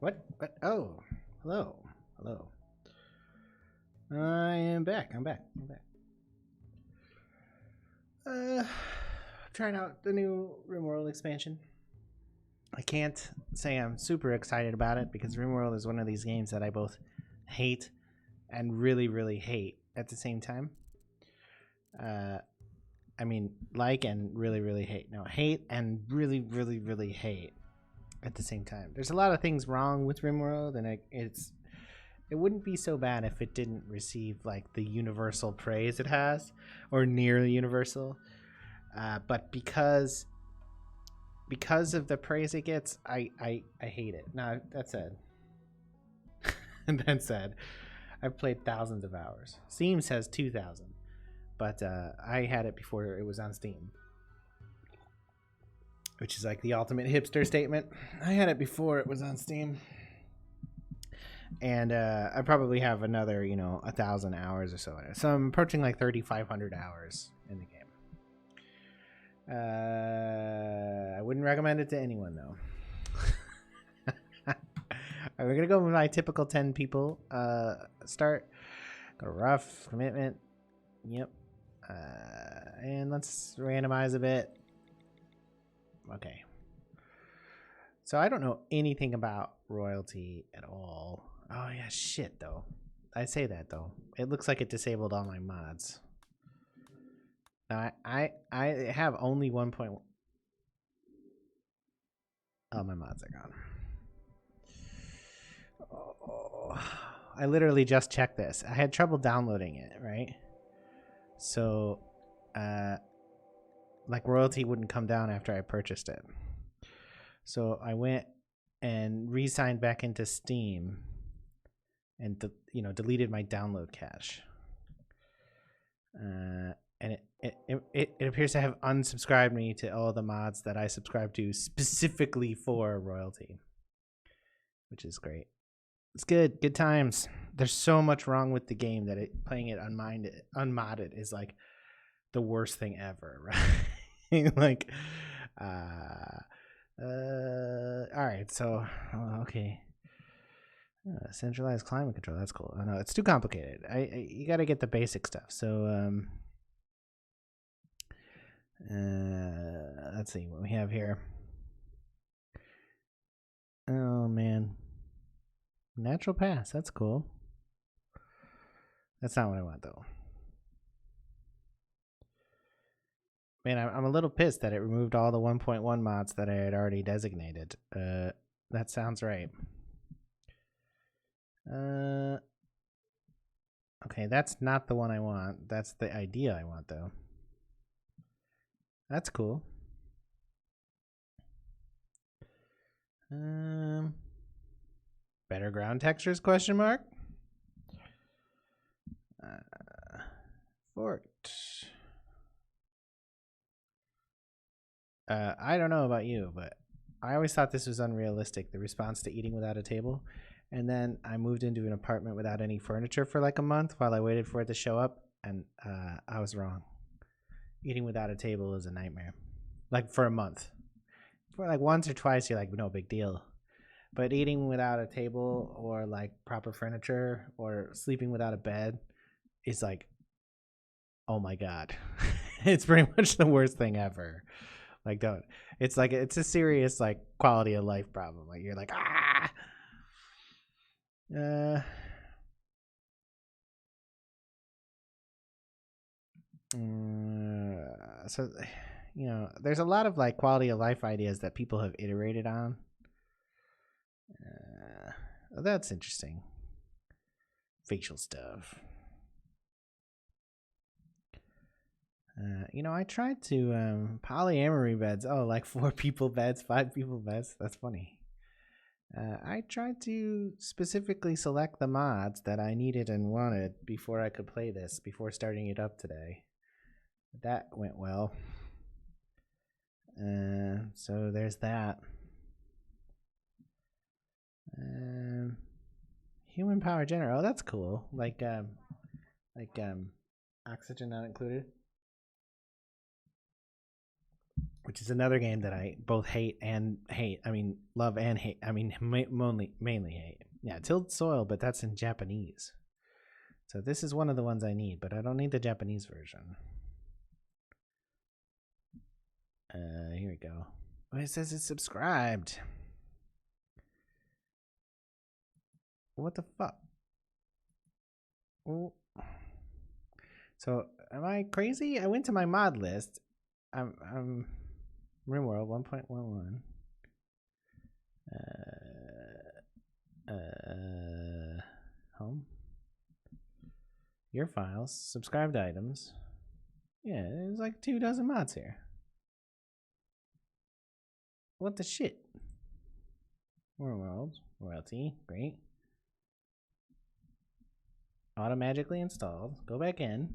What? What? Oh, hello. Hello. I am back. I'm back. I'm back. Trying out the new Rimworld expansion. I can't say I'm super excited about it because Rimworld is one of these games that I both hate and really, really hate at the same time. I mean, like and really, really hate. No, hate and really, really, really hate at the same time. There's a lot of things wrong with Rimworld, and it wouldn't be so bad if it didn't receive like the universal praise it has, or near universal. But because of the praise it gets, I hate it. Now that said, I've played thousands of hours. Steam says 2,000, but I had it before it was on Steam, which is like the ultimate hipster statement. I had it before it was on Steam. And I probably have another, 1,000 hours or so in it. So I'm approaching like 3,500 hours in the game. I wouldn't recommend it to anyone, though. We're going to go with my typical 10 people start. Go rough, commitment. Yep. And let's randomize a bit. Okay. So I don't know anything about royalty at all. Oh yeah, shit though. I say that though. It looks like it disabled all my mods. Now I have only 1.1. Oh, my mods are gone. Oh, I literally just checked this. I had trouble downloading it, right? So, like royalty wouldn't come down after I purchased it. So I went and re-signed back into Steam and deleted my download cache. And it appears to have unsubscribed me to all the mods that I subscribe to specifically for royalty, which is great. It's good times. There's so much wrong with the game that playing it unmodded is like the worst thing ever, right? Like, all right, so okay. Centralized climate control. That's cool. Oh, no, it's too complicated. You got to get the basic stuff. So let's see what we have here. Oh man, natural pass. That's cool. That's not what I want though. Man, I'm a little pissed that it removed all the 1.1 mods that I had already designated. That sounds right. Okay, that's not the one I want. That's the idea I want, though. That's cool. Better ground textures? Question mark. Fort. I don't know about you, but I always thought this was unrealistic. The response to eating without a table. And then I moved into an apartment without any furniture for like a month while I waited for it to show up. And I was wrong. Eating without a table is a nightmare. Like for a month. For like once or twice, you're like, no big deal. But eating without a table or like proper furniture or sleeping without a bed is like, oh my God. It's pretty much the worst thing ever. Like, don't. It's like, it's a serious like quality of life problem. Like you're like, ah. So there's a lot of like quality of life ideas that people have iterated on. That's interesting. Facial stuff. I tried to polyamory beds. Oh, like 4 people beds, 5 people beds. That's funny. I tried to specifically select the mods that I needed and wanted before I could play this, before starting it up today. That went well. So there's that. Human power generator. Oh, that's cool. Like oxygen not included. which is another game that I both hate and hate. I mean, love and hate. I mean, mainly hate. Yeah, Tilled Soil, but that's in Japanese. So this is one of the ones I need, but I don't need the Japanese version. Here we go. Oh, it says it's subscribed. What the fuck? Oh. So am I crazy? I went to my mod list. I'm Rimworld 1.11. Home. Your files, subscribed items. Yeah, there's like 24 mods here. What the shit? Rimworld, royalty, great. Automatically installed. Go back in.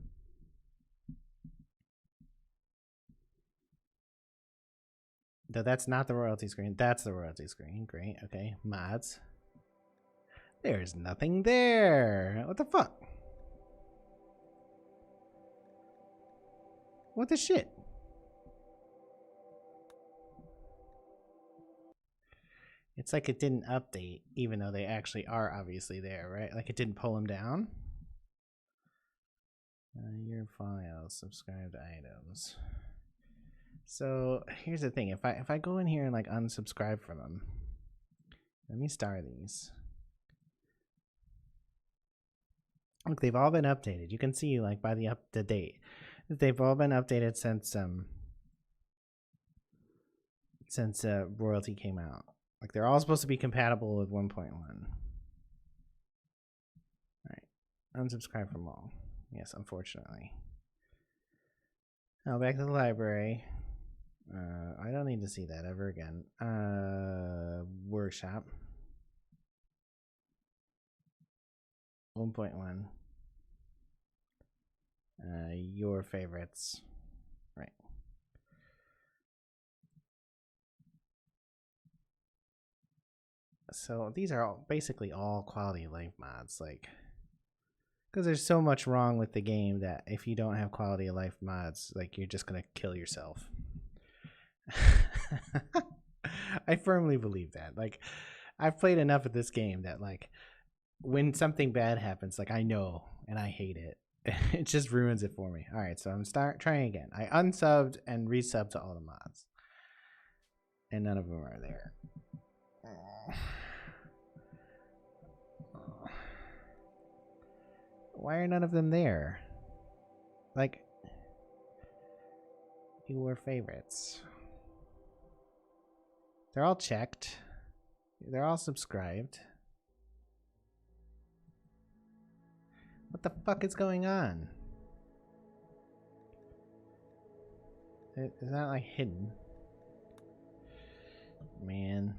Though that's not the royalty screen. That's the royalty screen. Great. Okay. Mods. There's nothing there. What the fuck? What the shit? It's like it didn't update, even though they actually are obviously there, right? Like it didn't pull them down. Your files, subscribed items. So here's the thing: if I go in here and like unsubscribe from them, let me star these. Look, they've all been updated. You can see like by the date, they've all been updated since royalty came out. Like they're all supposed to be compatible with 1.1. All right, unsubscribe from all. Yes, unfortunately. Now back to the library. I don't need to see that ever again. Workshop 1.1. Your favorites. Right. So these are all, basically all quality of life mods, like, because there's so much wrong with the game that if you don't have quality of life mods, like, you're just gonna kill yourself. I firmly believe that. Like, I've played enough of this game that, like, when something bad happens, like, I know and I hate it. It just ruins it for me. All right, so I'm trying again. I unsubbed and resubbed to all the mods, and none of them are there. Why are none of them there? Like, your favorites. They're all checked. They're all subscribed. What the fuck is going on? It's not like hidden. Man.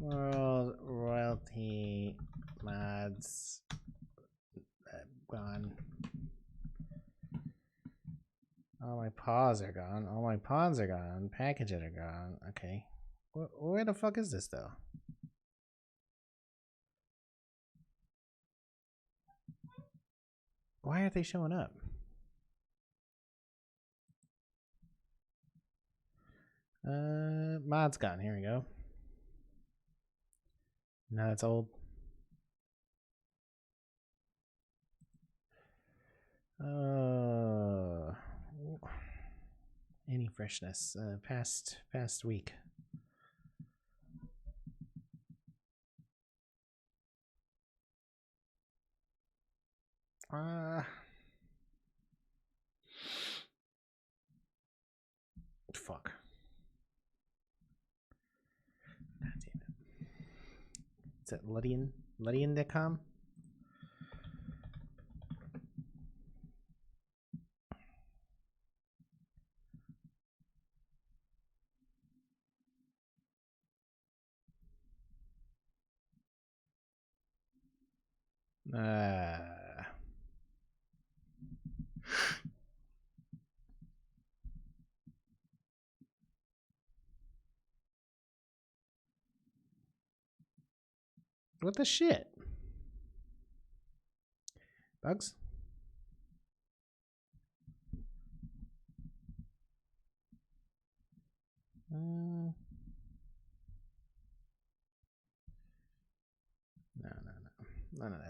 World royalty mods gone. All my paws are gone. All my pawns are gone. Packages are gone. Okay. Where the fuck is this though? Why aren't they showing up? Mods gone. Here we go. Now it's old. Any freshness? Past week. Fuck. God damn it. Is it Ludian? Ludian.com? What the shit? Bugs?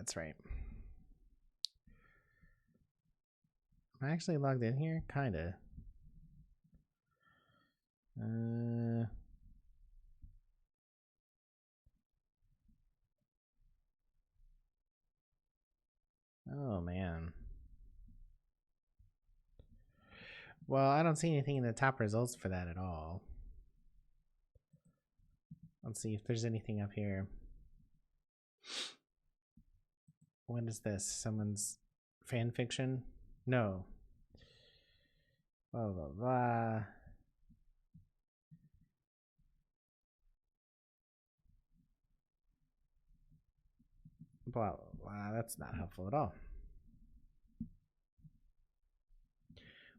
that's right. Am I actually logged in here? Kinda. Oh man. Well, I don't see anything in the top results for that at all. Let's see if there's anything up here. What is this? Someone's fan fiction? No. Blah, blah, blah. Blah, blah, blah. That's not helpful at all.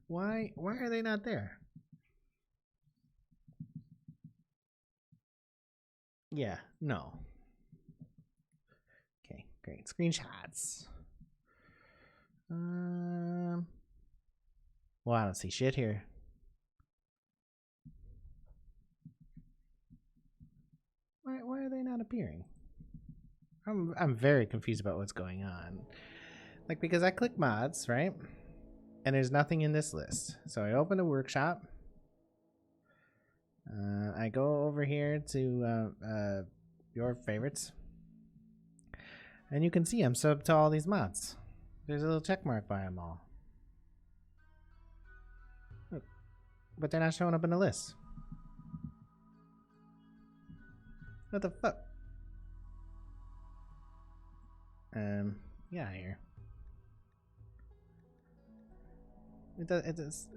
Why are they not there? Yeah, no. Okay, great. Screenshots. Well, I don't see shit here. Why are they not appearing? I'm very confused about what's going on. Like, because I click mods, right? And there's nothing in this list. So I open a workshop. I go over here to your favorites. And you can see I'm subbed to all these mods. There's a little check mark by them all. But they're not showing up in the list. What the fuck? Yeah, here. It does,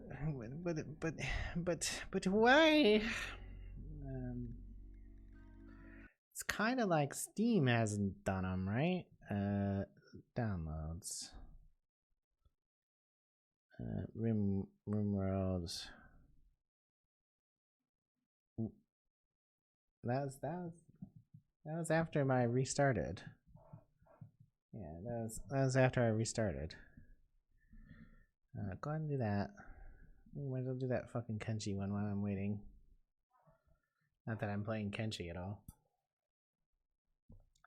but why? It's kind of like Steam hasn't done them, right? Downloads. Rimworld. That was after I restarted. Yeah, that was after I restarted. Go ahead and do that. Might as well do that fucking Kenshi one while I'm waiting. Not that I'm playing Kenshi at all.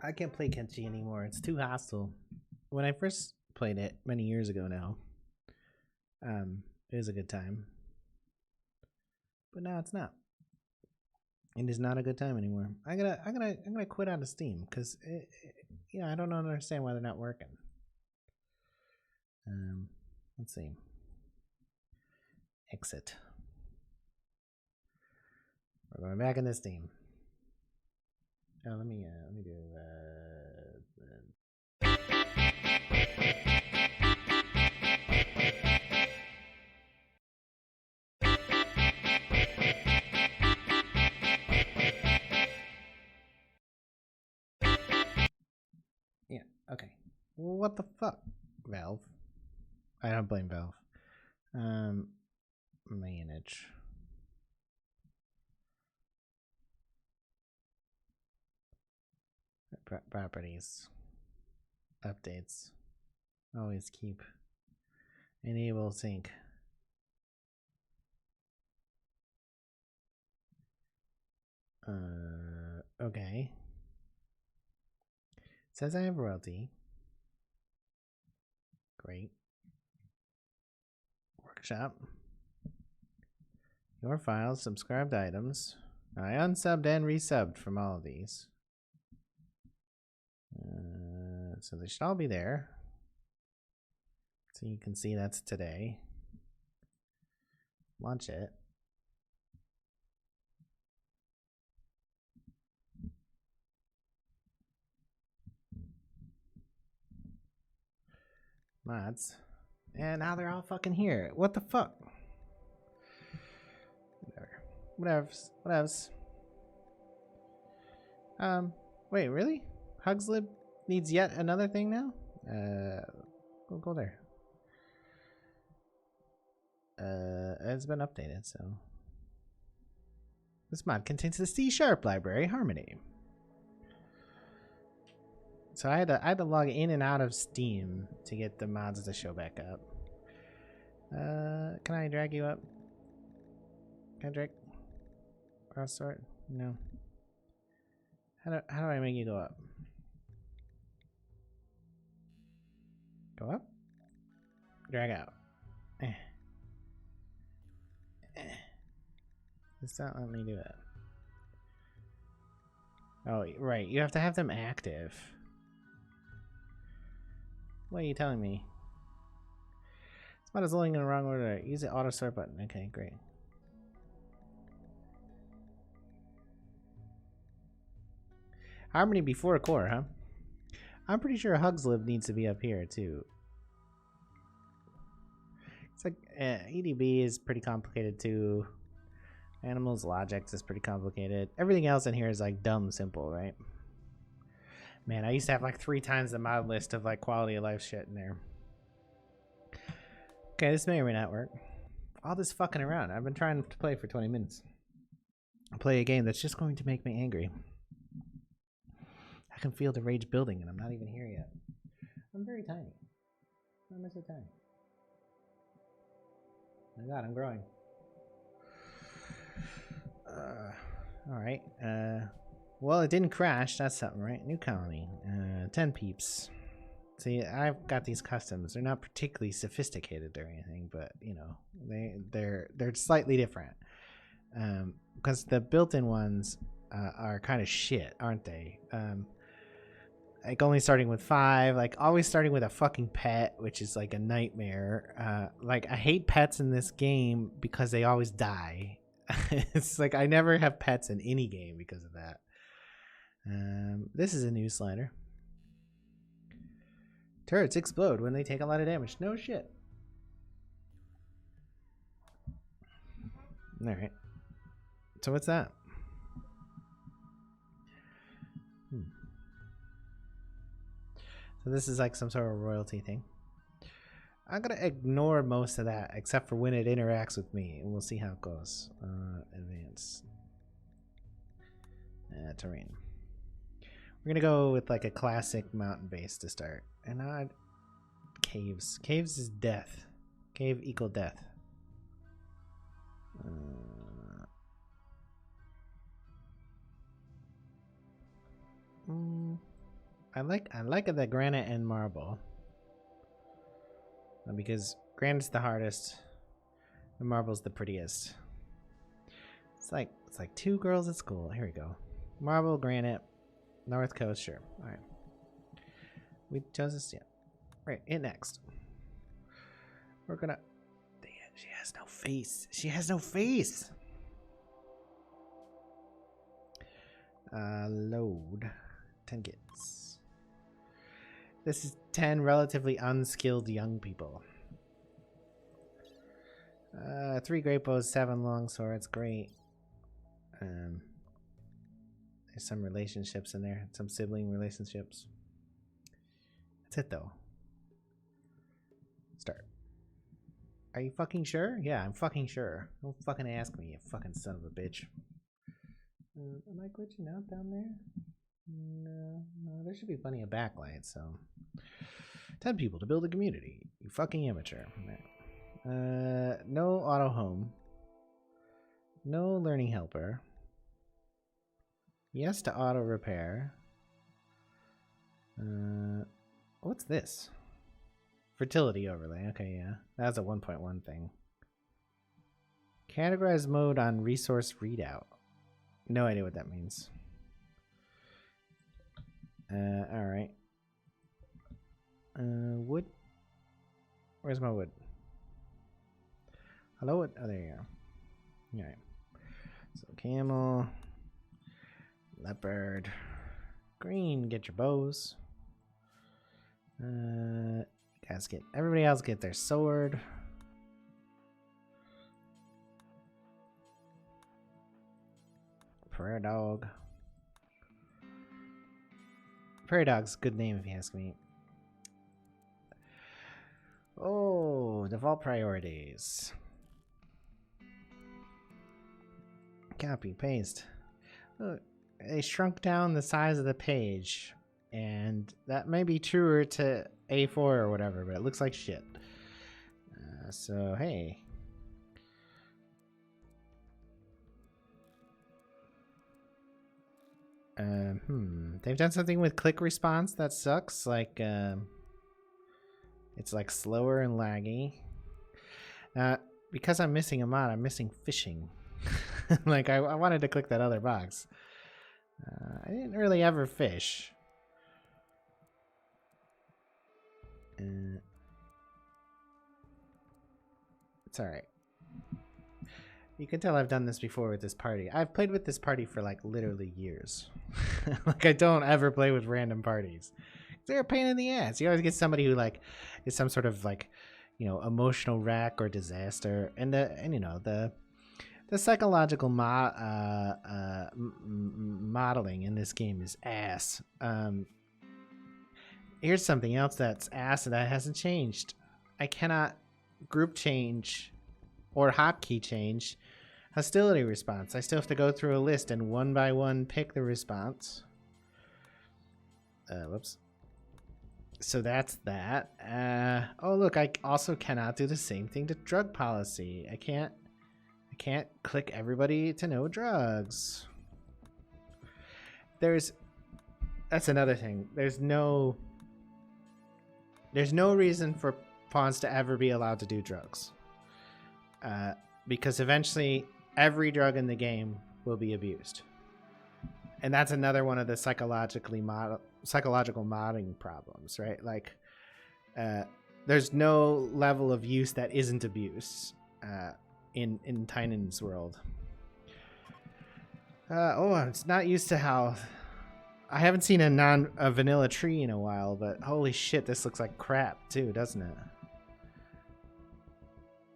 I can't play Kenshi anymore. It's too hostile. When I first played it many years ago now, it was a good time. But now it's not. It is not a good time anymore. I'm gonna quit out of Steam because I don't understand why they're not working. Let's see. Exit. We're going back into Steam. Oh, let me do yeah, okay. What the fuck? Valve. I don't blame Valve. Manage. Properties. Updates. Always keep. Enable sync. Okay. It says I have royalty. Great. Workshop. Your files, subscribed items. I unsubbed and resubbed from all of these. So they should all be there. So you can see that's today. Launch it. Mods. And now they're all fucking here. What the fuck? Whatevs. Wait, really? Hugslib needs yet another thing now? Go there. It's been updated, so. This mod contains the C# library Harmony. So I had to log in and out of Steam to get the mods to show back up. Can I drag you up? Can I drag? Cross sort? No. How do I make you go up? Go up. Drag out. It's not letting me do it. Oh, right. You have to have them active. What are you telling me? Spot is loading in the wrong order. Use the auto sort button. Okay, great. Harmony before core, huh? I'm pretty sure Hugslib needs to be up here too. It's like EDB is pretty complicated too. Animals logics is pretty complicated. Everything else in here is like dumb simple, right? Man, I used to have like 3 times the mod list of like quality of life shit in there. Okay, this may or may not work. All this fucking around. I've been trying to play for 20 minutes. Play a game that's just going to make me angry. I can feel the rage building and I'm not even here yet. I'm very tiny. I'm so tiny. Oh my god, I'm growing. Alright. Well, it didn't crash. That's something, right? New colony. 10 peeps. See, I've got these customs. They're not particularly sophisticated or anything, but you know, they're slightly different. Because the built-in ones are kind of shit, aren't they? Like only starting with 5, like always starting with a fucking pet, which is like a nightmare. Like I hate pets in this game because they always die. It's like I never have pets in any game because of that. This is a new slider. Turrets explode when they take a lot of damage. No shit. Alright. So what's that? So this is like some sort of royalty thing. I'm gonna ignore most of that except for when it interacts with me, and we'll see how it goes. Advance. Terrain. We're gonna go with like a classic mountain base to start. And not caves. Caves is death. Cave equal death. I like the granite and marble. Because granite's the hardest, and marble's the prettiest. It's like 2 girls at school. Here we go. Marble, granite, North Coast, sure. All right. We chose this, yeah. Right, it next. We're gonna. Damn, she has no face. She has no face. Load. 10 gets. This is 10 relatively unskilled young people. 3 great bows, 7 long swords. Great. There's some relationships in there. Some sibling relationships. That's it though. Start. Are you fucking sure? Yeah, I'm fucking sure. Don't fucking ask me, you fucking son of a bitch. Am I glitching out down there? No, there should be plenty of backlight, so. 10 people to build a community. You fucking amateur. No auto home. No learning helper. Yes to auto repair. What's this? Fertility overlay. Okay, yeah. That's a 1.1 thing. Categorize mode on resource readout. No idea what that means. Alright. Wood? Where's my wood? Hello, wood? Oh, there you go. Alright. So, camel. Leopard. Green, get your bows. Guys get, everybody else get their sword. Prairie dog. Prairie dog's a good name if you ask me. Oh, default priorities. Copy, paste. Look, they shrunk down the size of the page. And that may be truer to A4 or whatever, but it looks like shit. So, hey. They've done something with click response that sucks. Like, It's like slower and laggy. Because I'm missing a mod, I'm missing fishing. Like I wanted to click that other box. I didn't really ever fish. It's alright. You can tell I've done this before with this party. I've played with this party for like literally years. Like I don't ever play with random parties. They're a pain in the ass. You always get somebody who like is some sort of like, you know, emotional wreck or disaster, and you know the psychological modeling in this game is ass. Here's something else that's ass that hasn't changed. I cannot group change or hotkey change hostility response. I still have to go through a list and one by one pick the response. Whoops. So that's that. Oh look, I also cannot do the same thing to drug policy. I can't click everybody to no drugs. That's another thing. There's no reason for pawns to ever be allowed to do drugs. Because eventually every drug in the game will be abused. And that's another one of the psychological modding problems, right? Like, there's no level of use that isn't abuse in Tynan's world. It's not used to how... I haven't seen a vanilla tree in a while, but holy shit, this looks like crap too, doesn't it?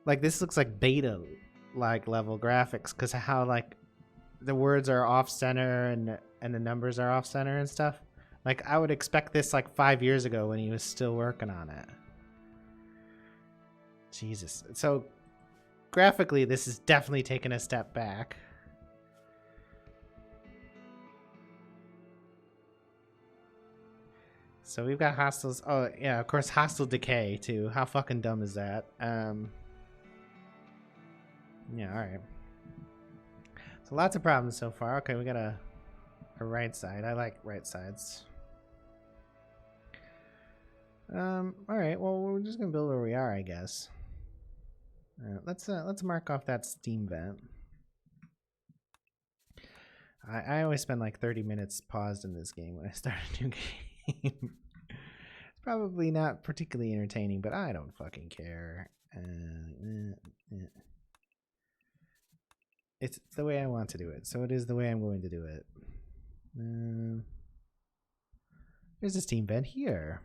Like, this looks like beta like level graphics because of how like the words are off center and the numbers are off center and stuff. Like, I would expect this like 5 years ago when he was still working on it. Jesus. So graphically, this is definitely taking a step back. So we've got hostiles. Oh yeah, of course, hostile decay too. How fucking dumb is that? Yeah, all right. So lots of problems so far. Okay, we got a right side. I like right sides. All right. Well, we're just gonna build where we are, I guess. Let's mark off that steam vent. I always spend like 30 minutes paused in this game when I start a new game. It's probably not particularly entertaining, but I don't fucking care. It's the way I want to do it, so it is the way I'm going to do it. There's a steam vent here.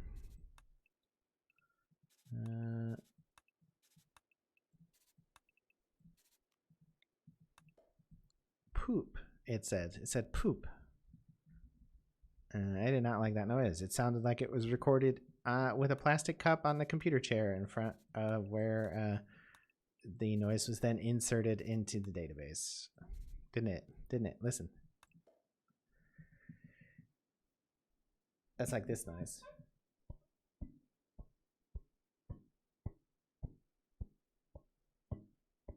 Poop. It said poop. I did not like that noise. It sounded like it was recorded with a plastic cup on the computer chair in front of where the noise was then inserted into the database. Didn't it? Listen. That's like this noise.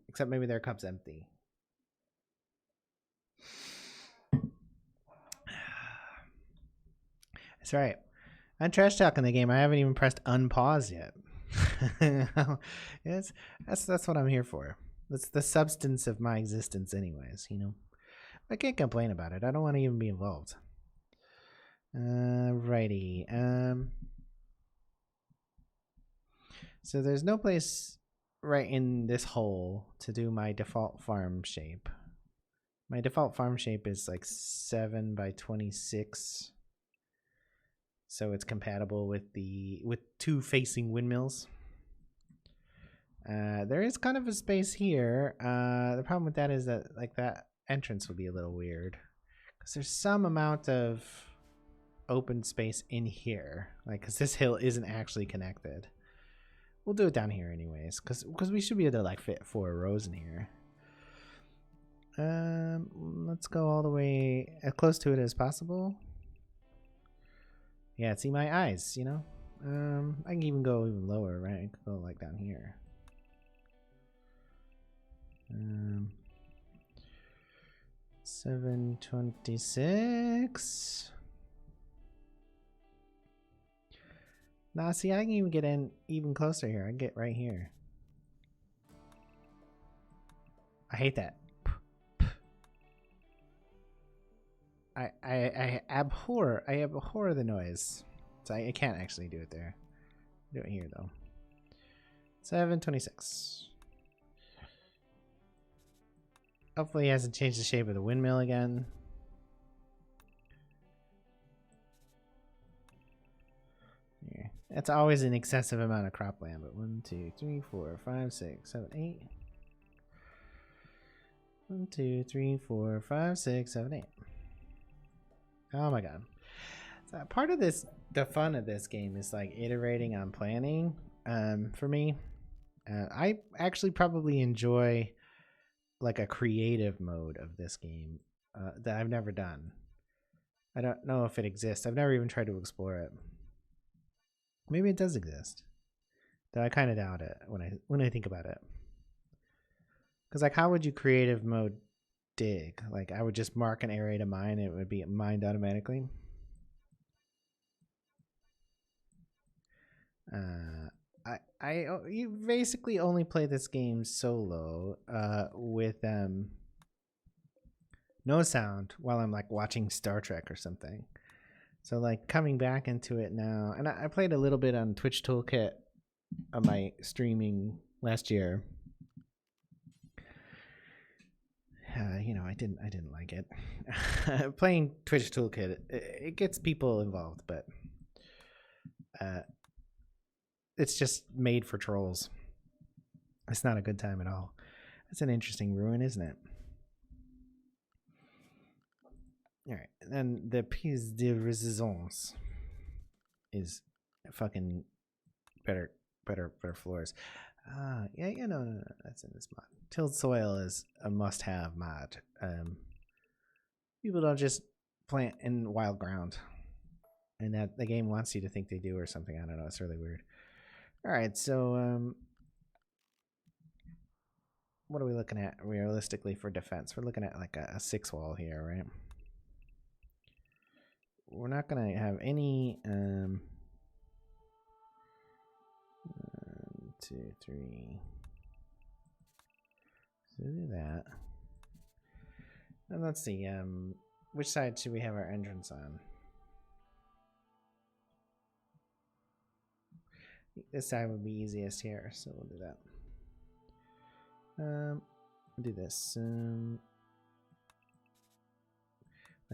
Except maybe their cup's empty. That's right. I'm trash talking the game. I haven't even pressed unpause yet. Yes, that's what I'm here for. That's the substance of my existence, anyways. You know, I can't complain about it. I don't want to even be involved. Righty. So there's no place right in this hole to do my default farm shape. My default farm shape is like 7 by 26. So it's compatible with two facing windmills. There is kind of a space here. The problem with that is that like that entrance will be a little weird because there's some amount of open space in here, like because this hill isn't actually connected. We'll do it down here anyways, because we should be able to like fit 4 rows in here. Let's go all the way as close to it as possible. Yeah, see my eyes, you know. I can even go even lower, right? I can go like down here. 726. Nah, see, I can even get in even closer here. I can get right here. I hate that. I abhor the noise. So I can't actually do it there. Do it here though. 726. Hopefully he hasn't changed the shape of the windmill again. Here. That's always an excessive amount of cropland, but 1, 2, 3, 4, 5, 6, 7, 8. 1, 2, 3, 4, 5, 6, 7, 8. Oh my god. So part of this, the fun of this game is like iterating on planning. For me, I actually probably enjoy like a creative mode of this game that I've never done. I don't know if it exists. I've never even tried to explore it. Maybe it does exist, though I kind of doubt it when I think about it. Because like, how would you creative mode dig? Like, I would just mark an area to mine, and it would be mined automatically. You basically only play this game solo with no sound while I'm like watching Star Trek or something. So like coming back into it now, and I played a little bit on Twitch Toolkit on my streaming last year. You know, I didn't like it. Playing Twitch Toolkit, it gets people involved, but it's just made for trolls. It's not a good time at all. It's an interesting ruin, isn't it? All right, then the piece de resistance is fucking better floors. Yeah, no, that's in this mod. Tilled soil is a must-have mod. People don't just plant in wild ground, and that the game wants you to think they do or something. I don't know. It's really weird. All right, so what are we looking at realistically for defense? We're looking at like a 6 wall here, right? We're not gonna have any 1, 2, 3. So do that. And let's see, which side should we have our entrance on? This side would be easiest here, so we'll do that. We'll do this. 1,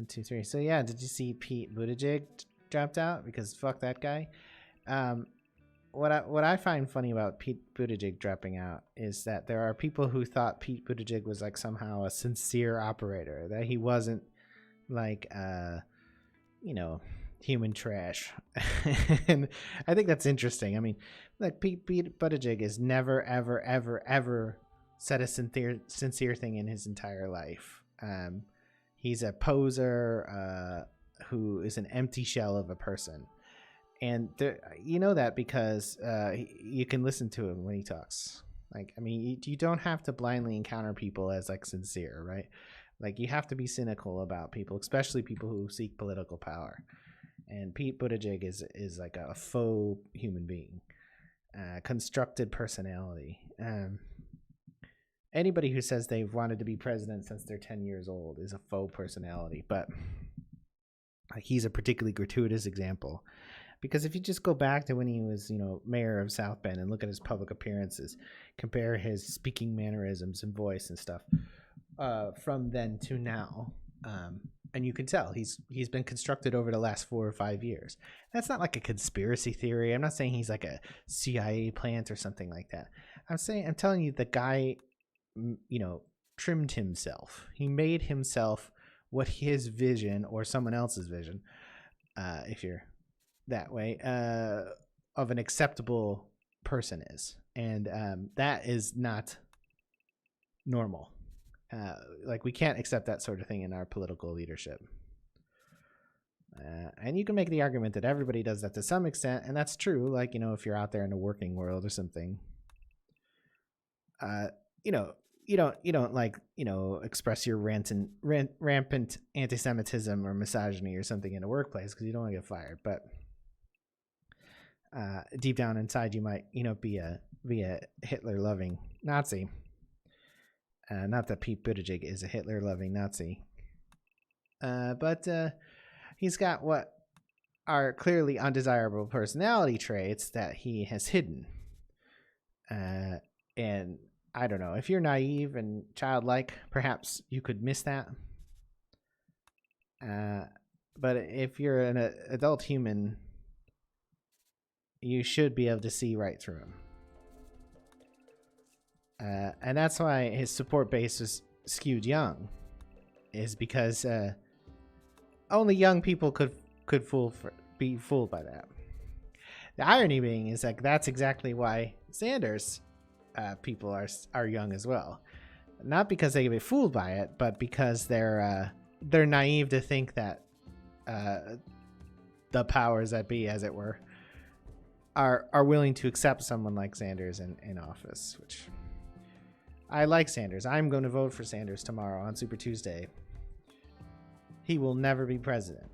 2, 3. So yeah, did you see Pete Buttigieg dropped out? Because fuck that guy. What I find funny about Pete Buttigieg dropping out is that there are people who thought Pete Buttigieg was like somehow a sincere operator, that he wasn't like you know, human trash. And I think that's interesting. I mean, like Pete Buttigieg has never ever said a sincere thing in his entire life. He's a poser who is an empty shell of a person. And there, you know that because you can listen to him when he talks. Like, I mean, you don't have to blindly encounter people as like sincere, right? Like, you have to be cynical about people, especially people who seek political power. And Pete Buttigieg is like a faux human being, constructed personality. Anybody who says they've wanted to be president since they're 10 years old is a faux personality. But he's a particularly gratuitous example. Because if you just go back to when he was, you know, mayor of South Bend and look at his public appearances, compare his speaking mannerisms and voice and stuff from then to now, and you can tell he's been constructed over the last 4 or 5 years. That's not like a conspiracy theory. I'm not saying he's like a CIA plant or something like that. I'm telling you, the guy, you know, trimmed himself. He made himself what his vision or someone else's vision, if you're that way, of an acceptable person is. And that is not normal. Like, we can't accept that sort of thing in our political leadership. And you can make the argument that everybody does that to some extent, and that's true. Like, you know, if you're out there in the working world or something, you know, you don't like, you know, express your rampant anti-Semitism or misogyny or something in a workplace because you don't want to get fired. But deep down inside, you might, be a Hitler-loving Nazi. Not that Pete Buttigieg is a Hitler-loving Nazi, but he's got what are clearly undesirable personality traits that he has hidden. And I don't know, if you're naive and childlike, perhaps you could miss that. But if you're an adult human, you should be able to see right through him. And that's why his support base is skewed young, is because only young people could be fooled by that. The irony being is like that's exactly why Sanders people are young as well, not because they get fooled by it, but because they're naive to think that the powers that be, as it were, are willing to accept someone like Sanders in office. Which I like Sanders. I'm going to vote for Sanders tomorrow on Super Tuesday. He will never be president.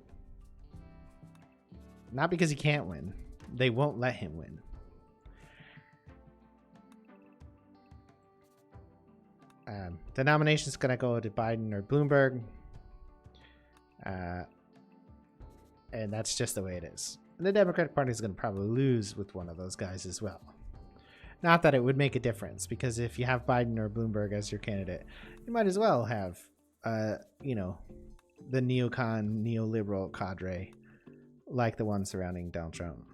Not because he can't win. They won't let him win. The nomination's going to go to Biden or Bloomberg. And that's just the way it is. And the Democratic Party is going to probably lose with one of those guys as well. Not that it would make a difference, because if you have Biden or Bloomberg as your candidate, you might as well have, the neocon, neoliberal cadre like the one surrounding Donald Trump.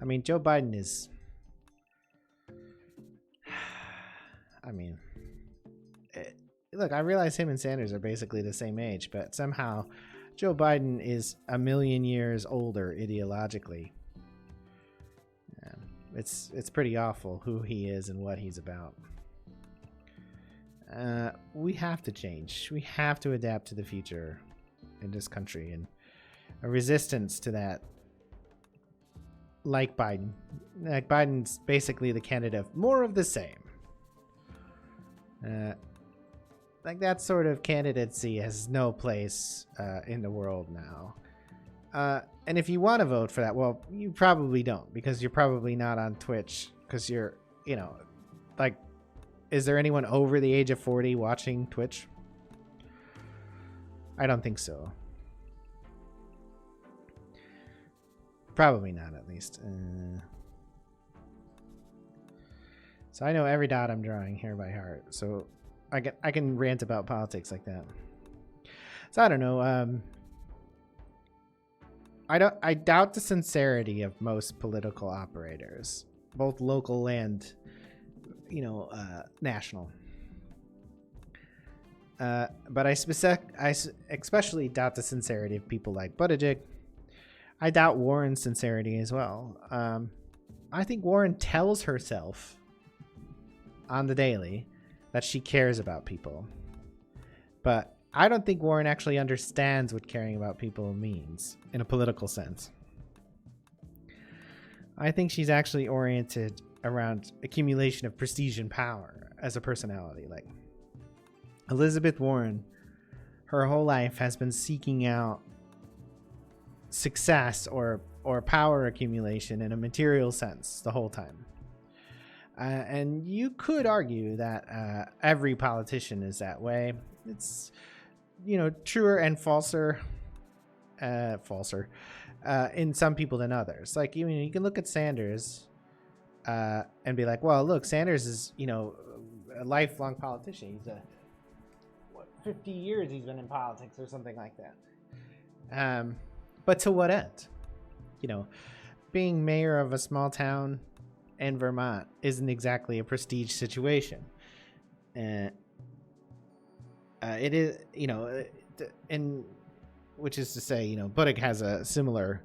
I mean, Joe Biden is... look, I realize him and Sanders are basically the same age, but somehow Joe Biden is a million years older ideologically. It's pretty awful who he is and what he's about. We have to change. We have to adapt to the future in this country, and a resistance to that, like Biden. Like Biden's basically the candidate of more of the same. Like that sort of candidacy has no place in the world now. And if you want to vote for that, well, you probably don't, because you're probably not on Twitch, because you're, is there anyone over the age of 40 watching Twitch? I don't think so. Probably not, at least. So I know every dot I'm drawing here by heart, so I can rant about politics like that. So I don't know. I doubt the sincerity of most political operators, both local and, national. But I especially doubt the sincerity of people like Buttigieg. I doubt Warren's sincerity as well. I think Warren tells herself on the daily that she cares about people, but I don't think Warren actually understands what caring about people means in a political sense. I think she's actually oriented around accumulation of prestige and power as a personality. Like Elizabeth Warren, her whole life has been seeking out success or power accumulation in a material sense the whole time. And you could argue that every politician is that way. It's, truer and falser in some people than others. Like, you can look at Sanders and be like, well, look, Sanders is, a lifelong politician. He's 50 years he's been in politics or something like that. But to what end? Being mayor of a small town in Vermont isn't exactly a prestige situation. It is, and which is to say, Buttigieg has a similar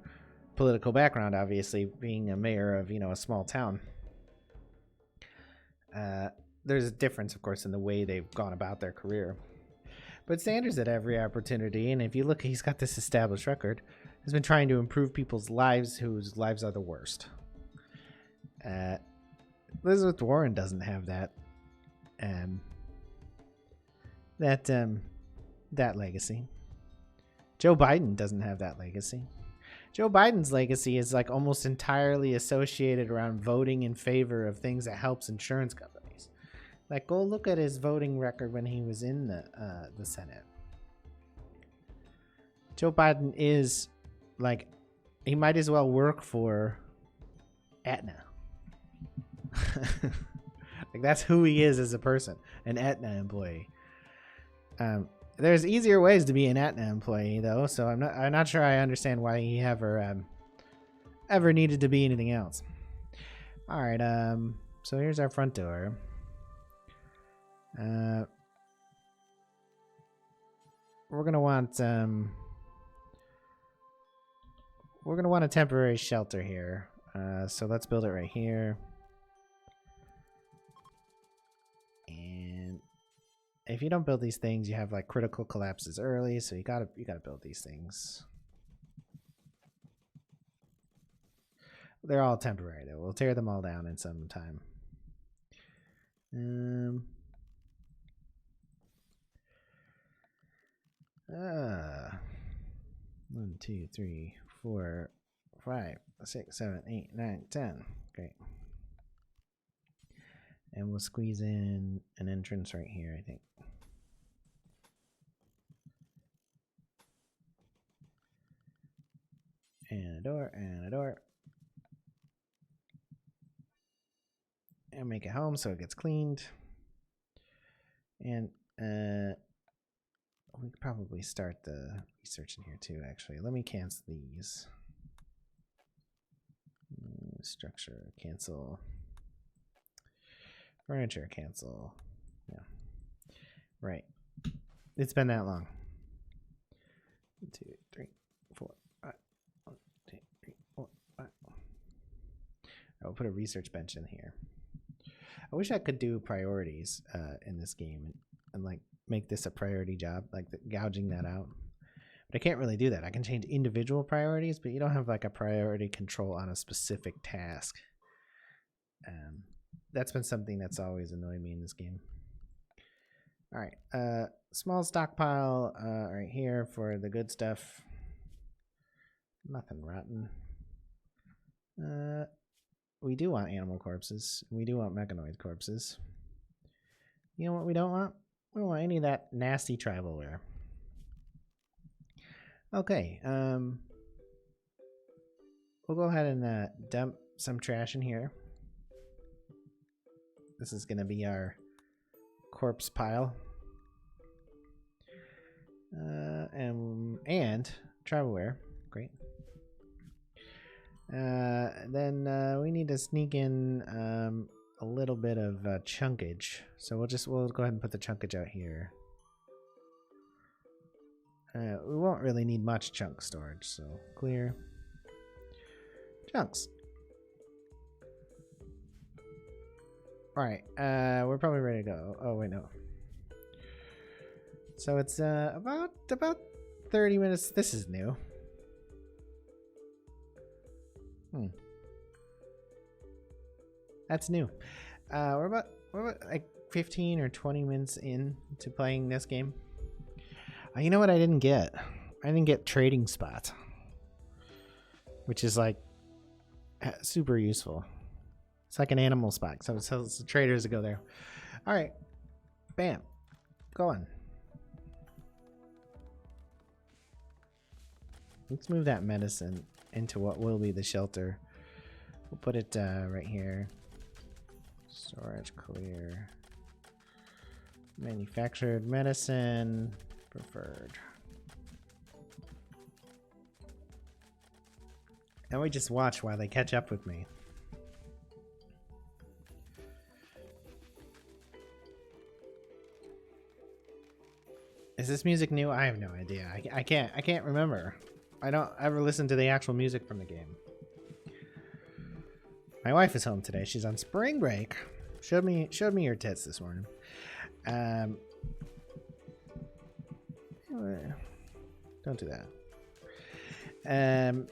political background, obviously, being a mayor of, a small town. There's a difference, of course, in the way they've gone about their career. But Sanders, at every opportunity, and if you look, he's got this established record, has been trying to improve people's lives whose lives are the worst. Elizabeth Warren doesn't have that legacy. Joe Biden doesn't have that legacy. Joe Biden's legacy is like almost entirely associated around voting in favor of things that helps insurance companies. Like, go look at his voting record when he was in the Senate. Joe Biden is like, he might as well work for Aetna. Like, that's who he is as a person, an Aetna employee. There's easier ways to be an Aetna employee, though, so I'm not sure I understand why he ever needed to be anything else. All right, so here's our front door. We're gonna want a temporary shelter here. So let's build it right here. And if you don't build these things, you have like critical collapses early, so you gotta build these things. They're all temporary though. We'll tear them all down in some time. 1, 2, 3, 4, 5, 6, 7, 8, 9, 10. Great. And we'll squeeze in an entrance right here, I think. And a door, and a door. And make it home so it gets cleaned. And we could probably start the research in here too, actually. Let me cancel these. Structure, cancel. Furniture, cancel. Yeah. Right. It's been that long. 1, 2, 3, 4, 5. 1, 2, 3, 4, 5. I'll put a research bench in here. I wish I could do priorities in this game and like make this a priority job, like gouging that out. But I can't really do that. I can change individual priorities, but you don't have like a priority control on a specific task. That's been something that's always annoyed me in this game. All right, small stockpile right here for the good stuff. Nothing rotten. We do want animal corpses. We do want mechanoid corpses. You know what we don't want? We don't want any of that nasty tribalware. Okay, we'll go ahead and dump some trash in here. This is going to be our corpse pile. And tribalware. Great. Then we need to sneak in a little bit of chunkage. So we'll go ahead and put the chunkage out here. We won't really need much chunk storage, so clear. Chunks. Alright, we're probably ready to go. Oh, wait, no. So it's about 30 minutes. This is new. That's new. We're about like 15 or 20 minutes in to playing this game. You know what I didn't get? I didn't get trading spot, which is like super useful. It's like an animal spot, so it tells the traders to go there. All right, bam, go on. Let's move that medicine into what will be the shelter. We'll put it right here. Storage clear. Manufactured medicine preferred. And we just watch while they catch up with me. Is this music new? I have no idea. I can't remember. I don't ever listen to the actual music from the game. My wife is home today. She's on spring break. Showed me her tits this morning. Don't do that.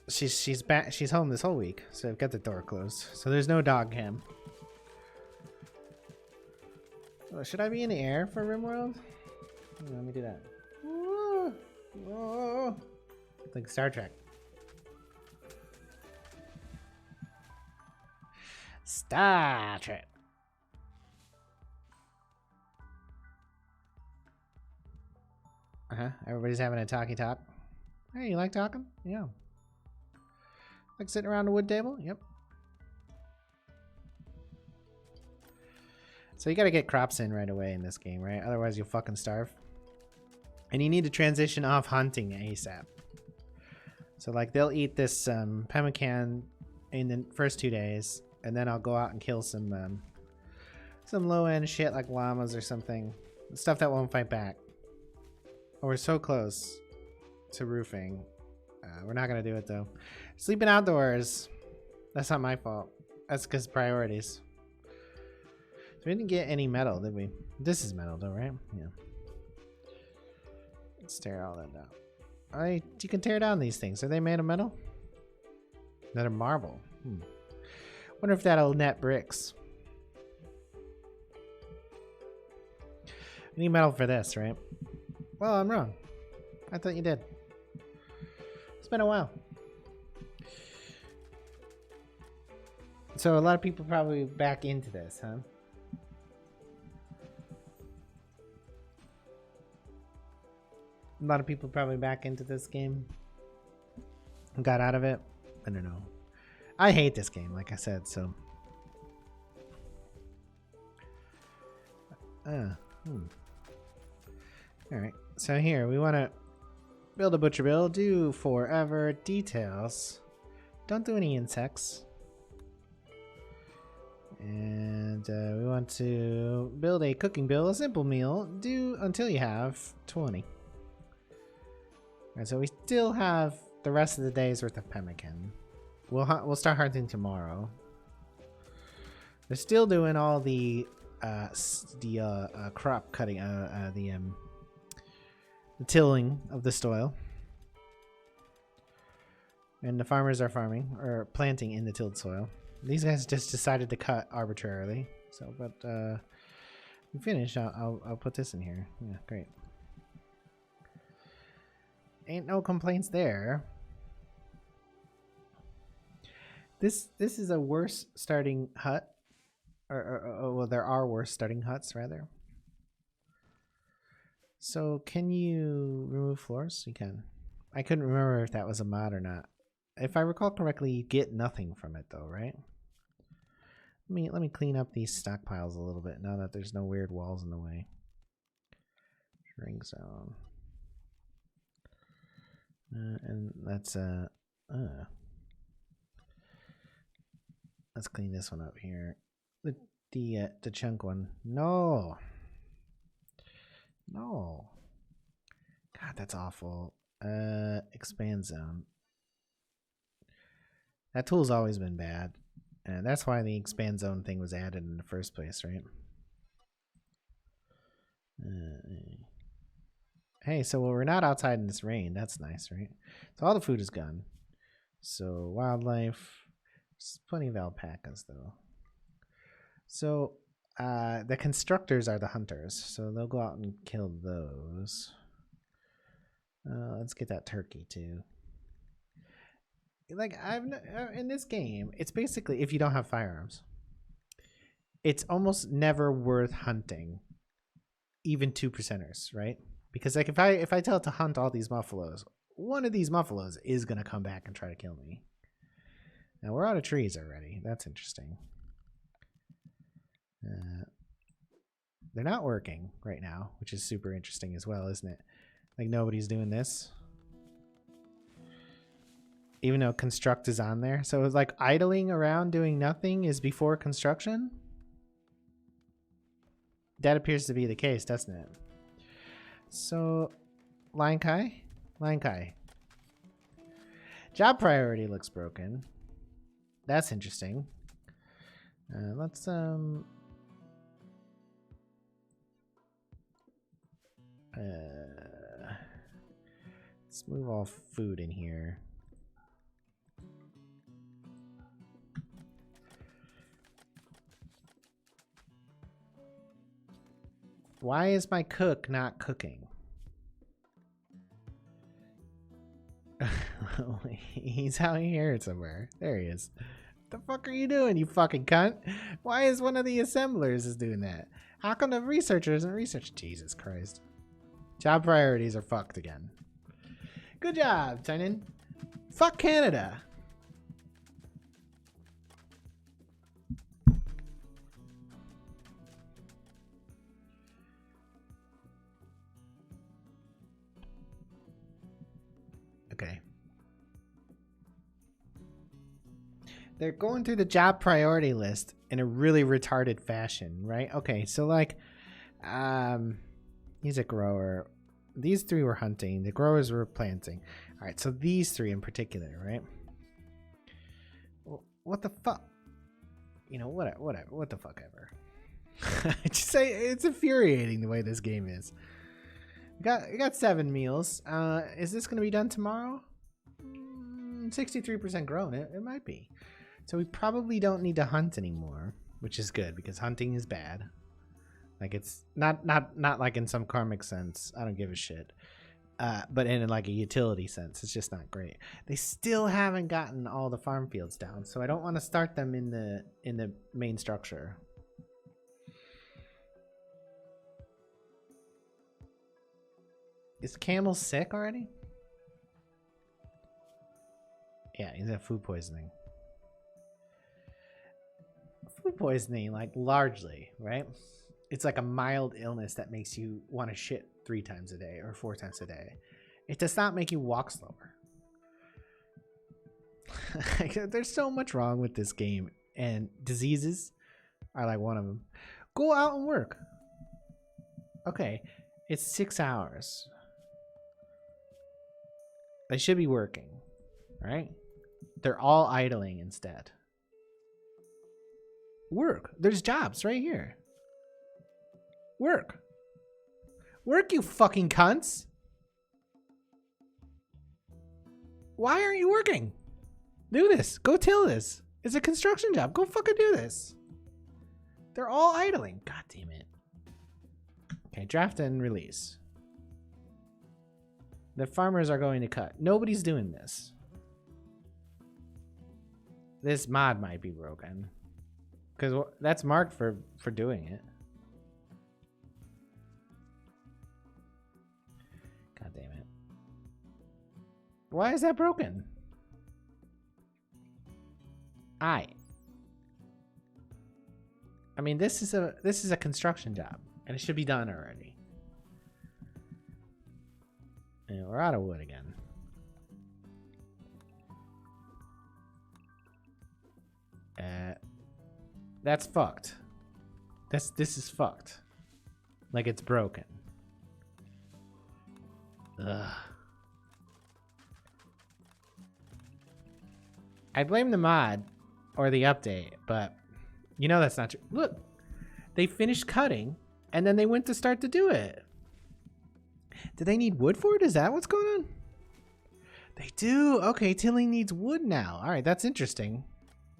She's back. She's home this whole week, so I've got the door closed. So there's no dog cam. Oh, should I be in the air for Rimworld? Let me do that. Whoa. Whoa. Like Star Trek. Star Trek. Everybody's having a talkie talk. Hey, you like talking? Yeah. Like sitting around the wood table? Yep. So you gotta get crops in right away in this game, right? Otherwise you'll fucking starve. And you need to transition off hunting ASAP. So like they'll eat this pemmican in the first 2 days, and then I'll go out and kill some low-end shit like llamas or something. Stuff that won't fight back. Oh, we're so close to roofing. We're not gonna do it though. Sleeping outdoors. That's not my fault. That's because priorities. So we didn't get any metal, did we? This is metal though, right? Yeah. Let's tear all that down. You can tear down these things. Are they made of metal? That are marble. Wonder if that'll net bricks. We need metal for this, right? Well, I'm wrong. I thought you did. It's been a while. So a lot of people probably back into this, huh? A lot of people probably back into this game. Got out of it. I don't know. I hate this game, like I said, so. Alright, so here we want to build a butcher build. Do forever details. Don't do any insects. And we want to build a cooking bill, a simple meal. Do until you have 20. Alright, so we still have the rest of the day's worth of pemmican. We'll start hunting tomorrow. They're still doing all the crop cutting, the tilling of the soil. And the farmers are farming or planting in the tilled soil. These guys just decided to cut arbitrarily. So, but we finished. I'll put this in here. Yeah, great. Ain't no complaints there. This is a worse starting hut, or well, there are worse starting huts rather. So can you remove floors? You can. I couldn't remember if that was a mod or not. If I recall correctly, you get nothing from it though, right? Let me clean up these stockpiles a little bit now that there's no weird walls in the way. Shrink zone. And let's clean this one up here. The chunk one. No. No. God, that's awful. Expand zone. That tool's always been bad. And that's why the expand zone thing was added in the first place, right? Hey, so we're not outside in this rain. That's nice, right? So all the food is gone. So wildlife. There's plenty of alpacas, though. So the constructors are the hunters. So they'll go out and kill those. Let's get that turkey, too. Like, in this game, it's basically, if you don't have firearms, it's almost never worth hunting even 2%ers, right? Because like if I tell it to hunt all these buffaloes, one of these buffaloes is gonna come back and try to kill me. Now we're out of trees already. That's interesting. They're not working right now, which is super interesting as well, isn't it? Like nobody's doing this. Even though construct is on there. So it's like idling around doing nothing is before construction. That appears to be the case, doesn't it? So, Lion Kai? Lion Kai. Job priority looks broken. That's interesting. Let's move all food in here. Why is my cook not cooking? He's out here somewhere. There he is. The fuck are you doing, you fucking cunt? Why is one of the assemblers is doing that? How come the researcher isn't research? Jesus Christ. Job priorities are fucked again. Good job, Tynan. Fuck Canada. Okay. They're going through the job priority list in a really retarded fashion, right? Okay, so like, he's a grower. These three were hunting. The growers were planting. All right, so these three in particular, right? What the fuck? You know, whatever. What the fuck ever. Just say it's infuriating the way this game is. We got 7 meals. Is this gonna be done tomorrow? 63% grown. It might be. So we probably don't need to hunt anymore, which is good because hunting is bad. Like it's not like in some karmic sense. I don't give a shit. But in like a utility sense, it's just not great. They still haven't gotten all the farm fields down, so I don't want to start them in the main structure. Is Camel sick already? Yeah, he's had food poisoning. Food poisoning, like largely, right? It's like a mild illness that makes you want to shit 3 times a day or 4 times a day. It does not make you walk slower. There's so much wrong with this game, and diseases are like one of them. Go out and work. Okay, it's 6 hours. They should be working, right? They're all idling instead. Work. There's jobs right here. Work. Work, you fucking cunts. Why aren't you working? Do this. Go till this. It's a construction job. Go fucking do this. They're all idling. God damn it. Okay, draft and release. The farmers are going to cut. Nobody's doing this. This mod might be broken. Because that's marked for doing it. God damn it. Why is that broken? I mean, this is a construction job, and it should be done already. And we're out of wood again. That's fucked. This is fucked. Like it's broken. Ugh. I blame the mod or the update, but you know that's not true. Look, they finished cutting and then they went to start to do it. Do they need wood for it? Is that what's going on? They do. Okay, Tilly needs wood now. All right, that's interesting.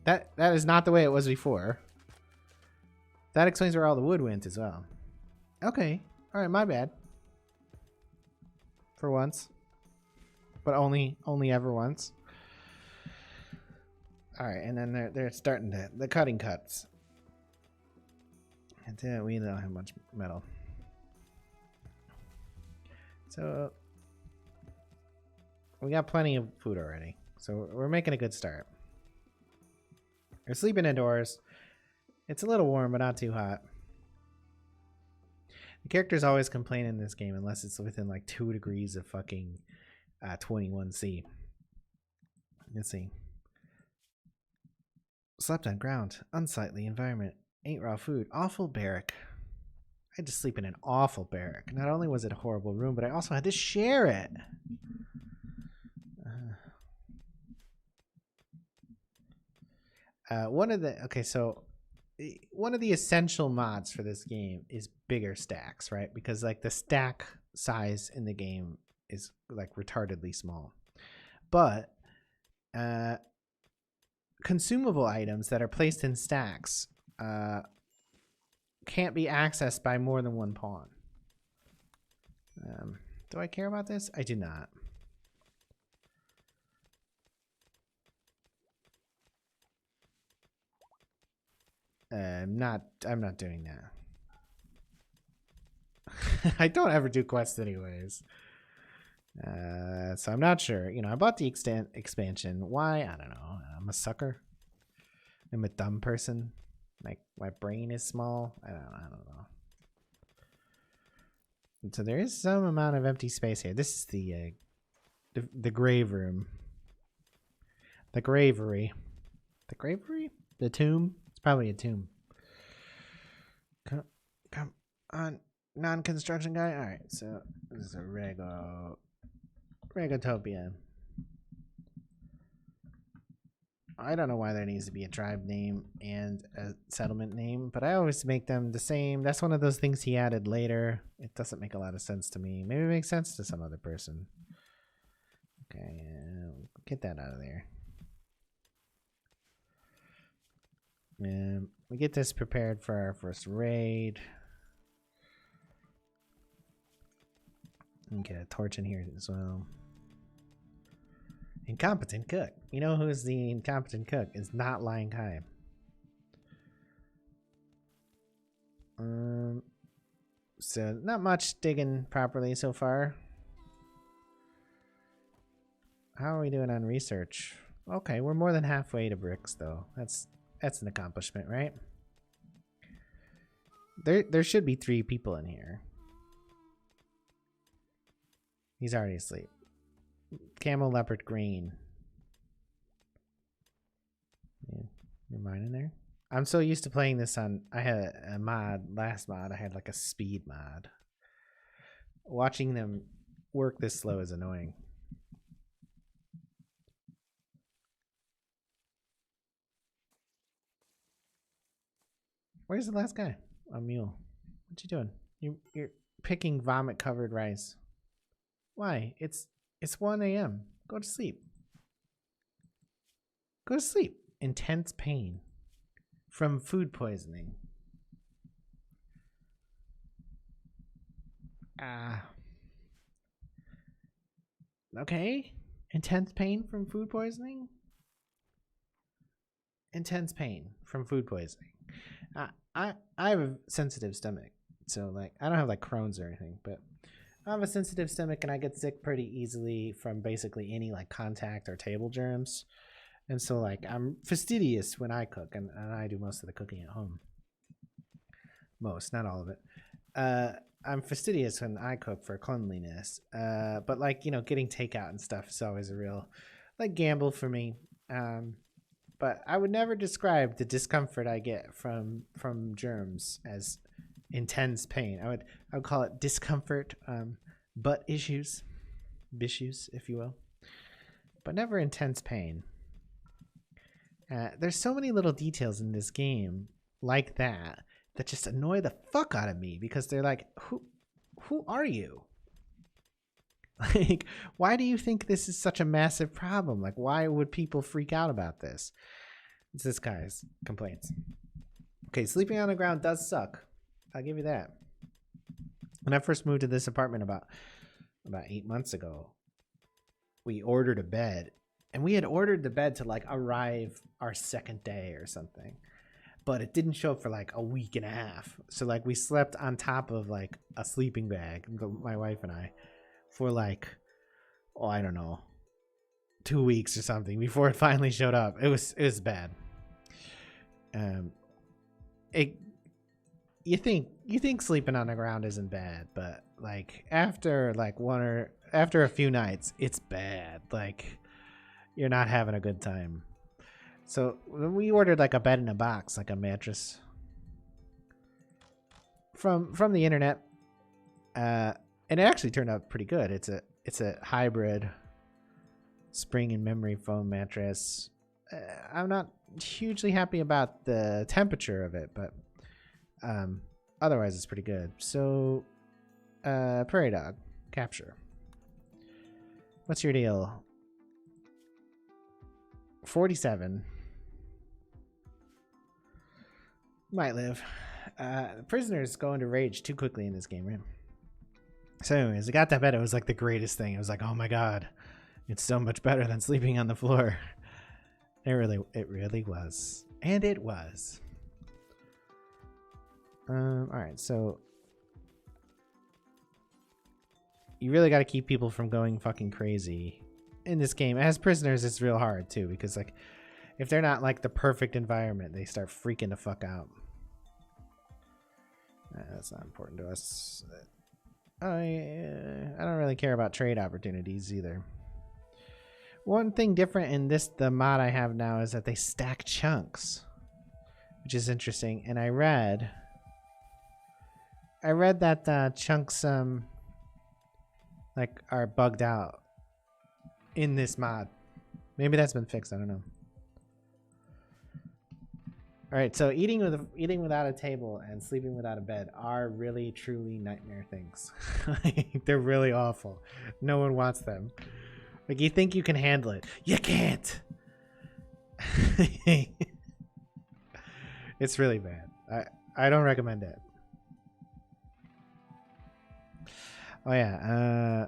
That is not the way it was before. That explains where all the wood went as well. Okay. All right, my bad. For once. But only ever once. All right, and then they're starting the cutting cuts. And we don't have much metal. So we got plenty of food already. So we're making a good start. We're sleeping indoors. It's a little warm, but not too hot. The characters always complain in this game unless it's within like 2 degrees of fucking 21C. Let's see. Slept on ground. Unsightly environment. Ain't raw food. Awful barrack. I had to sleep in an awful barrack. Not only was it a horrible room, but I also had to share it. One of the essential mods for this game is bigger stacks, right? Because like the stack size in the game is like retardedly small. But consumable items that are placed in stacks can't be accessed by more than one pawn. Do I care about this? I do not. I'm not doing that. I don't ever do quests anyways. So I'm not sure. You know, I bought the expansion. Why? I don't know. I'm a sucker. I'm a dumb person. Like my brain is small. I don't know. And so there is some amount of empty space here. This is the grave room. The gravery. The gravery? The tomb? It's probably a tomb. Come on, non-construction guy. All right, so this is a Regotopia. I don't know why there needs to be a tribe name and a settlement name, but I always make them the same. That's one of those things he added later. It doesn't make a lot of sense to me. Maybe it makes sense to some other person. Okay, get that out of there. We get this prepared for our first raid. And get a torch in here as well. Incompetent cook. You know who's the incompetent cook? It's not Lion Kai. So not much digging properly so far. How are we doing on research? Okay, we're more than halfway to bricks though. That's an accomplishment, right? There should be 3 people in here. He's already asleep. Camel leopard green. Yeah, you're mine in there. I'm so used to playing this on. I had a mod. Last mod, I had like a speed mod. Watching them work this slow is annoying. Where's the last guy? A mule. What you doing? You're picking vomit covered rice. Why? It's 1 a.m. Go to sleep. Go to sleep. Intense pain from food poisoning. Okay. Intense pain from food poisoning? Intense pain from food poisoning. I have a sensitive stomach. So like I don't have like Crohn's or anything, but I have a sensitive stomach and I get sick pretty easily from basically any like contact or table germs. And so like I'm fastidious when I cook and I do most of the cooking at home. Most, not all of it. I'm fastidious when I cook for cleanliness. But like, you know, getting takeout and stuff is always a real like gamble for me. But I would never describe the discomfort I get from germs as intense pain. I would call it discomfort, butt issues, if you will, but never intense pain. There's so many little details in this game like that just annoy the fuck out of me because they're like, who are you? Like, why do you think this is such a massive problem? Like, why would people freak out about this? It's this guy's complaints. Okay, sleeping on the ground does suck. I'll give you that. When I first moved to this apartment about 8 months ago, we ordered a bed, and we had ordered the bed to like arrive our second day or something, but it didn't show up for like a week and a half. So like we slept on top of like a sleeping bag, my wife and I, for like, oh, I don't know, 2 weeks or something before it finally showed up. It was bad. You think sleeping on the ground isn't bad, but like after a few nights, it's bad. Like you're not having a good time. So we ordered like a bed in a box, like a mattress from the internet, and it actually turned out pretty good. It's a hybrid spring and memory foam mattress. I'm not hugely happy about the temperature of it, but otherwise it's pretty good. So prairie dog capture. What's your deal? 47. Might live. Prisoners go into rage too quickly in this game, right? So anyways, I got that bed. It was like the greatest thing. I was like, oh my god, it's so much better than sleeping on the floor. It really was. And it was. Alright, so you really got to keep people from going fucking crazy in this game. As prisoners, it's real hard too, because like if they're not like the perfect environment, they start freaking the fuck out. That's not important to us. I don't really care about trade opportunities either. One thing different in the mod I have now is that they stack chunks, which is interesting. And I read that chunks like are bugged out in this mod. Maybe that's been fixed. I don't know. All right, so eating without a table and sleeping without a bed are really truly nightmare things. They're really awful. No one wants them. Like, you think you can handle it. You can't. It's really bad. I don't recommend it. Oh yeah,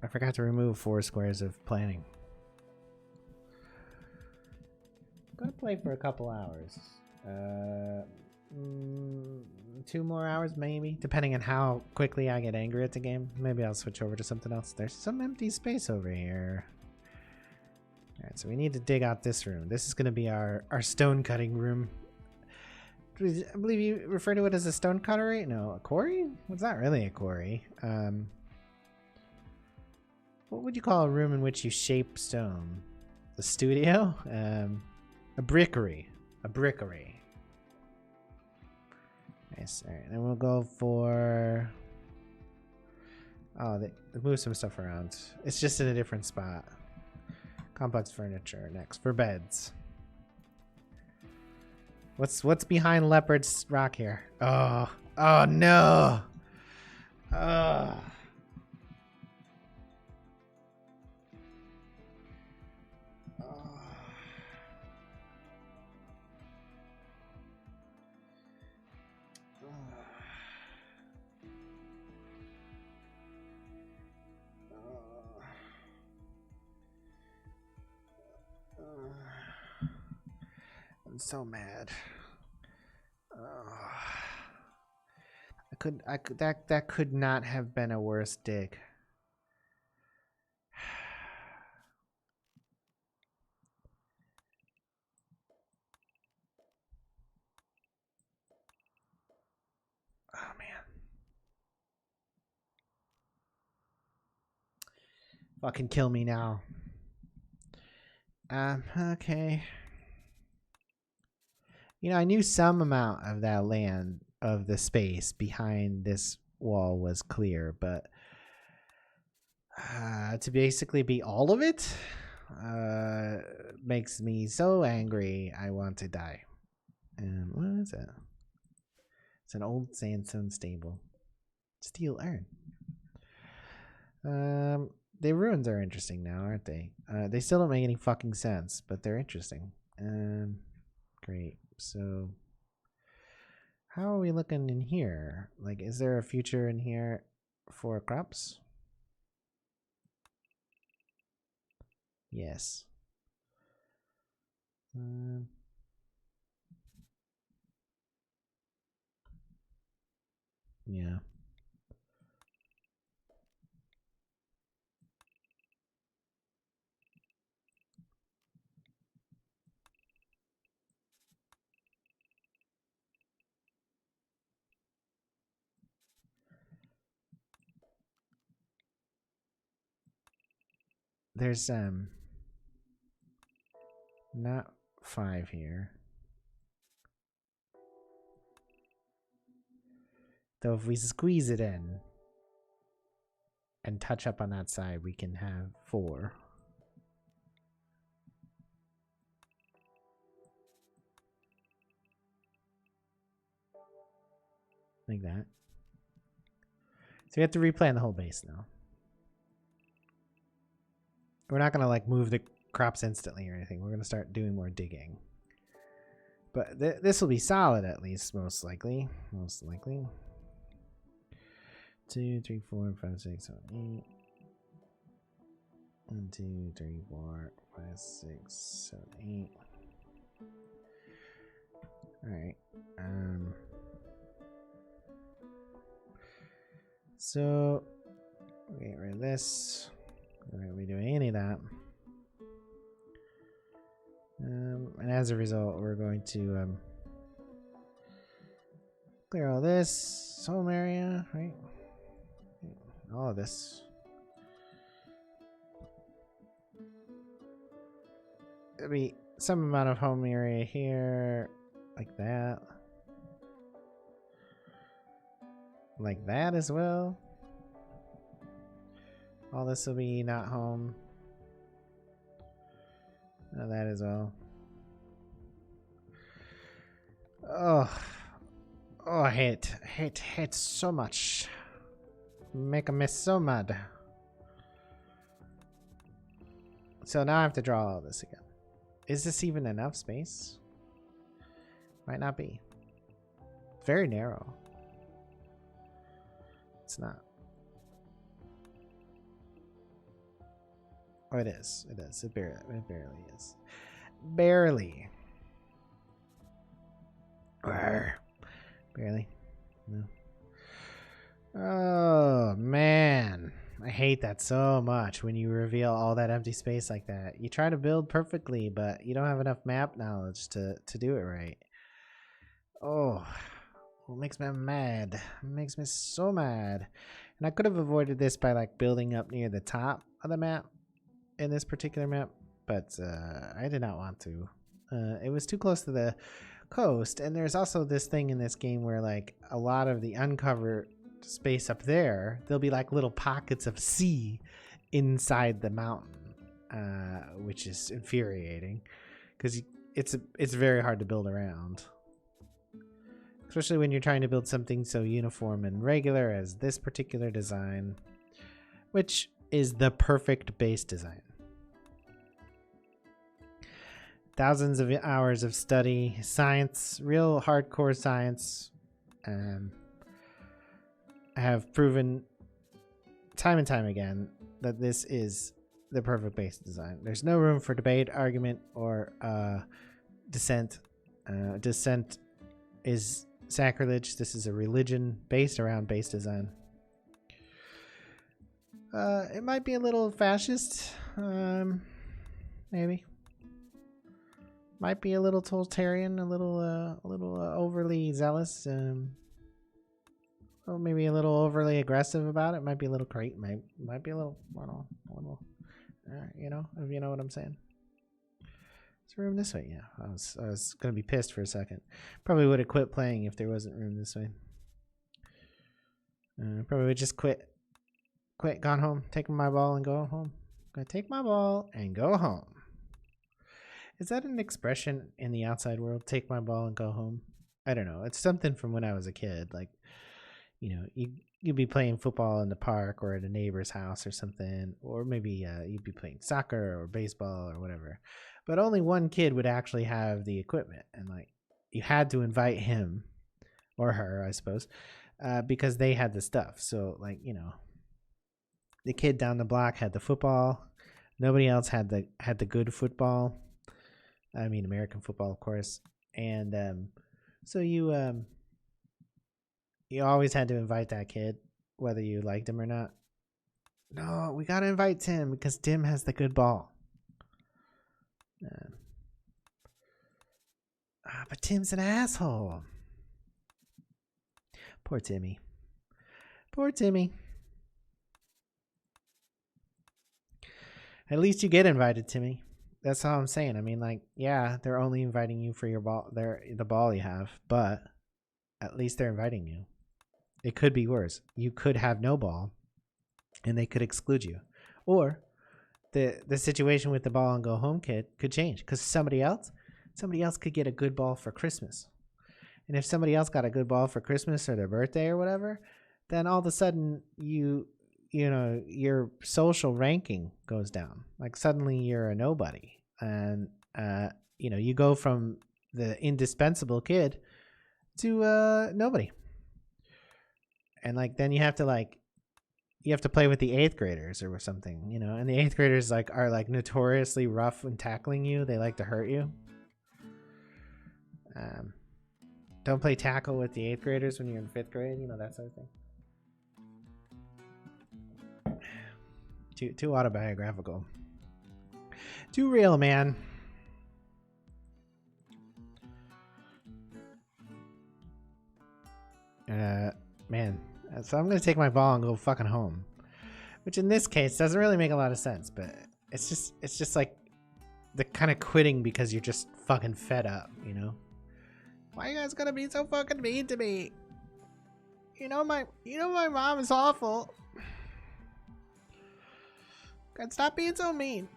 I forgot to remove 4 squares of planning. I'm gonna play for a couple hours. 2 more hours maybe, depending on how quickly I get angry at the game. Maybe I'll switch over to something else. There's some empty space over here. Alright, so we need to dig out this room. This is gonna be our stone cutting room. I believe you refer to it as a stone cuttery? No, a quarry? It's not really a quarry. What would you call a room in which you shape stone? The studio? A brickery. A brickery. Nice. Alright, then we'll go for... Oh, they moved some stuff around. It's just in a different spot. Complex furniture next for beds. What's behind Leopard's rock here? Oh no. Oh. I'm so mad. That could not have been a worse dig. Oh man. Fucking kill me now. Okay. You know, I knew some amount of that land, of the space behind this wall was clear, but to basically be all of it makes me so angry I want to die. What is it? It's an old sandstone stable. Steel iron. The ruins are interesting now, aren't they? They still don't make any fucking sense, but they're interesting. Great. So, how are we looking in here? Like, is there a future in here for crops? Yes. Yeah. There's not 5 here. Though if we squeeze it in and touch up on that side, we can have 4. Like that. So we have to replan the whole base now. We're not gonna like move the crops instantly or anything. We're gonna start doing more digging. But this will be solid at least, most likely. Most likely. 2, 3, 4, 5, 6, 7, 8. 1, 2, 3, 4, 5, 6, 7, 8. Alright. So get rid of this. We're not gonna be doing any of that. And as a result, we're going to clear all this home area, right? All of this. There'll be some amount of home area here, like that. Like that as well. All this will be not home. That as well. Oh, I hate so much. Make a mess so mad. So now I have to draw all this again. Is this even enough space? Might not be. Very narrow. It's not. Oh, it is. It is. It barely is. Barely. Barely. No. Oh, man. I hate that so much when you reveal all that empty space like that. You try to build perfectly, but you don't have enough map knowledge to do it right. Oh, it makes me mad. It makes me so mad. And I could have avoided this by like building up near the top of the map in this particular map, but I did not want to. It was too close to the coast, and there's also this thing in this game where like a lot of the uncovered space up there, there'll be like little pockets of sea inside the mountain, which is infuriating because it's very hard to build around, especially when you're trying to build something so uniform and regular as this particular design, which is the perfect base design. Thousands of hours of study, science, real hardcore science, have proven time and time again that this is the perfect base design. There's no room for debate, argument, or dissent. Dissent is sacrilege. This is a religion based around base design. It might be a little fascist, maybe. Might be a little totalitarian, a little overly zealous, or maybe a little overly aggressive about it. Might be a little great. Might be a little, I don't know, a little, you know, if you know what I'm saying. There's room this way. Yeah, I was gonna be pissed for a second. Probably would have quit playing if there wasn't room this way. Probably would just quit, gone home, taking my ball and go home. Gonna take my ball and go home. Is that an expression in the outside world? Take my ball and go home? I don't know. It's something from when I was a kid. Like, you know, you'd be playing football in the park or at a neighbor's house or something. Or maybe you'd be playing soccer or baseball or whatever. But only one kid would actually have the equipment. And, like, you had to invite him or her, I suppose, because they had the stuff. So, like, you know, the kid down the block had the football. Nobody else had the good football. I mean, American football, of course. And so you always had to invite that kid, whether you liked him or not. No, we got to invite Tim because Tim has the good ball. But Tim's an asshole. Poor Timmy. Poor Timmy. At least you get invited, Timmy. That's all I'm saying. I mean, like, yeah, they're only inviting you for your ball, the ball you have, but at least they're inviting you. It could be worse. You could have no ball, and they could exclude you, or the situation with the ball and go home kid could change because somebody else could get a good ball for Christmas, and if somebody else got a good ball for Christmas or their birthday or whatever, then all of a sudden you know, your social ranking goes down. Like suddenly you're a nobody. And, you know, you go from the indispensable kid to nobody. And like, then you have to play with the 8th graders or something, you know, and the 8th graders are notoriously rough when tackling you. They like to hurt you. Don't play tackle with the 8th graders when you're in 5th grade, you know, that sort of thing. Too autobiographical. Too real, man. Man. So I'm gonna take my ball and go fucking home. Which in this case doesn't really make a lot of sense, but it's just like the kind of quitting because you're just fucking fed up, you know? Why you guys gonna be so fucking mean to me? You know my mom is awful. God, stop being so mean.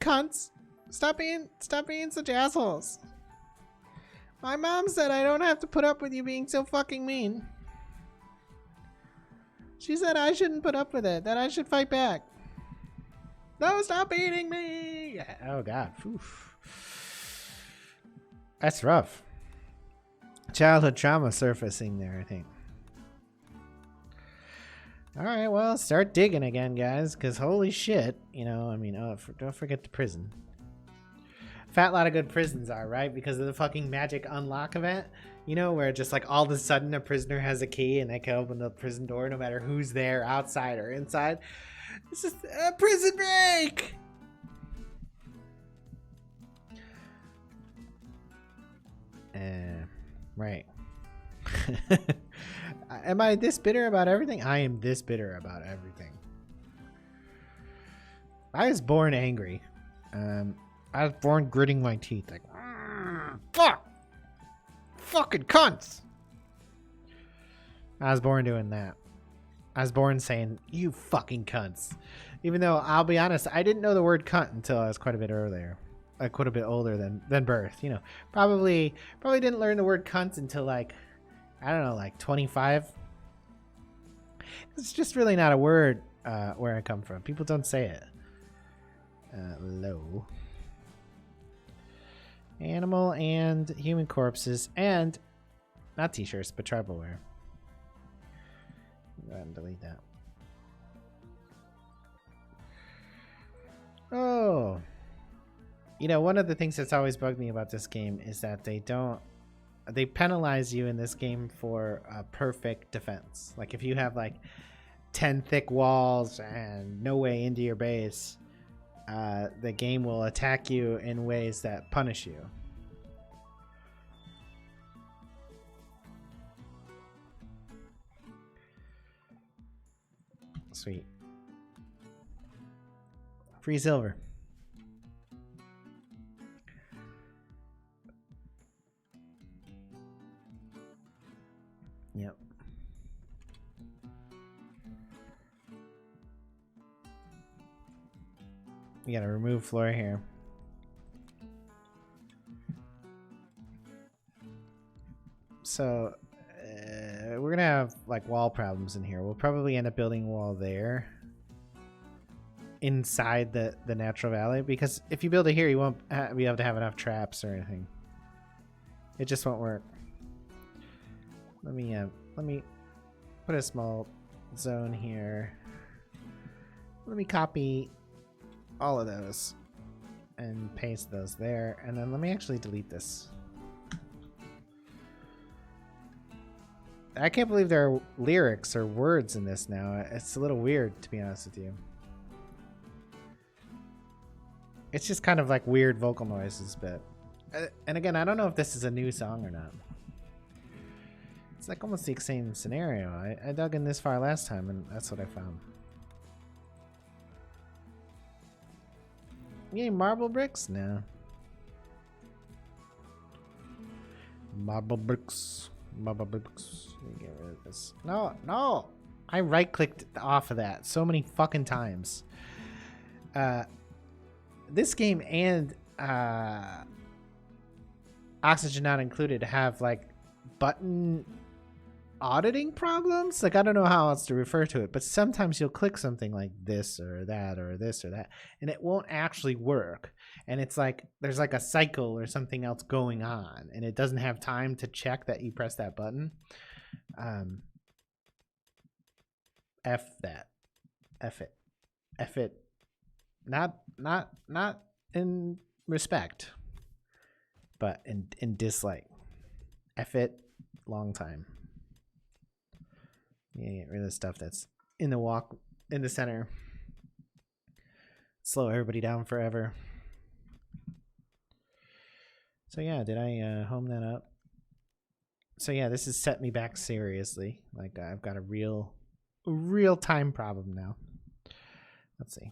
Cunts. Stop being such assholes. My mom said I don't have to put up with you being so fucking mean. She said I shouldn't put up with it, that I should fight back. No, stop beating me! Oh god. Oof. That's rough. Childhood trauma surfacing there, I think. Alright, well, start digging again, guys, because holy shit, you know, I mean, don't forget the prison. Fat lot of good prisons are, right? Because of the fucking magic unlock event, you know, where just like all of a sudden a prisoner has a key and they can open the prison door no matter who's there, outside or inside. It's just a prison break! Right. Am I this bitter about everything? I am this bitter about everything. I was born angry. I was born gritting my teeth like, fuck! Fucking cunts! I was born doing that. I was born saying, you fucking cunts. Even though, I'll be honest, I didn't know the word cunt until I was quite a bit earlier. Like, quite a bit older than birth, you know. Probably didn't learn the word cunt until like, I don't know, like 25. It's just really not a word where I come from. People don't say it. Low. Animal and human corpses, and not t-shirts, but tribal wear. Go ahead and delete that. Oh. You know, one of the things that's always bugged me about this game is that they penalize you in this game for a perfect defense. Like if you have like 10 thick walls and no way into your base, the game will attack you in ways that punish you. Sweet. Free silver. Yep. You gotta remove floor here. So we're gonna have like wall problems in here. We'll probably end up building a wall there inside the natural valley, because if you build it here you won't be able to have enough traps or anything. It just won't work. Let me put a small zone here. Let me copy all of those and paste those there, and then let me actually delete this. I can't believe there are lyrics or words in this now. It's a little weird, to be honest with you. It's just kind of like weird vocal noises, but and again, I don't know if this is a new song or not. It's like almost the same scenario. I dug in this far last time and that's what I found. You need marble bricks? No. Marble bricks. Marble bricks. Let me get rid of this. No, no! I right-clicked off of that so many fucking times. This game and Oxygen Not Included have like button auditing problems. Like I don't know how else to refer to it, but sometimes you'll click something like this or that or this or that and it won't actually work, and it's like there's like a cycle or something else going on and it doesn't have time to check that you press that button. F that. F it. F it. Not in respect, but in dislike. F it long time. Yeah, get rid of the stuff that's in the center. Slow everybody down forever. So yeah, did I home that up? So yeah, this has set me back seriously. Like I've got a real time problem now. Let's see.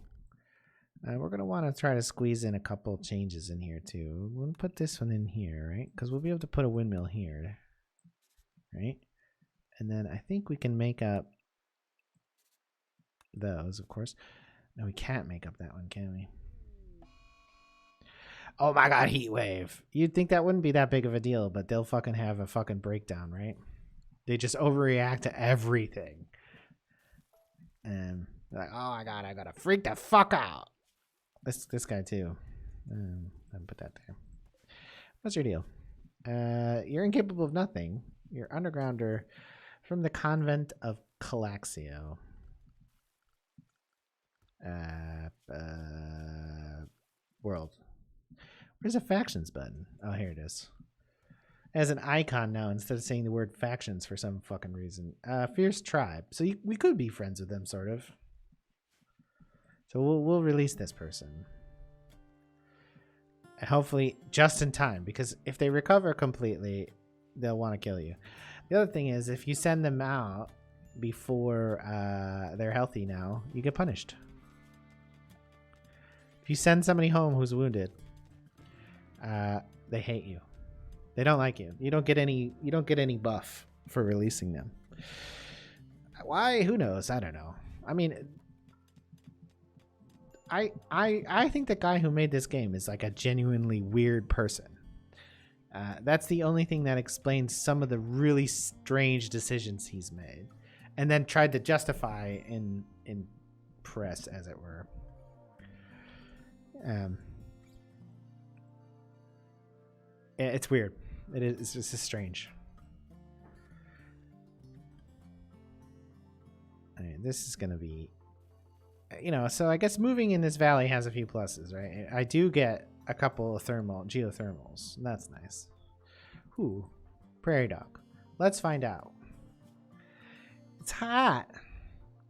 We're gonna want to try to squeeze in a couple changes in here too. We'll put this one in here, right? Because we'll be able to put a windmill here, right? And then I think we can make up those, of course. No, we can't make up that one, can we? Oh my god, heat wave. You'd think that wouldn't be that big of a deal, but they'll fucking have a fucking breakdown, right? They just overreact to everything. And they're like, oh my god, I gotta freak the fuck out. This guy too. I'll put that there. What's your deal? You're incapable of nothing. You're undergrounder from the convent of Calaxio. World. Where's the factions button? Oh, here it is. It has an icon now instead of saying the word factions for some fucking reason. Fierce tribe. So we could be friends with them, sort of. So we'll release this person. And hopefully just in time, because if they recover completely, they'll want to kill you. The other thing is, if you send them out before they're healthy now, you get punished. If you send somebody home who's wounded, they hate you. They don't like you. You don't get any buff for releasing them. Why? Who knows? I don't know. I mean, I think the guy who made this game is like a genuinely weird person. That's the only thing that explains some of the really strange decisions he's made, and then tried to justify in press, as it were. It's weird. It's just strange. I mean, this is gonna be, so I guess moving in this valley has a few pluses, right? I do get a couple of geothermals. That's nice. Ooh, prairie dog. Let's find out. It's hot.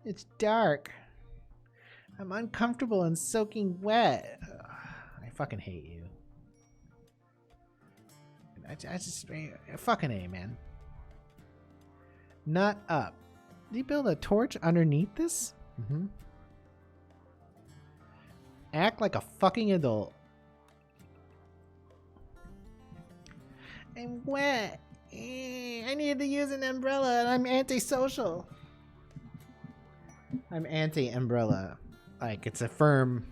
It's dark. I'm uncomfortable and soaking wet. Ugh, I fucking hate you. I just fucking A, man. Nut up. Did you build a torch underneath this? Mm-hmm. Act like a fucking adult. I'm wet. I need to use an umbrella and I'm antisocial. I'm anti-umbrella. Like, it's a firm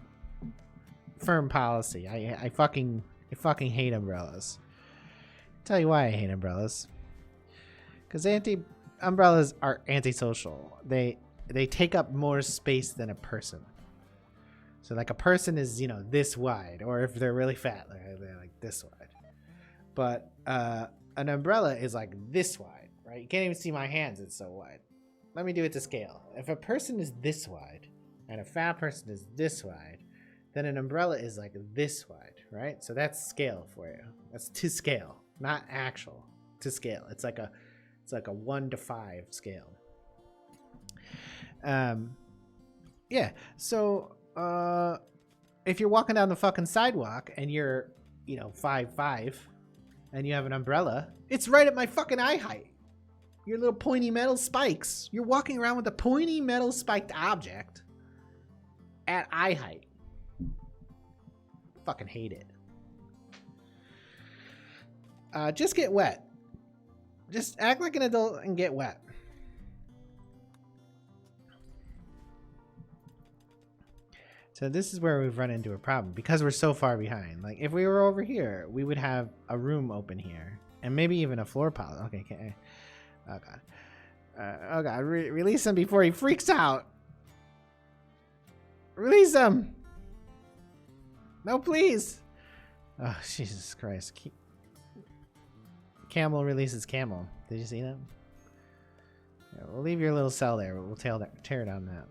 policy. I fucking hate umbrellas. Tell you why I hate umbrellas. Because umbrellas are antisocial. They take up more space than a person. So like a person is, this wide, or if they're really fat, they're like this wide. But an umbrella is like this wide, right? You can't even see my hands, it's so wide. Let me do it to scale. If a person is this wide and a fat person is this wide, then an umbrella is like this wide, right? So that's scale for you. That's to scale, not actual, to scale. It's like a 1 to 5 scale. Yeah. So if you're walking down the fucking sidewalk and you're 5'5" and you have an umbrella, it's right at my fucking eye height. Your little pointy metal spikes. You're walking around with a pointy metal spiked object at eye height. Fucking hate it. Just get wet. Just act like an adult and get wet. So this is where we've run into a problem because we're so far behind. Like if we were over here, we would have a room open here and maybe even a floor pile. Okay. Oh god. Release him before he freaks out. Release him. No, please. Oh, Jesus Christ. Camel releases camel. Did you see that? Yeah, we'll leave your little cell there, but we'll tear down that.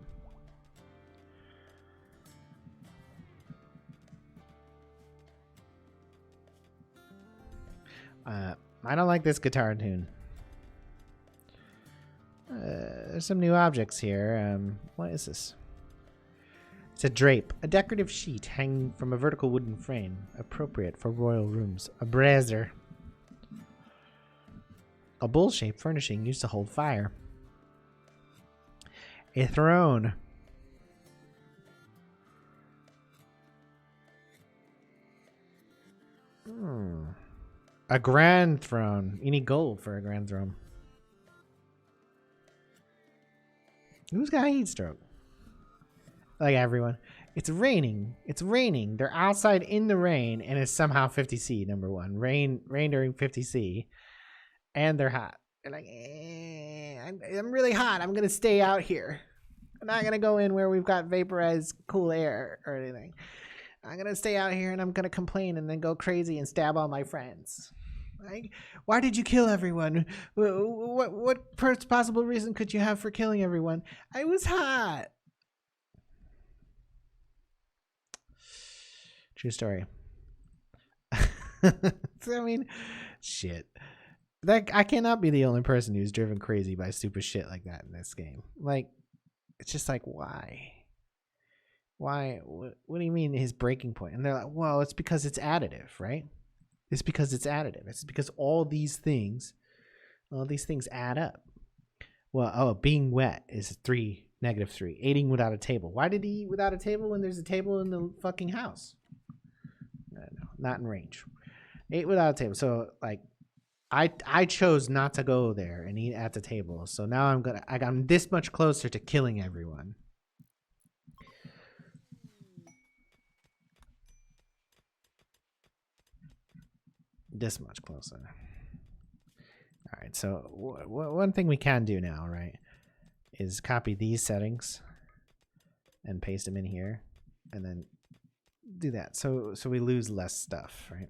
I don't like this guitar tune. there's some new objects here. What is this? It's a drape, a decorative sheet hanging from a vertical wooden frame, appropriate for royal rooms. A brazier. A bowl-shaped furnishing used to hold fire. A throne. A grand throne. You need gold for a grand throne. Who's got heat stroke? Like everyone. It's raining. It's raining. They're outside in the rain, and it's somehow 50C, number one. Rain during 50C. And they're hot. They're like, I'm really hot. I'm going to stay out here. I'm not going to go in where we've got vaporized cool air or anything. I'm going to stay out here, and I'm going to complain and then go crazy and stab all my friends. Like, why did you kill everyone? What possible reason could you have for killing everyone? I was hot. True story. So, I mean, shit. I cannot be the only person who's driven crazy by stupid shit like that in this game. Like, it's just like, why? Why? What do you mean his breaking point? And they're like, well, it's because it's additive, right? It's because it's additive. It's because all these things add up. Well, being wet is -3. Eating without a table. Why did he eat without a table when there's a table in the fucking house? No, not in range. Ate without a table. So, like, I chose not to go there and eat at the table. So now I'm this much closer to killing everyone. This much closer. All right. So one thing we can do now, right, is copy these settings and paste them in here, and then do that. So we lose less stuff, right?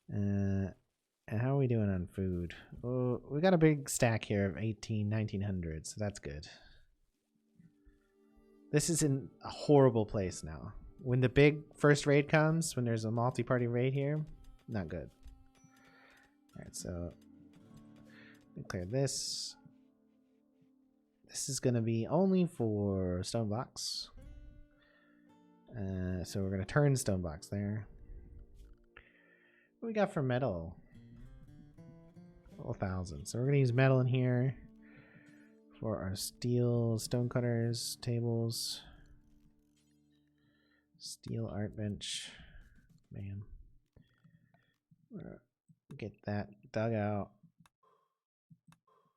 And how are we doing on food? Oh, we got a big stack here of 1900, so that's good. This is in a horrible place now. When the big first raid comes, when there's a multi-party raid here, not good. All right, so clear this. This is going to be only for stone blocks. So we're going to turn stone blocks there. What we got for metal? 1,000. So we're going to use metal in here for our steel stone cutters, tables, steel art bench. Bam. Get that dug out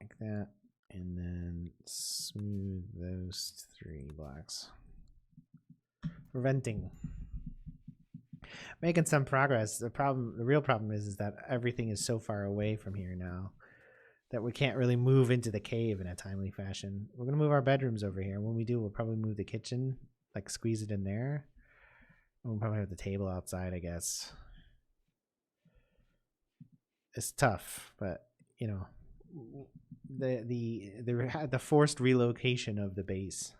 like that, and then smooth those 3 blocks. Preventing. Making some progress. The real problem is that everything is so far away from here now that we can't really move into the cave in a timely fashion. We're gonna move our bedrooms over here. When we do, we'll probably move the kitchen, like squeeze it in there. We'll probably have the table outside, I guess. It's tough, but you know, the forced relocation of the base.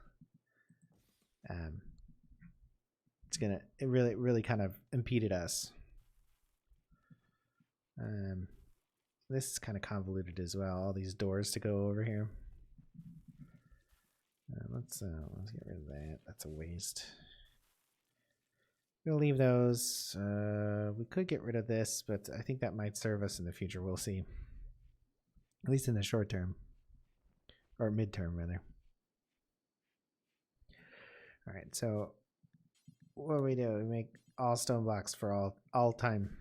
It really kind of impeded us. This is kind of convoluted as well. All these doors to go over here. Let's get rid of that. That's a waste. We'll leave those. We could get rid of this, but I think that might serve us in the future. We'll see. At least in the short term. Or midterm, rather. Alright, so what do? We make all stone blocks for all time.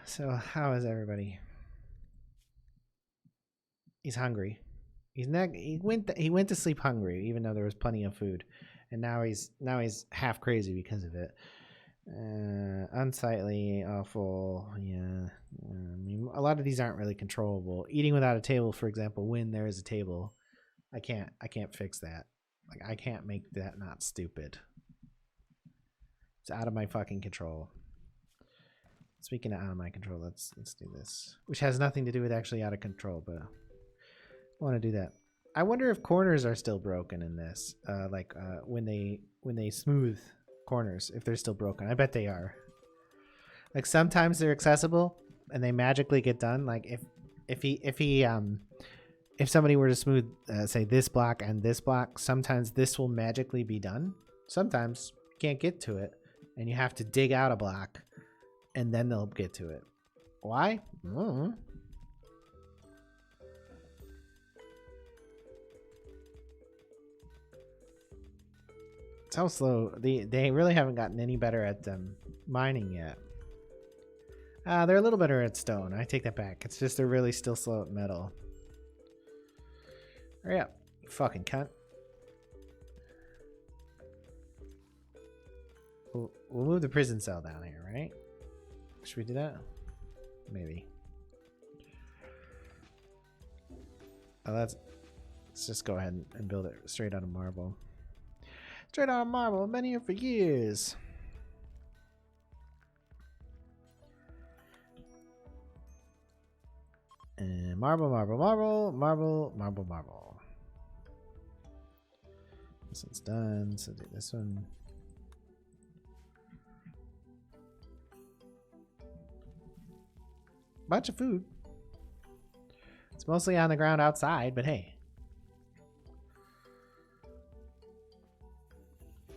So how is everybody? He's hungry. He went to sleep hungry, even though there was plenty of food, and now he's half crazy because of it. Unsightly, awful. Yeah, I mean, a lot of these aren't really controllable. Eating without a table, for example, when there is a table, I can't fix that. Like, I can't make that not stupid. It's out of my fucking control. Speaking of out of my control, let's do this, which has nothing to do with actually out of control, but I want to do that. I wonder if corners are still broken in this. When they smooth corners, if they're still broken. I bet they are. Like, sometimes they're accessible, and they magically get done, like if somebody were to smooth, say, this block and this block, sometimes this will magically be done. Sometimes you can't get to it, and you have to dig out a block, and then they'll get to it. Why? I don't know. It's how slow. They really haven't gotten any better at mining yet. They're a little better at stone. I take that back. It's just they're really still slow at metal. Hurry up, you fucking cunt. We'll move the prison cell down here, right? Should we do that? Maybe. Oh, let's just go ahead and build it straight out of marble. Straight out of marble. I've been here for years. And marble, marble, marble, marble, marble, marble. This one's done, so do this one. Bunch of food. It's mostly on the ground outside, but hey.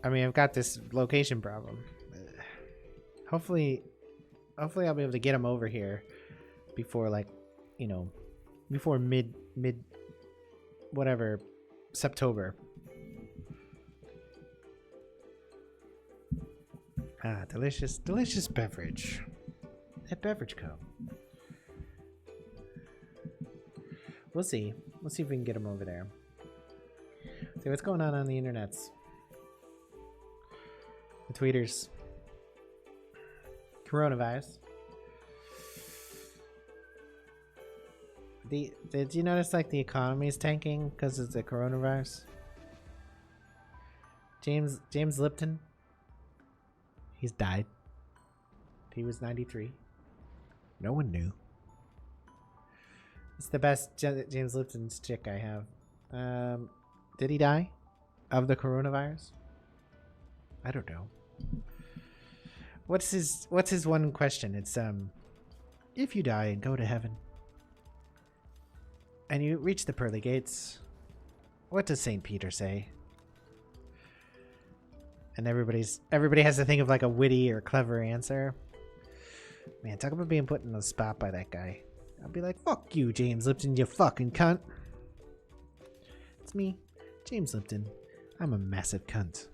I mean, I've got this location problem. Hopefully I'll be able to get them over here before, like, you know, before mid whatever September. Ah, delicious beverage. That beverage cup. We'll see. We'll see if we can get them over there. See what's going on the internets. The tweeters. Coronavirus. Did you notice, like, the economy is tanking because of the coronavirus? James Lipton. He's died. He was 93. No one knew. It's the best James Lipton's chick I have. Did he die of the coronavirus? I don't know. What's his one question? It's if you die and go to heaven and you reach the pearly gates, what does St. Peter say? And everybody has to think of like a witty or clever answer. Man, talk about being put in the spot by that guy. I'll be like, fuck you, James Lipton, you fucking cunt. It's me, James Lipton. I'm a massive cunt.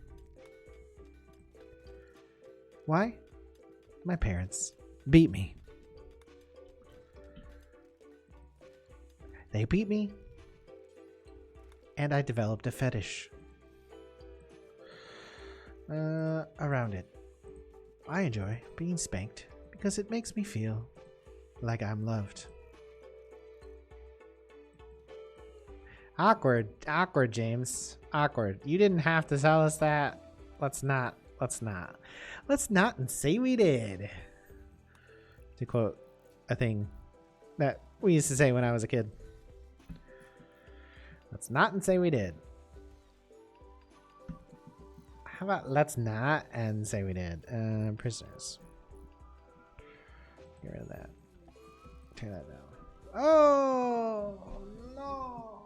Why? My parents beat me. They beat me, and I developed a fetish around it. I enjoy being spanked because it makes me feel like I'm loved. Awkward, James. Awkward. You didn't have to tell us that. Let's not and say we did. To quote a thing that we used to say when I was a kid. Let's not and say we did. How about let's not and say we did? Prisoners. Get rid of that. Tear that down. Oh no!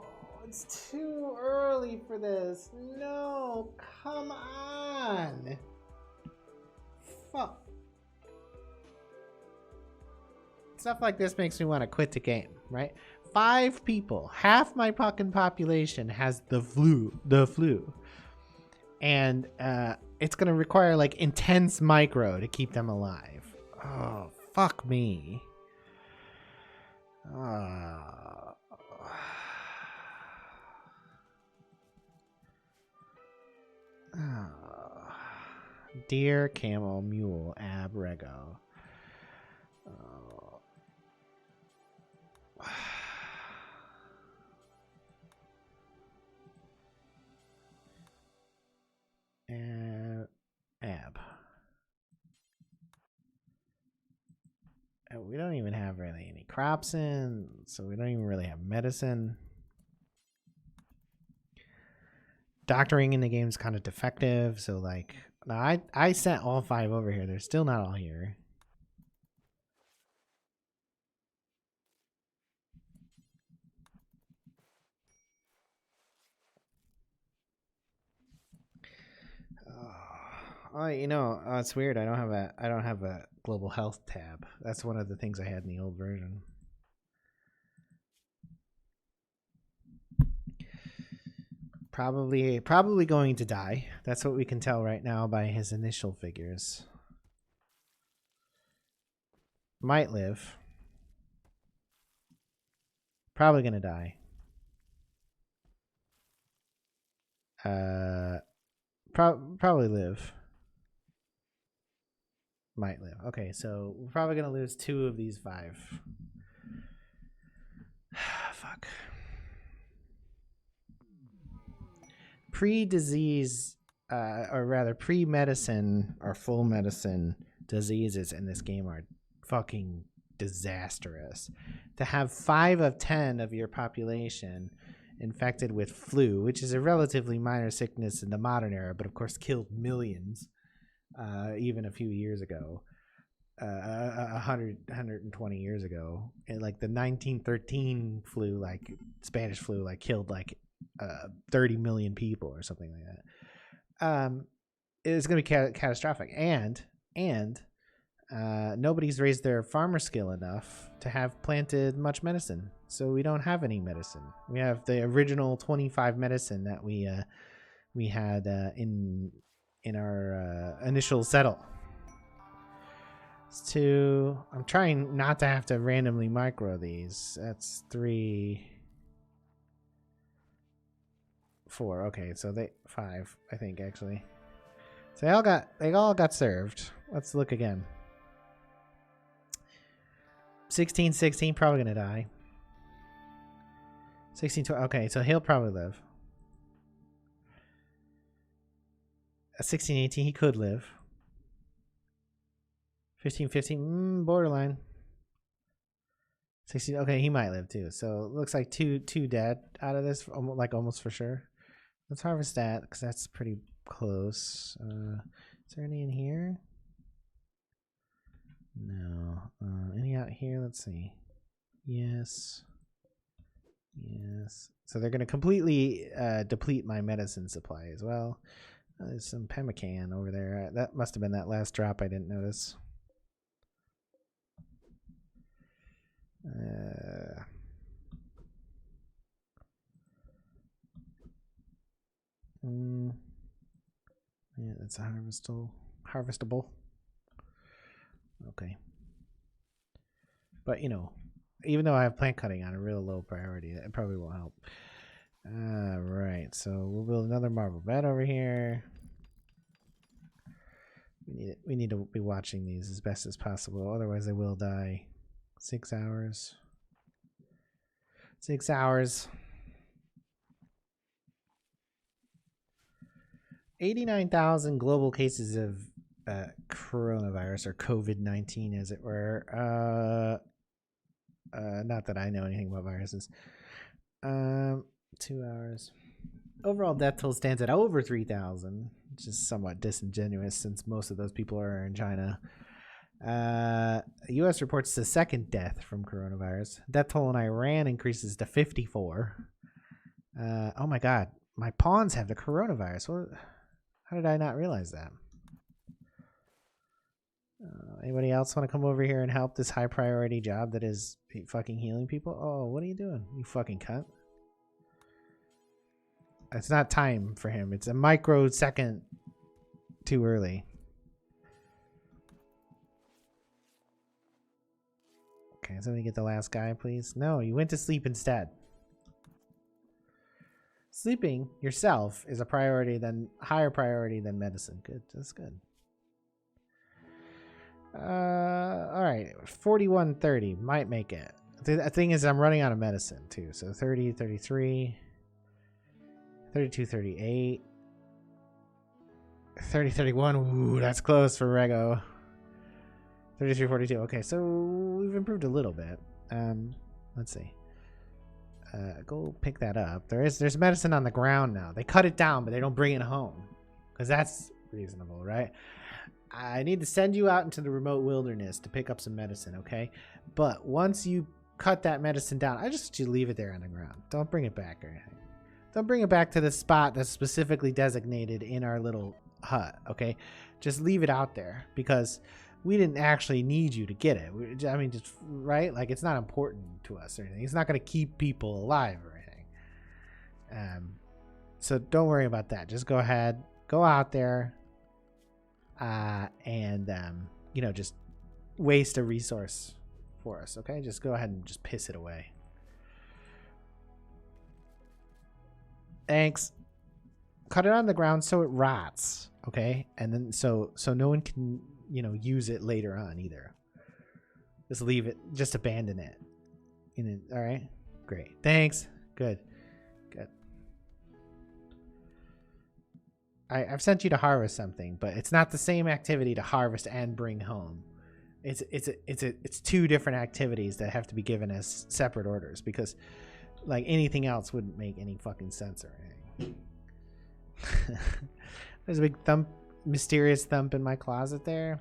It's too early for this. No, come on. Fuck. Stuff like this makes me want to quit the game, right? 5 people, half my fucking population has the flu. And it's gonna require like intense micro to keep them alive. Oh, fuck me. Deer, camel, mule, ab, rego. Ab. We don't even have really any crops in, so we don't even really have medicine. Doctoring in the game is kind of defective, so like, I sent all 5 over here. They're still not all here. Oh, it's weird. I don't have a global health tab. That's one of the things I had in the old version. Probably going to die. That's what we can tell right now by his initial figures. Might live. Probably gonna die. Probably live. Might live. Okay, so we're probably gonna lose 2 of these 5. Fuck. Pre-disease, or rather pre-medicine or full medicine diseases in this game are fucking disastrous. To have 5 of 10 of your population infected with flu, which is a relatively minor sickness in the modern era, but of course killed millions, even a few years ago, 120 years ago, and like the 1913 flu, like Spanish flu, like killed like 30 million people or something like that. It's going to be catastrophic, and nobody's raised their farmer skill enough to have planted much medicine, so we don't have any medicine. We have the original 25 medicine that we had in our initial settle. It's 2. I'm trying not to have to randomly micro these. That's 3, 4. Okay, so 5, I think, actually. So they all got served. Let's look again. 16, probably gonna die. 16, 12. Okay, so he'll probably live. 16, 18, he could live. 15, borderline. 16, okay, he might live too. So it looks like two dead out of this, like almost for sure. Let's harvest that because that's pretty close. Is there any in here? No. Any out here? Let's see. Yes. So they're going to completely deplete my medicine supply as well. There's some pemmican over there. That must have been that last drop I didn't notice. Yeah, that's harvestable. Okay. But, even though I have plant cutting on a real low priority, that probably won't help. Right, so we'll build another marble bed over here. We need to be watching these as best as possible, otherwise they will die. 6 hours. 6 hours. 89,000 global cases of coronavirus, or COVID-19 as it were. Not that I know anything about viruses. 2 hours. Overall death toll stands at over 3,000, which is somewhat disingenuous since most of those people are in China. U.S. reports the 2nd death from coronavirus. Death toll in Iran increases to 54. Oh my god, my pawns have the coronavirus. How did I not realize that? Anybody else want to come over here and help this high priority job that is fucking healing people? Oh, what are you doing, you fucking cunt? It's not time for him. It's a microsecond too early. Okay, somebody get the last guy, please. No, you went to sleep instead. Sleeping yourself is a higher priority than medicine. Good, that's good. All right, 4130 might make it. The thing is, I'm running out of medicine too. So 30, 33, 32, 38, 30, 31. Ooh, that's close for Rego. 33, 42. Okay, so we've improved a little bit. Let's see. Go pick that up. There's medicine on the ground now. They cut it down, but they don't bring it home, because that's reasonable, right? I need to send you out into the remote wilderness to pick up some medicine, okay? But once you cut that medicine down, I just want you to leave it there on the ground. Don't bring it back or anything. Don't bring it back to the spot that's specifically designated in our little hut, okay? Just leave it out there because we didn't actually need you to get it. I mean, just right? Like, it's not important to us or anything. It's not going to keep people alive or anything. So don't worry about that. Just go ahead, go out there, and just waste a resource for us, okay? Just go ahead and just piss it away. Thanks. Cut it on the ground so it rots, okay? And then so no one can, use it later on either. Just leave it, just abandon it. All right? Great. Thanks. Good. I've sent you to harvest something, but it's not the same activity to harvest and bring home. It's two different activities that have to be given as separate orders because like anything else wouldn't make any fucking sense or anything. There's a big mysterious thump in my closet there.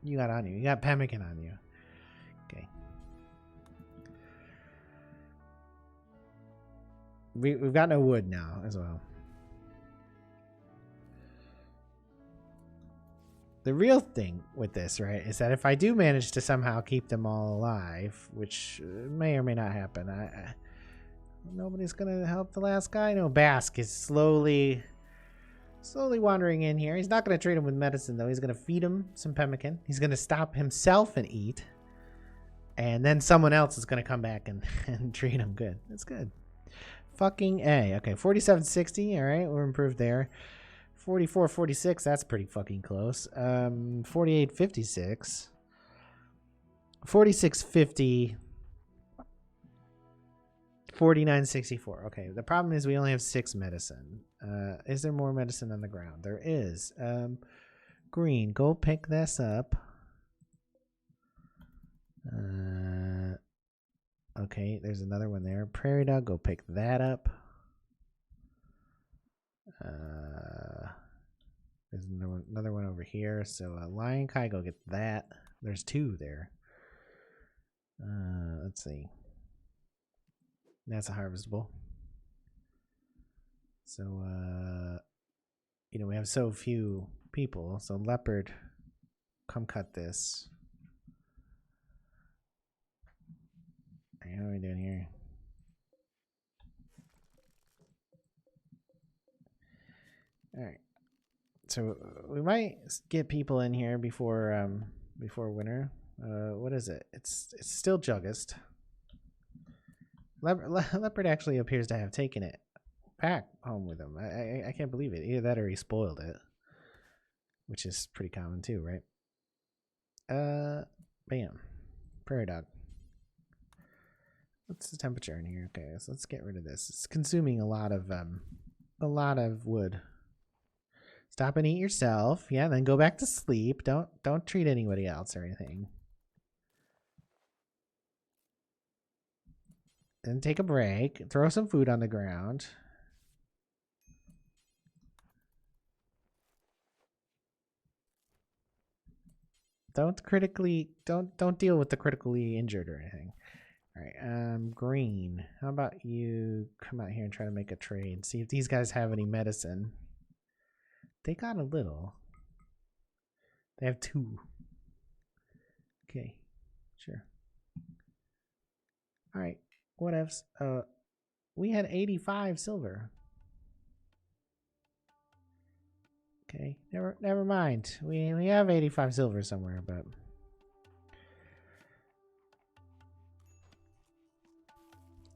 You got on you. You got pemmican on you. Okay. We've got no wood now as well. The real thing with this, right, is that if I do manage to somehow keep them all alive, which may or may not happen, nobody's gonna help the last guy. No, Bask is slowly wandering in here. He's not gonna treat him with medicine though. He's gonna feed him some pemmican. He's gonna stop himself and eat, and then someone else is gonna come back and treat him good. That's good. Fucking A. Okay, 4760. All right, we're improved there. 4446, that's pretty fucking close. 4856. 4650. 4964. Okay, the problem is we only have 6 medicine. Is there more medicine on the ground? There is. Green, go pick this up. Okay, there's another one there. Prairie Dog, go pick that up. There's another one over here. So Lion Kai, go get that. There's 2 there. Let's see. That's a harvestable. So we have so few people. So Leopard, come cut this. All right, what are we doing here? All right. So we might get people in here before winter. What is it? It's still Juggist. Leopard actually appears to have taken it back home with him. I can't believe it. Either that or he spoiled it, which is pretty common too, right? Bam. Prairie Dog. What's the temperature in here? Okay, so let's get rid of this. It's consuming a lot of wood. Stop and eat yourself. Yeah, then go back to sleep. Don't treat anybody else or anything. Then take a break. Throw some food on the ground. Don't deal with the critically injured or anything. All right, Green. How about you come out here and try to make a trade? See if these guys have any medicine. They got a little. They have 2. Okay, sure. All right, what else? We had 85 silver. Okay, never mind. We have 85 silver somewhere, but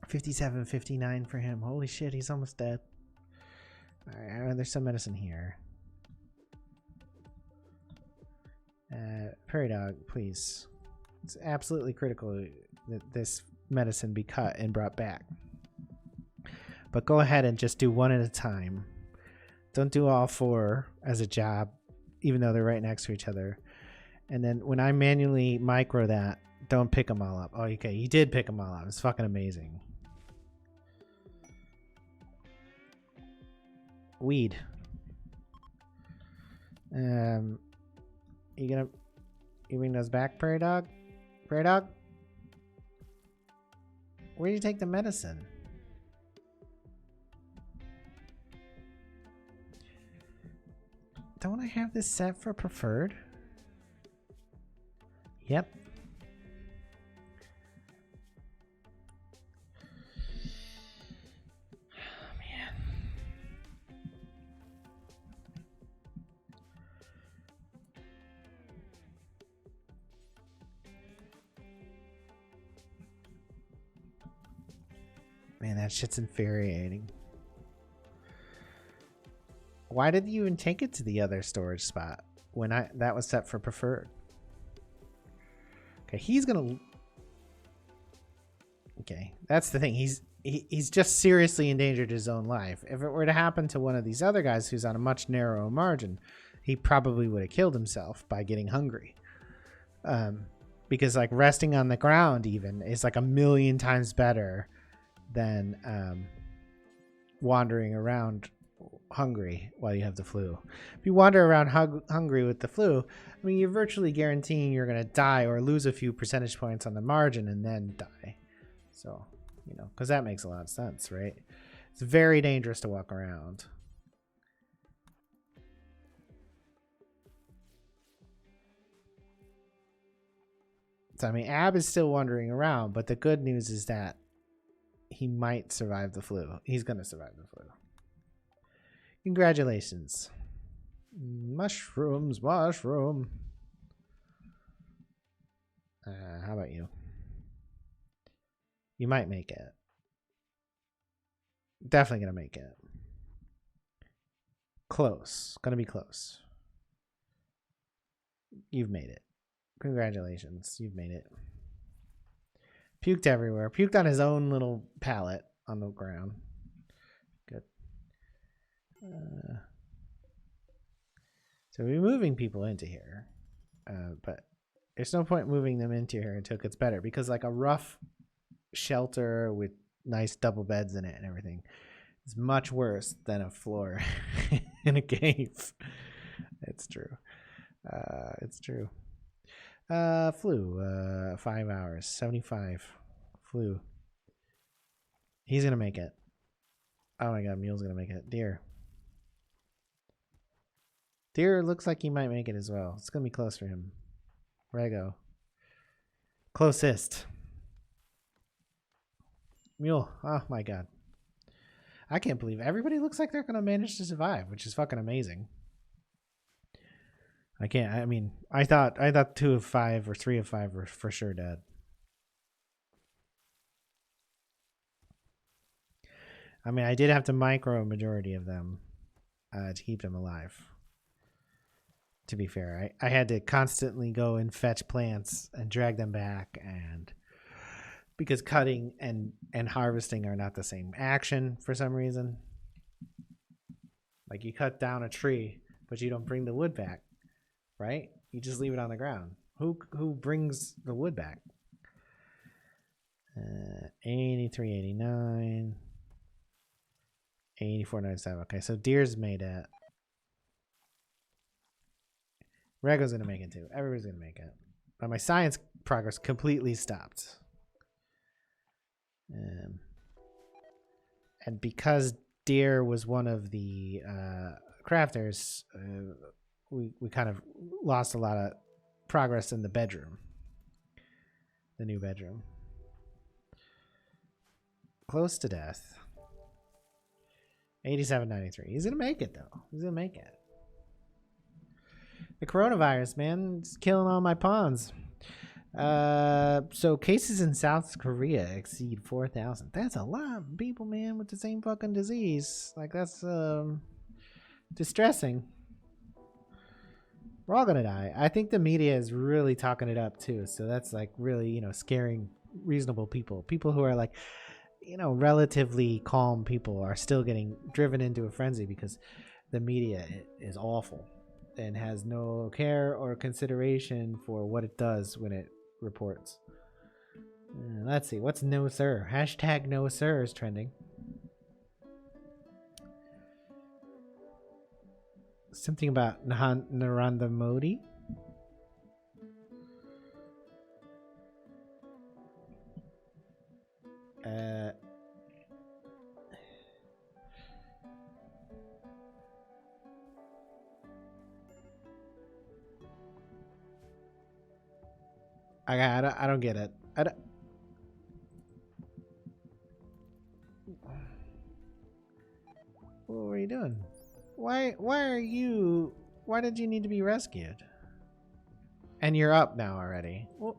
$57.59 for him. Holy shit, he's almost dead. All right, there's some medicine here. Prairie Dog, please. It's absolutely critical that this medicine be cut and brought back. But go ahead and just do one at a time. Don't do all 4 as a job, even though they're right next to each other. And then when I manually micro that, don't pick them all up. Oh, okay, you did pick them all up. It's fucking amazing. Weed. You bring those back, Prairie Dog? Prairie Dog? Where did you take the medicine? Don't I have this set for preferred? Yep. Oh, man. Man, that shit's infuriating. Why did you even take it to the other storage spot when that was set for preferred? Okay, he's gonna. Okay, that's the thing. He's just seriously endangered his own life. If it were to happen to one of these other guys who's on a much narrower margin, he probably would have killed himself by getting hungry. Because like resting on the ground even is like 1,000,000 times better than wandering around hungry while you have the flu. If you wander around hungry with the flu, I mean, you're virtually guaranteeing you're going to die or lose a few percentage points on the margin and then die. So, you know, because that makes a lot of sense, right? It's very dangerous to walk around. So, I mean, Ab is still wandering around, but the good news is that he might survive the flu. He's going to survive the flu. Congratulations. Mushrooms, mushroom. How about you? You might make it. Definitely going to make it. Close. Going to be close. You've made it. Congratulations. You've made it. Puked everywhere. Puked on his own little pallet on the ground. Good. So we're moving people into here. But there's no point moving them into here until it gets better. Because like a rough shelter with nice double beds in it and everything is much worse than a floor in a cave. It's true. It's true. Flu. 5 hours. 75. Flu. He's gonna make it. Oh my god, Mule's gonna make it. Deer. Deer looks like he might make it as well. It's gonna be close for him. Rego. Closest. Mule. Oh my god. I can't believe everybody looks like they're gonna manage to survive, which is fucking amazing. I can't. I mean, I thought 2 of 5 or 3 of 5 were for sure dead. I mean, I did have to micro a majority of them to keep them alive. To be fair, I had to constantly go and fetch plants and drag them back, and because cutting and harvesting are not the same action for some reason. Like you cut down a tree, but you don't bring the wood back, right? You just leave it on the ground. Who brings the wood back? 83.89, 84.97. Okay, so deer's made it. Rego's gonna make it too. Everybody's gonna make it. But my science progress completely stopped. And because deer was one of the crafters, we kind of lost a lot of progress in the bedroom. The new bedroom. Close to death. 87.93. He's gonna make it though. He's gonna make it. The coronavirus, man, it's killing all my pawns. So cases in South Korea exceed 4,000. That's a lot of people, man, with the same fucking disease. Like that's distressing. We're all gonna die. I think the media is really talking it up too. So that's like really, you know, scaring reasonable people. People who are like, you know, relatively calm people are still getting driven into a frenzy because the media is awful and has no care or consideration for what it does when it reports. Let's see. What's no sir? Hashtag no sir is trending. Something about Narendra Modi. I don't get it. I don't... What were you doing? Why are you... Why did you need to be rescued? And you're up now already. Well,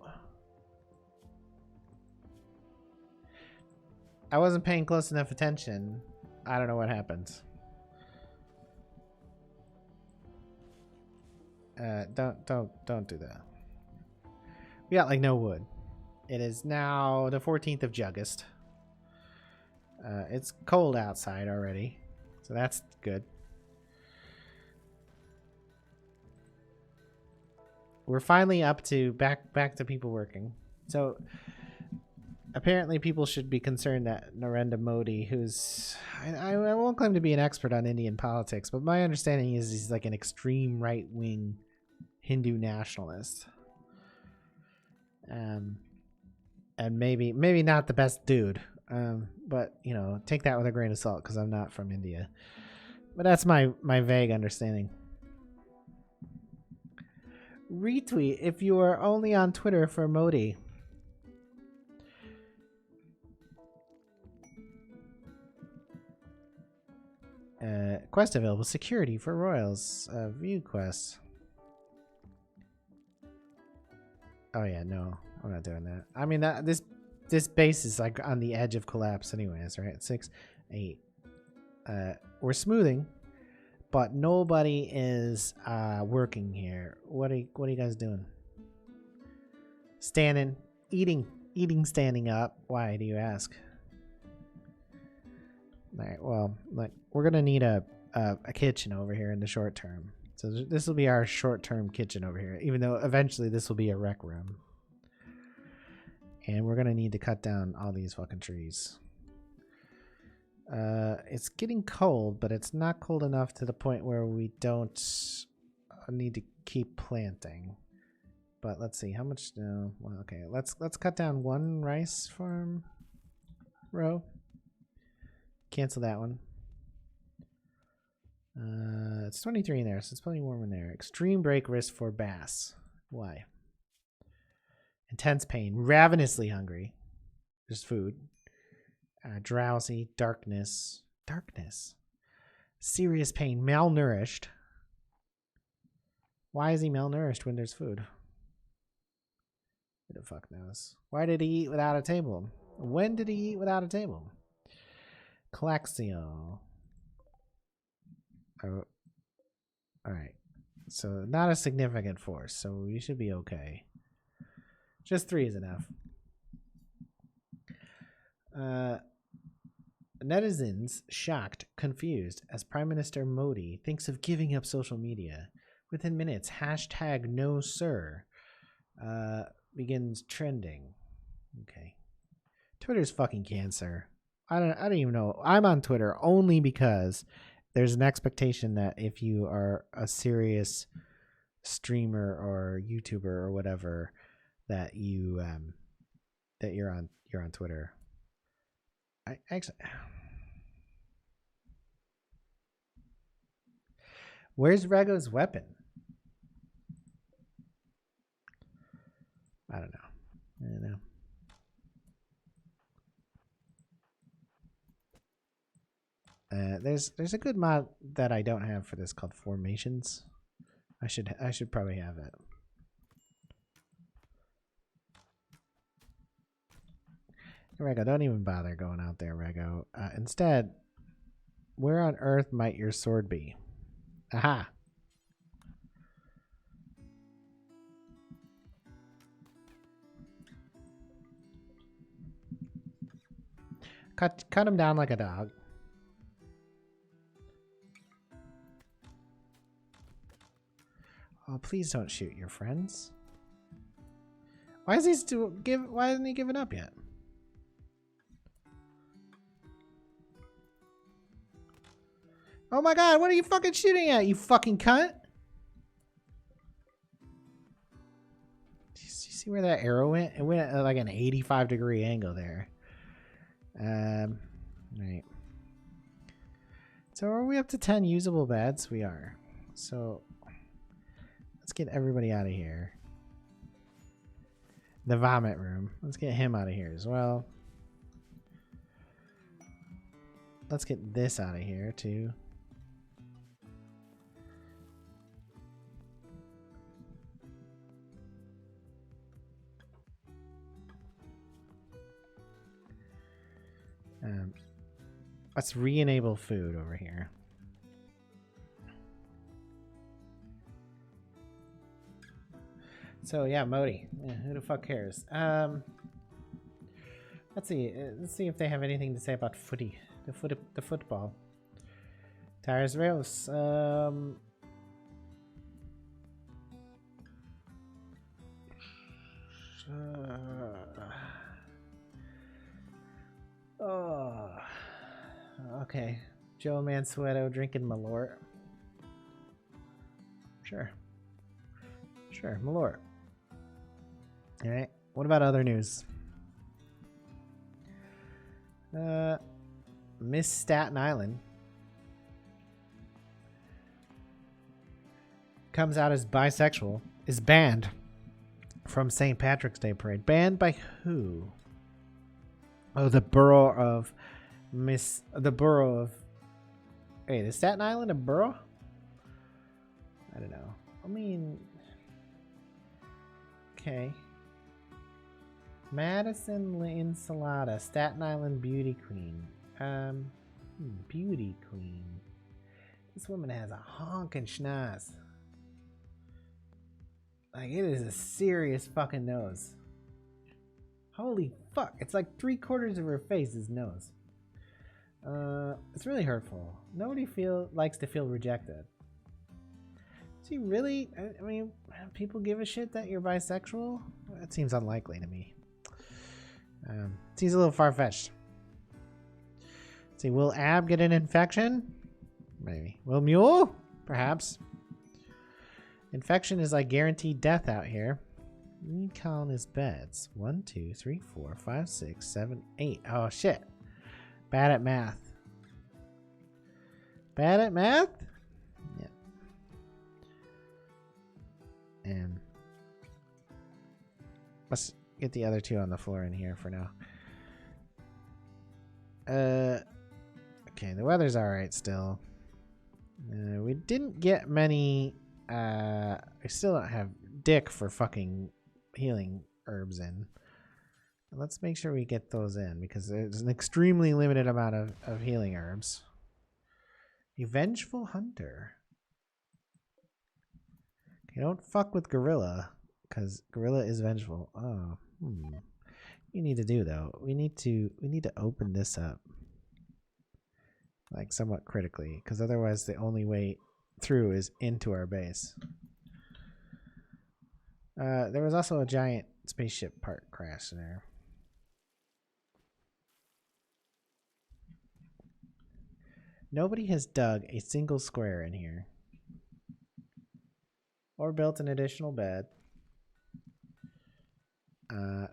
I wasn't paying close enough attention. I don't know what happens. Don't do that. We got like no wood. It is now the 14th of August. It's cold outside already, so that's good. We're finally up to back to people working. So apparently people should be concerned that Narendra Modi, who's I won't claim to be an expert on Indian politics, but my understanding is he's like an extreme right-wing Hindu nationalist. And maybe not the best dude. But you know, take that with a grain of salt because I'm not from India. But that's my vague understanding. Retweet if you are only on Twitter for Modi. Quest available. Security for Royals. View quest. Oh yeah, no, I'm not doing that. I mean, this base is like on the edge of collapse, anyways, right? 6, 8. We're smoothing, but nobody is working here. What are you guys doing? Standing, eating, standing up. Why do you ask? All right. Well, like we're gonna need a kitchen over here in the short term. So this will be our short-term kitchen over here, even though eventually this will be a rec room. And we're going to need to cut down all these fucking trees. It's getting cold, but it's not cold enough to the point where we don't need to keep planting. But let's see, how much... No, well, okay, let's cut down one rice farm row. Cancel that one. It's 23 in there, so it's plenty warm in there. Extreme break risk for bass. Why? Intense pain. Ravenously hungry. Just food. Drowsy. Darkness. Darkness. Serious pain. Malnourished. Why is he malnourished when there's food? Who the fuck knows? Why did he eat without a table? When did he eat without a table? Coaxial. Oh, all right. So not a significant force, so you should be okay. Just 3 is enough. Netizens shocked, confused as Prime Minister Modi thinks of giving up social media. Within minutes, hashtag no sir begins trending. Okay. Twitter's fucking cancer. I don't even know. I'm on Twitter only because there's an expectation that if you are a serious streamer or YouTuber or whatever, that you that you're on Twitter. I actually, where's Rego's weapon? I don't know. There's a good mod that I don't have for this called Formations. I should probably have it. Rego, don't even bother going out there, Rego. Instead, where on earth might your sword be? Aha! Cut him down like a dog. Oh, please don't shoot your friends. Why is he why hasn't he given up yet? Oh my god, what are you fucking shooting at, you fucking cunt? Do you see where that arrow went? It went at like an 85-degree angle there. Right. So are we up to 10 usable beds? We are. So let's get everybody out of here. The vomit room. Let's get him out of here as well. Let's get this out of here too. Let's re-enable food over here. So yeah, Modi. Yeah, who the fuck cares? Let's see. Let's see if they have anything to say about footy. The football. Tires rails. Oh. Okay. Joe Mansueto drinking Malort. Sure. Sure, Malort. Alright. What about other news? Miss Staten Island comes out as bisexual, is banned from St. Patrick's Day Parade. Banned by who? Oh, the borough of Wait, is Staten Island a borough? I don't know. I mean, okay. Madison Ensalada, Staten Island beauty queen. Beauty queen. This woman has a honkin' schnoz. Like, it is a serious fucking nose. Holy fuck. It's like 3/4 of her face is nose. It's really hurtful. Nobody likes to feel rejected. Do you really? I mean, people give a shit that you're bisexual? That seems unlikely to me. Seems a little far-fetched. Let's see, will Ab get an infection? Maybe. Will Mule? Perhaps. Infection is like guaranteed death out here. We need Colin his beds. 1, 2, 3, 4, 5, 6, 7, 8. Oh shit. Bad at math. Bad at math? Yeah. And let's get the other two on the floor in here for now. Okay, the weather's alright still. We didn't get many. We still don't have dick for fucking healing herbs in. Let's make sure we get those in because there's an extremely limited amount of healing herbs. A vengeful hunter. Okay, don't fuck with Gorilla because Gorilla is vengeful. Oh, you need to do though. We need to open this up like somewhat critically because otherwise the only way through is into our base. There was also a giant spaceship part crash there. Nobody has dug a single square in here or built an additional bed.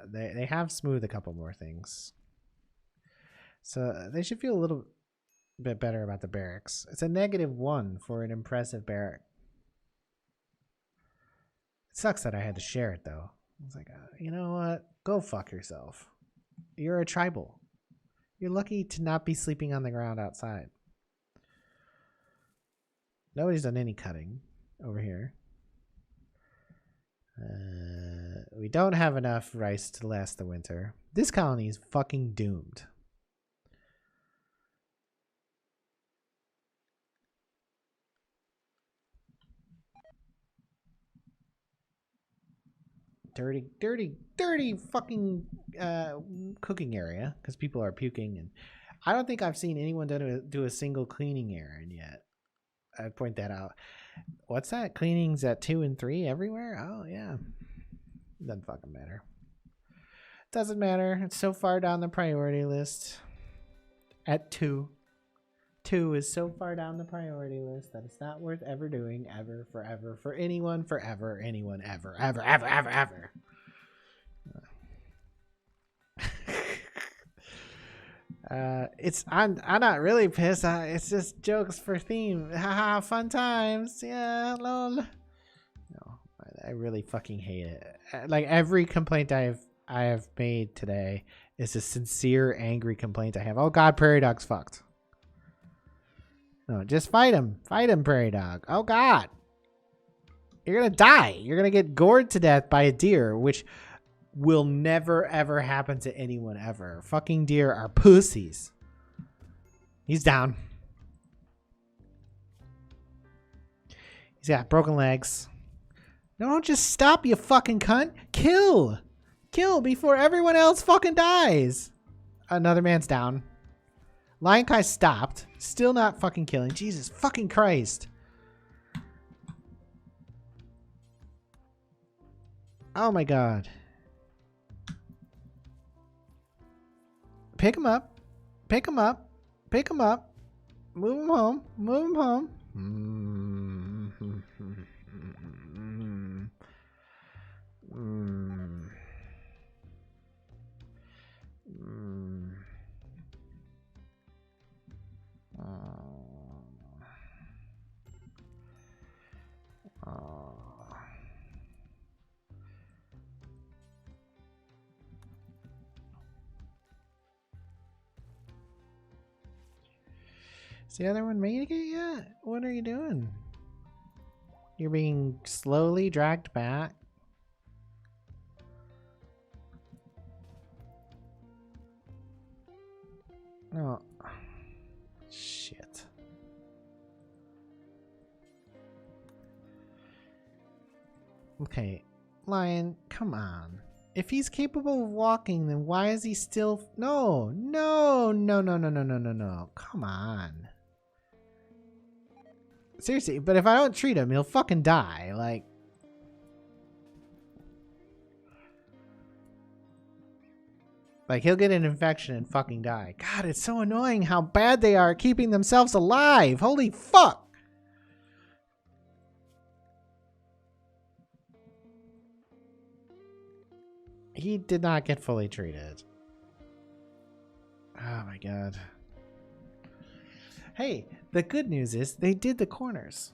They have smoothed a couple more things, so they should feel a little bit better about the barracks. It's a -1 for an impressive barrack. It sucks that I had to share it though. I was like, you know what? Go fuck yourself. You're a tribal. You're lucky to not be sleeping on the ground outside. Nobody's done any cutting over here. We don't have enough rice to last the winter. This colony is fucking doomed. Dirty fucking cooking area because people are puking, and I don't think I've seen anyone do a single cleaning errand yet. I'd point that out. What's that? Cleanings at 2 and 3 everywhere? Oh yeah. Doesn't fucking matter. Doesn't matter. It's so far down the priority list. At 2. 2 is so far down the priority list that it's not worth ever doing, ever, forever, for anyone, forever, anyone, ever, ever, ever, ever, ever. I'm not really pissed. It's just jokes for theme. Haha, fun times. Yeah, lol. No, I really fucking hate it. Like every complaint I have made today is a sincere, angry complaint I have. Oh God, prairie dog's fucked. No, just fight him, prairie dog. Oh God, you're gonna die. You're gonna get gored to death by a deer, which will never ever happen to anyone ever. Fucking deer are pussies. He's down. He's got broken legs. No, don't just stop, you fucking cunt. Kill. Kill before everyone else fucking dies. Another man's down. Lion Kai stopped. Still not fucking killing. Jesus fucking Christ. Oh my God. Pick him up. Pick him up. Pick him up. Move him home. Move him home. Is the other one made it yet? What are you doing? You're being slowly dragged back. Oh. Shit. Okay. Lion, come on. If he's capable of walking, then why is he still... No. Come on. Seriously, but if I don't treat him, he'll fucking die. Like he'll get an infection and fucking die. God, it's so annoying how bad they are at keeping themselves alive. Holy fuck. He did not get fully treated. Oh my God. Hey, the good news is they did the corners.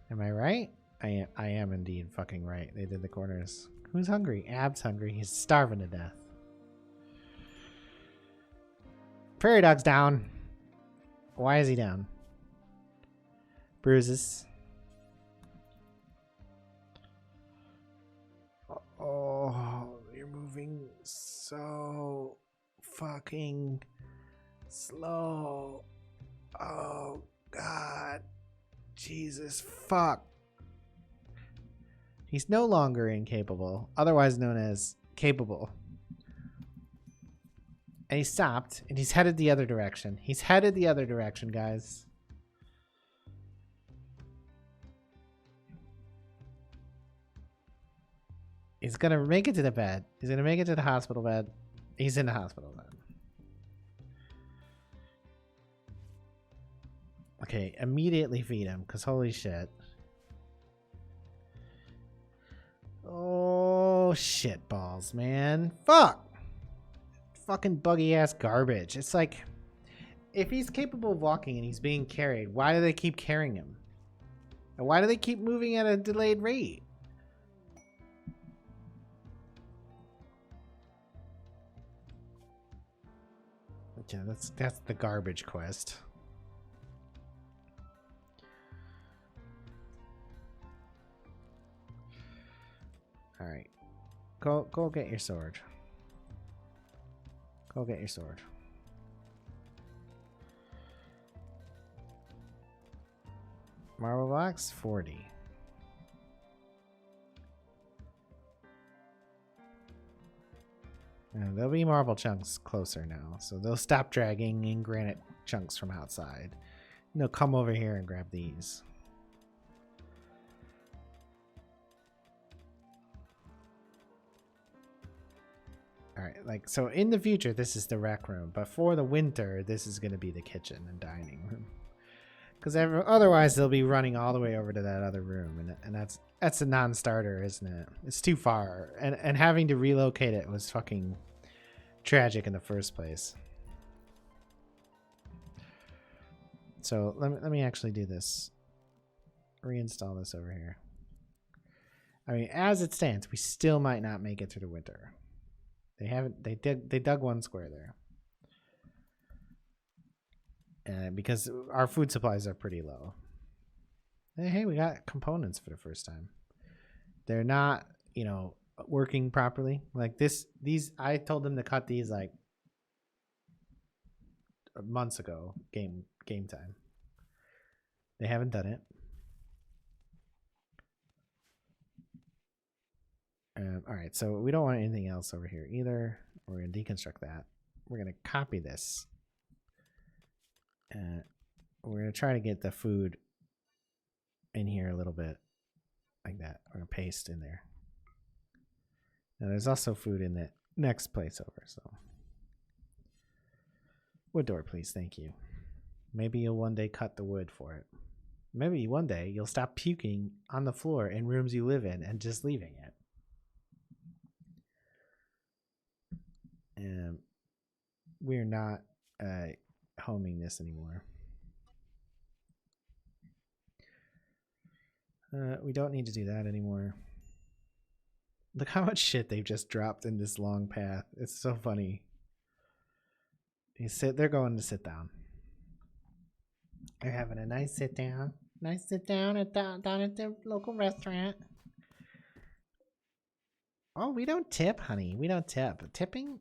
Am I right? I am indeed fucking right. They did the corners. Who's hungry? Ab's hungry. He's starving to death. Prairie dog's down. Why is he down? Bruises. Oh, you're moving so fucking slow. Oh, God. Jesus, fuck. He's no longer incapable, otherwise known as capable. And he stopped, and he's headed the other direction. He's headed the other direction, guys. He's gonna make it to the bed. He's gonna make it to the hospital bed. He's in the hospital bed. Okay, immediately feed him, because holy shit. Oh, shit balls, man. Fuck! Fucking buggy ass garbage. It's like, if he's capable of walking and he's being carried, why do they keep carrying him? And why do they keep moving at a delayed rate? Yeah, that's the garbage quest. All right, go get your sword. Go get your sword. Marble box 40. Yeah, there'll be marble chunks closer now, so they'll stop dragging in granite chunks from outside. And they'll come over here and grab these. Alright, like, so in the future, this is the rec room, but for the winter, this is going to be the kitchen and dining room. Because otherwise, they'll be running all the way over to that other room, and that's a non-starter, isn't it? It's too far, and having to relocate it was fucking tragic in the first place. So let me actually do this. Reinstall this over here. I mean, as it stands, we still might not make it through the winter. They dug one square there. Because our food supplies are pretty low. Hey, we got components for the first time. They're not, working properly. Like these, I told them to cut these like months ago, game time. They haven't done it. All right, so we don't want anything else over here either. We're going to deconstruct that. We're going to copy this. We're going to try to get the food in here a little bit like that. We're going to paste in there. Now there's also food in the next place over, so. Wood door, please. Thank you. Maybe you'll one day cut the wood for it. Maybe one day you'll stop puking on the floor in rooms you live in and just leaving it. We're not homing this anymore. We don't need to do that anymore. Look how much shit they've just dropped in this long path. It's so funny. They're going to sit down. They're having a nice sit down. Nice sit down down at the local restaurant. Oh, we don't tip, honey. We don't tip. Tipping,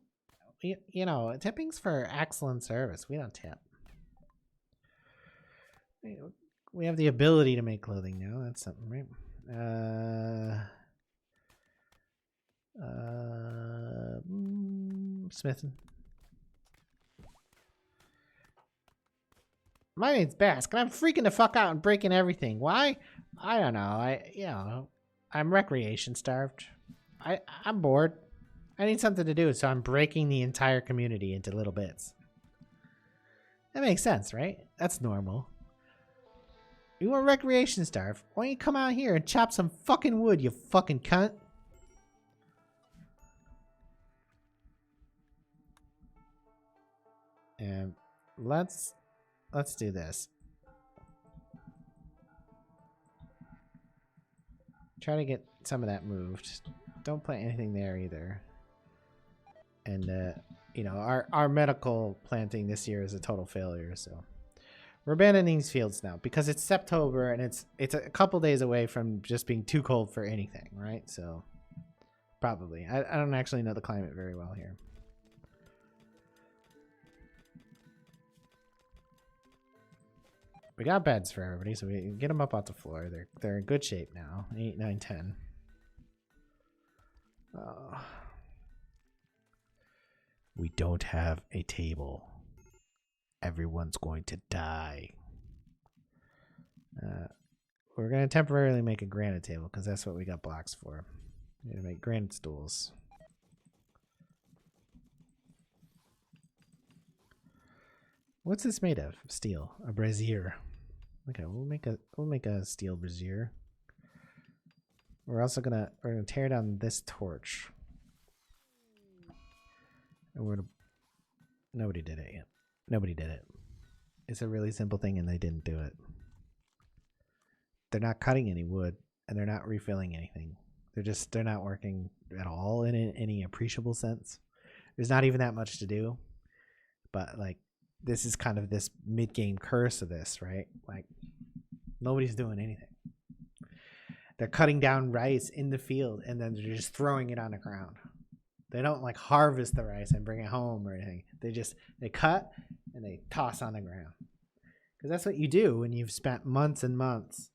tipping's for excellent service. We don't tip. We have the ability to make clothing now. That's something, right? Smithing. My name's Bask, and I'm freaking the fuck out and breaking everything. Why? I don't know. I'm recreation starved. I'm bored. I need something to do, so I'm breaking the entire community into little bits. That makes sense, right? That's normal. You want recreation starved? Why don't you come out here and chop some fucking wood, you fucking cunt? And let's do this. Try to get some of that moved. Don't plant anything there either. And our medical planting this year is a total failure, so we're abandoning these fields now because it's September and it's a couple days away from just being too cold for anything, right? So probably. I don't actually know the climate very well here. We got beds for everybody, so we can get them up off the floor. They're in good shape now. 8, 9, 10. We don't have a table. Everyone's going to die. We're going to temporarily make a granite table because that's what we got blocks for. We're going to make granite stools. What's this made of? Steel. A brazier. Okay, we'll make a steel brazier. We're gonna tear down this torch. And nobody did it yet. Nobody did it. It's a really simple thing and they didn't do it. They're not cutting any wood and they're not refilling anything. They're not working at all in any appreciable sense. There's not even that much to do. But like, this is kind of this mid-game curse of this, right? Like, nobody's doing anything. They're cutting down rice in the field and then they're just throwing it on the ground. They don't like harvest the rice and bring it home or anything. They cut and they toss on the ground. Because that's what you do when you've spent months and months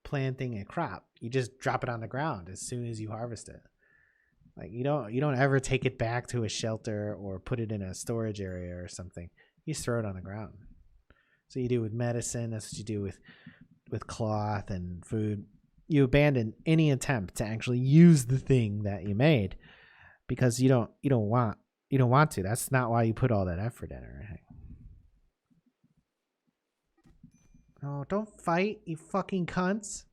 planting a crop. You just drop it on the ground as soon as you harvest it. Like you don't ever take it back to a shelter or put it in a storage area or something. You just throw it on the ground. So you do with medicine. That's what you do with cloth and food. You abandon any attempt to actually use the thing that you made because you don't want to. That's not why you put all that effort in or anything. Oh, don't fight, you fucking cunts.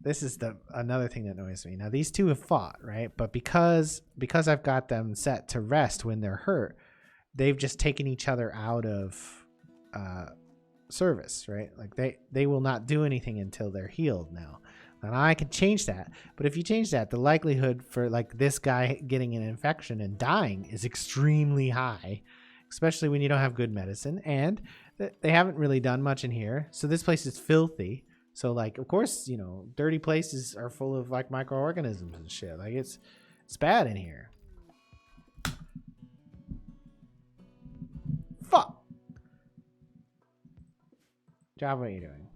This is another thing that annoys me. Now these two have fought, right? But because I've got them set to rest when they're hurt, they've just taken each other out of service, right? Like they will not do anything until they're healed now. And I can change that, but if you change that, the likelihood for like this guy getting an infection and dying is extremely high, especially when you don't have good medicine. And they haven't really done much in here, so this place is filthy. So like, of course, you know, dirty places are full of like microorganisms and shit. Like it's bad in here. Fuck. Job, what are you doing?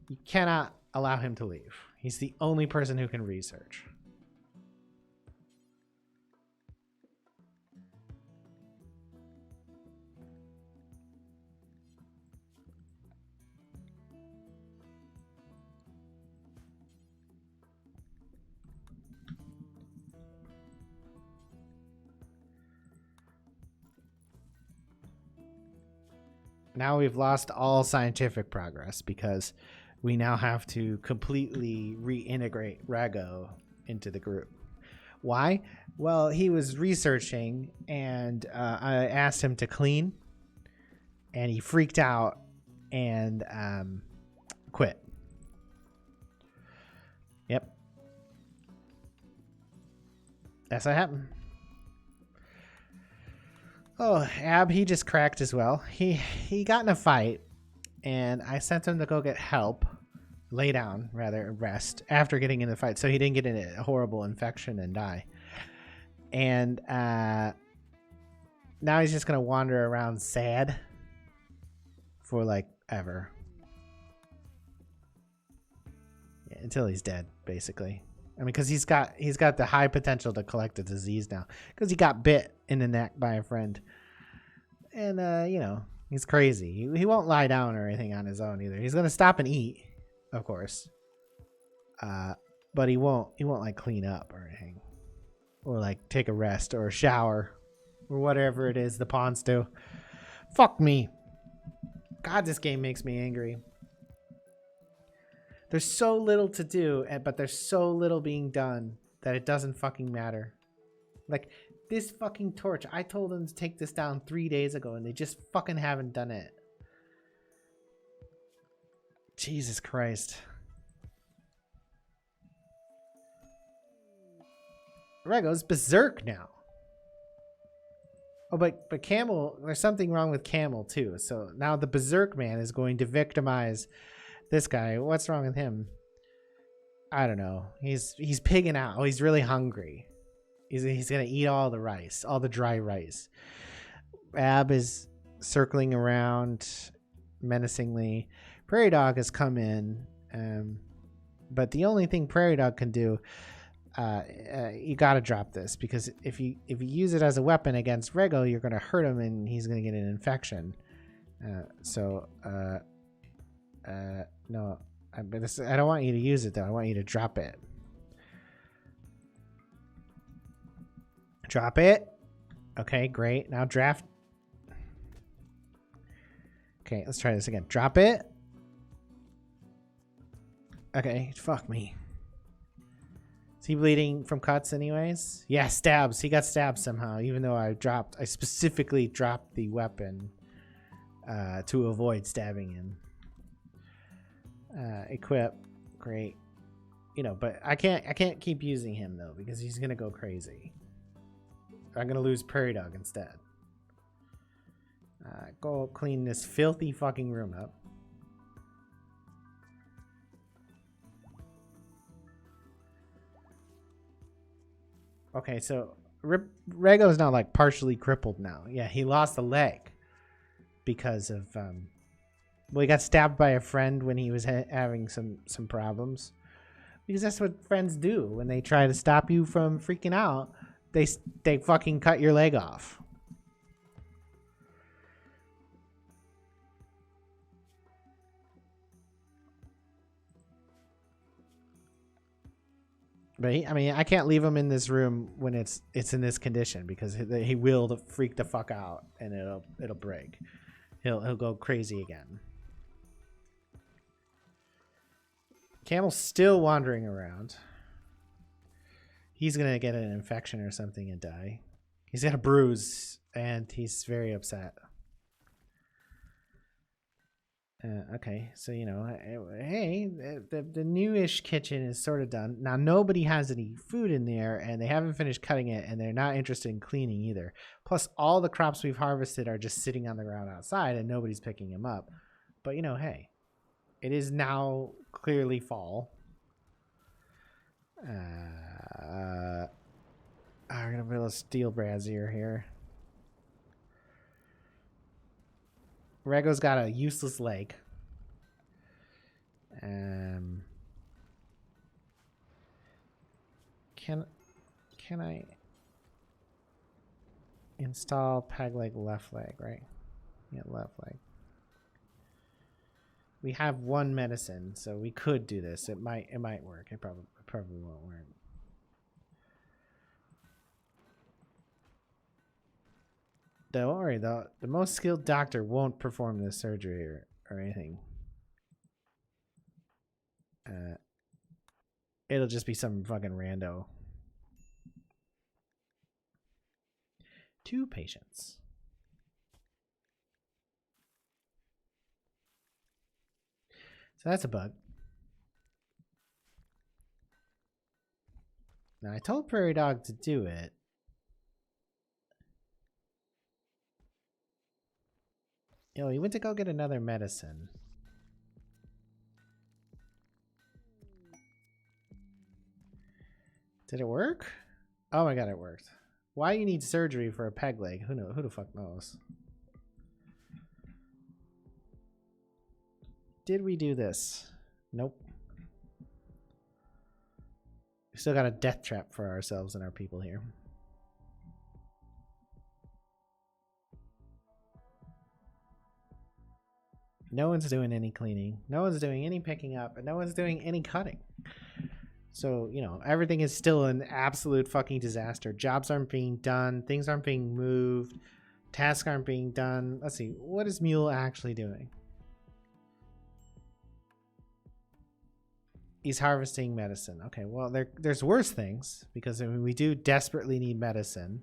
You cannot allow him to leave. He's the only person who can research. Now we've lost all scientific progress because we now have to completely reintegrate Rego into the group. Why? Well, he was researching and I asked him to clean and he freaked out and quit. Yep. That's what happened. Oh, Ab, he just cracked as well. He got in a fight, and I sent him to go get help, lay down, rather, rest, after getting in the fight, so he didn't get in a horrible infection and die. And now he's just going to wander around sad for, like, ever. Yeah, until he's dead, basically. I mean, because he's got the high potential to collect a disease now, because he got bit in the neck by a friend, and you know, he's crazy. He won't lie down or anything on his own either. He's gonna stop and eat, of course, but he won't like clean up or anything, or like take a rest or a shower or whatever it is the pawns do. Fuck me. God, this game makes me angry. There's so little to do, but there's so little being done that it doesn't fucking matter. Like, this fucking torch, I told them to take this down 3 days ago, and they just fucking haven't done it. Jesus Christ. Rego's berserk now. Oh, but Camel, there's something wrong with Camel, too. So now the berserk man is going to victimize this guy. What's wrong with him? I don't know. He's pigging out. Oh, he's really hungry. He's gonna eat all the rice, all the dry rice. Ab is circling around menacingly. Prairie Dog has come in, but the only thing Prairie Dog can do, you gotta drop this, because if you use it as a weapon against Rego, you're gonna hurt him and he's gonna get an infection. No, I don't want you to use it though. I want you to drop it. Drop it. Okay, great. Now draft. Okay, let's try this again. Drop it. Okay, fuck me. Is he bleeding from cuts anyways? Yeah, stabs. He got stabbed somehow, even though I specifically dropped the weapon to avoid stabbing him. Equip. Great. You know, but I can't keep using him though, because he's gonna go crazy. I'm gonna lose Prairie Dog instead. Go clean this filthy fucking room up. Okay, so Rego's now like partially crippled now. Yeah, he lost a leg because of well, he got stabbed by a friend when he was having some problems. Because that's what friends do when they try to stop you from freaking out. They fucking cut your leg off. But I can't leave him in this room when it's in this condition, because he will freak the fuck out and it'll break. He'll go crazy again. Camel's still wandering around. He's gonna get an infection or something and die. He's got a bruise, and he's very upset. Okay, so you know, hey, the newish kitchen is sort of done now. Nobody has any food in there, and they haven't finished cutting it, and they're not interested in cleaning either. Plus, all the crops we've harvested are just sitting on the ground outside, and nobody's picking them up. But you know, hey, it is now clearly fall. We're gonna build a steel brazier here. Rego's got a useless leg. Can I install peg leg left leg, right? Yeah, left leg. We have one medicine, so we could do this. It might work. It probably won't work. Don't worry, though. The most skilled doctor won't perform this surgery or anything. It'll just be some fucking rando. 2 patients. So that's a bug. Now I told Prairie Dog to do it. Yo, he went to go get another medicine. Did it work? Oh my god, it worked. Why you need surgery for a peg leg? Who knows? Who the fuck knows? Did we do this? Nope. We still got a death trap for ourselves and our people here. No one's doing any cleaning. No one's doing any picking up. And no one's doing any cutting. So, you know, everything is still an absolute fucking disaster. Jobs aren't being done. Things aren't being moved. Tasks aren't being done. Let's see. What is Mule actually doing? He's harvesting medicine. Okay, well, there's worse things. Because, I mean, we do desperately need medicine.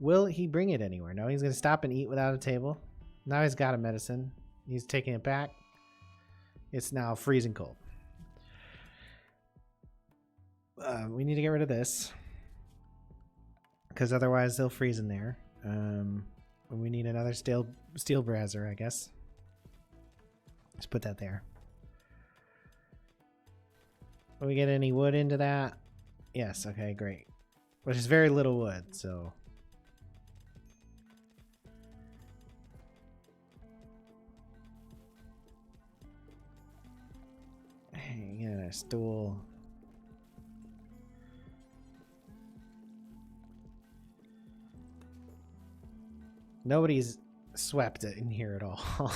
Will he bring it anywhere? No, he's going to stop and eat without a table. Now he's got a medicine. He's taking it back. It's now freezing cold. We need to get rid of this. Because otherwise they'll freeze in there. We need another steel brazier, I guess. Let's put that there. Will we get any wood into that? Yes, okay, great. Which is very little wood, so... Get a stool. Nobody's swept it in here at all.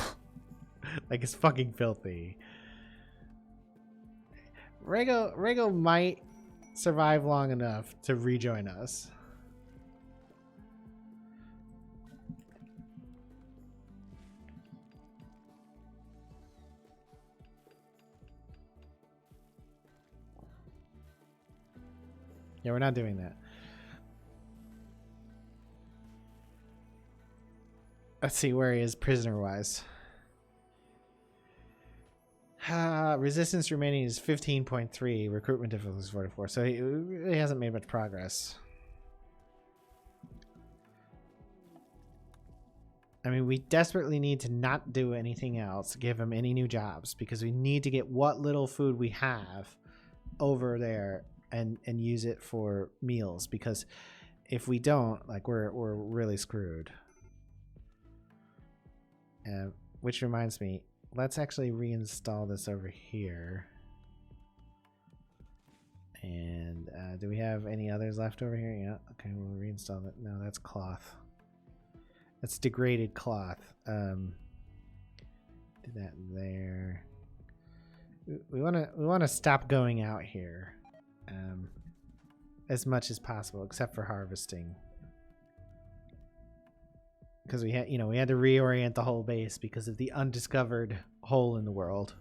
Like, it's fucking filthy. Rego might survive long enough to rejoin us. Yeah, we're not doing that. Let's see where he is prisoner-wise. Resistance remaining is 15.3. Recruitment difficulty is 44. So he really hasn't made much progress. I mean, we desperately need to not do anything else, give him any new jobs, because we need to get what little food we have over there and use it for meals, because if we don't, like, we're really screwed. Which reminds me, let's actually reinstall this over here. And do we have any others left over here? Yeah, okay, we'll reinstall that. No, that's cloth. That's degraded cloth. Do that there. We want to stop going out here as much as possible, except for harvesting. Because we had to reorient the whole base because of the undiscovered hole in the world.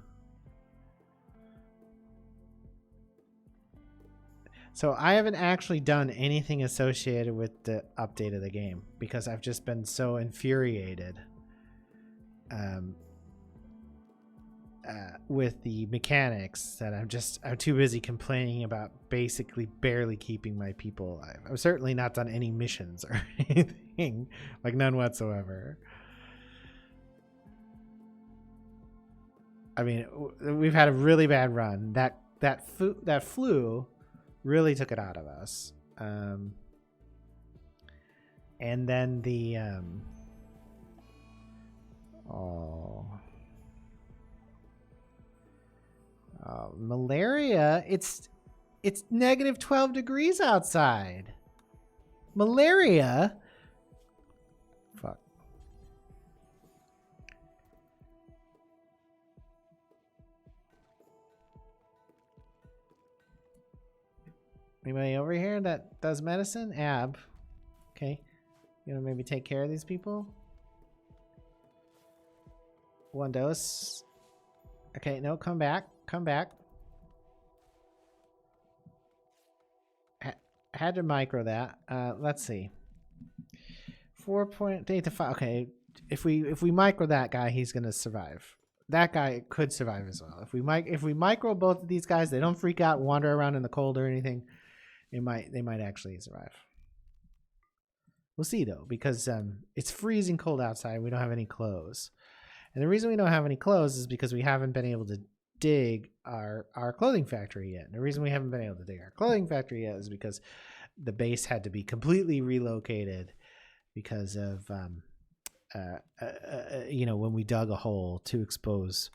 So I haven't actually done anything associated with the update of the game because I've just been so infuriated with the mechanics that I'm too busy complaining about basically barely keeping my people alive. I've certainly not done any missions or anything, like none whatsoever. I mean, we've had a really bad run. That flu really took it out of us. And then the malaria. It's negative 12 degrees outside. Malaria. Fuck. Anybody over here that does medicine? Ab. Okay. You want to maybe take care of these people? 1 dose. Okay, no, come back. Come back. Had to micro that. Let's see. 4.8 to 5. Okay, if we micro that guy, he's gonna survive. That guy could survive as well. If we micro both of these guys, they don't freak out, wander around in the cold or anything. They might actually survive. We'll see though, because it's freezing cold outside. We don't have any clothes, and the reason we don't have any clothes is because we haven't been able to dig our clothing factory yet. And the reason we haven't been able to dig our clothing factory yet is because the base had to be completely relocated because of you know, when we dug a hole to expose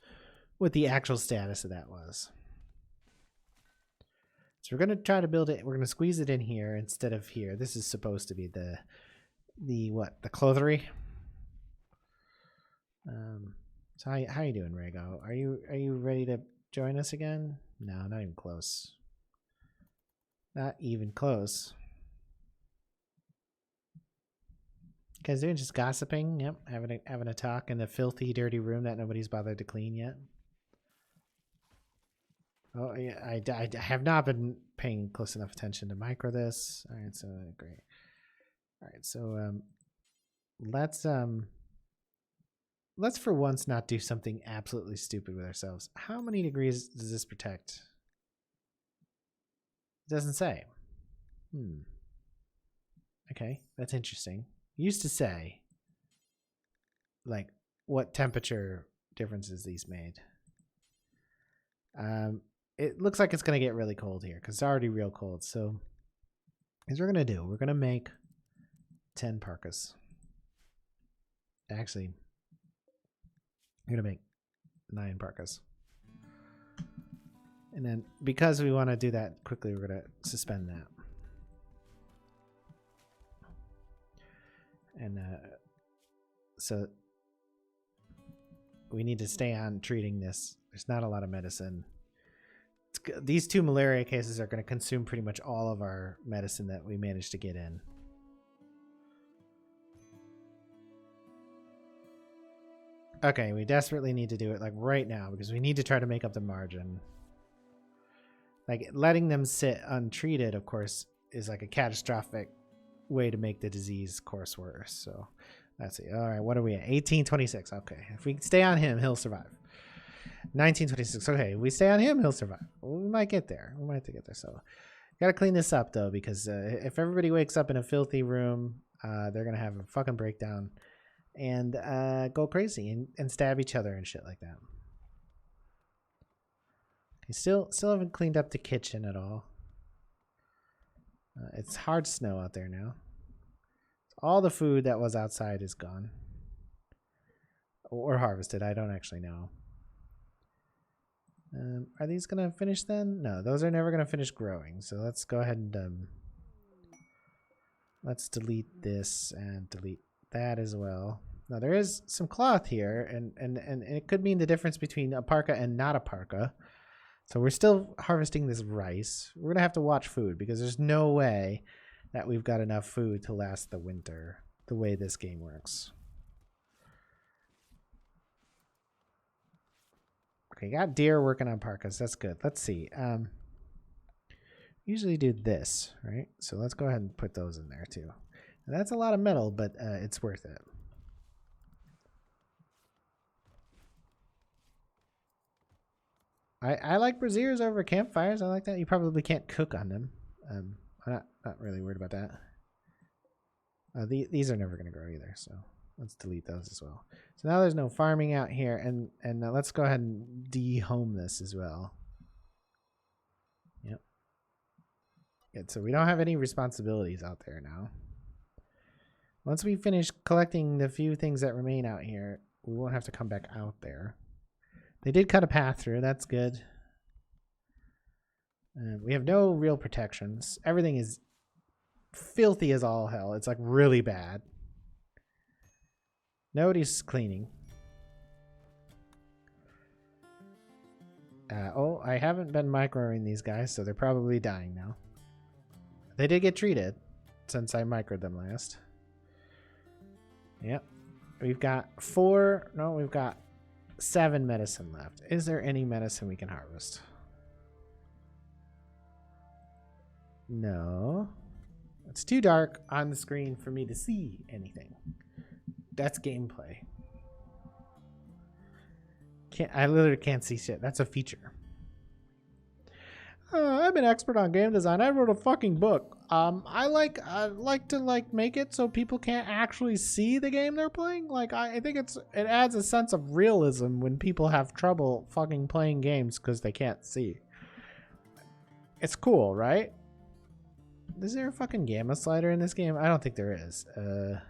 what the actual status of that was. So we're going to try to build it. We're going to squeeze it in here instead of here. This is supposed to be the clothery. So how you doing, Rego? Are you ready to join us again? No, not even close. Not even close. You guys doing just gossiping? Yep, having a talk in the filthy, dirty room that nobody's bothered to clean yet. Oh yeah, I have not been paying close enough attention to micro this. All right, so great. All right, so let's for once not do something absolutely stupid with ourselves. How many degrees does this protect? It doesn't say. Okay, that's interesting. It used to say like what temperature differences these made. It looks like it's going to get really cold here because it's already real cold. So here's what we're going to do. We're going to make 10 parkas. Actually, I'm going to make 9 parkas. And then because we want to do that quickly, we're going to suspend that. And so we need to stay on treating this. There's not a lot of medicine. These 2 malaria cases are going to consume pretty much all of our medicine that we managed to get in. Okay, we desperately need to do it like right now because we need to try to make up the margin. Like letting them sit untreated, of course, is like a catastrophic way to make the disease course worse. So let's see. All right, what are we at? 1826. Okay, if we stay on him, he'll survive. 1926. Okay, we stay on him, he'll survive. We might get there. We might have to get there. So gotta clean this up though, because if everybody wakes up in a filthy room, they're gonna have a fucking breakdown and go crazy and stab each other and shit like that. Okay, still haven't cleaned up the kitchen at all. It's hard snow out there now. All the food that was outside is gone or harvested. I don't actually know. Are these gonna finish then? No, those are never gonna finish growing. So let's go ahead and let's delete this and delete that as well. Now there is some cloth here, and it could mean the difference between a parka and not a parka. So we're still harvesting this rice. We're gonna have to watch food because there's no way that we've got enough food to last the winter the way this game works. Okay, got deer working on parkas. That's good. Let's see. usually do this, right? So let's go ahead and put those in there too. And that's a lot of metal, but it's worth it. I like braziers over campfires. I like that. You probably can't cook on them. I'm not really worried about that. These are never going to grow either, so let's delete those as well. So now there's no farming out here, and let's go ahead and de-home this as well. Yep. Good. So we don't have any responsibilities out there now. Once we finish collecting the few things that remain out here, we won't have to come back out there. They did cut a path through. That's good. We have no real protections. Everything is filthy as all hell. It's like really bad. Nobody's cleaning. Oh, I haven't been microing these guys, so they're probably dying now. They did get treated since I microed them last. Yep. We've got 7 medicine left. Is there any medicine we can harvest? No. It's too dark on the screen for me to see anything. That's gameplay. I literally can't see shit. That's a feature. I'm an expert on game design. I wrote a fucking book. I like to make it so people can't actually see the game they're playing. Like I think it adds a sense of realism when people have trouble fucking playing games because they can't see. It's cool, right? Is there a fucking gamma slider in this game? I don't think there is. No.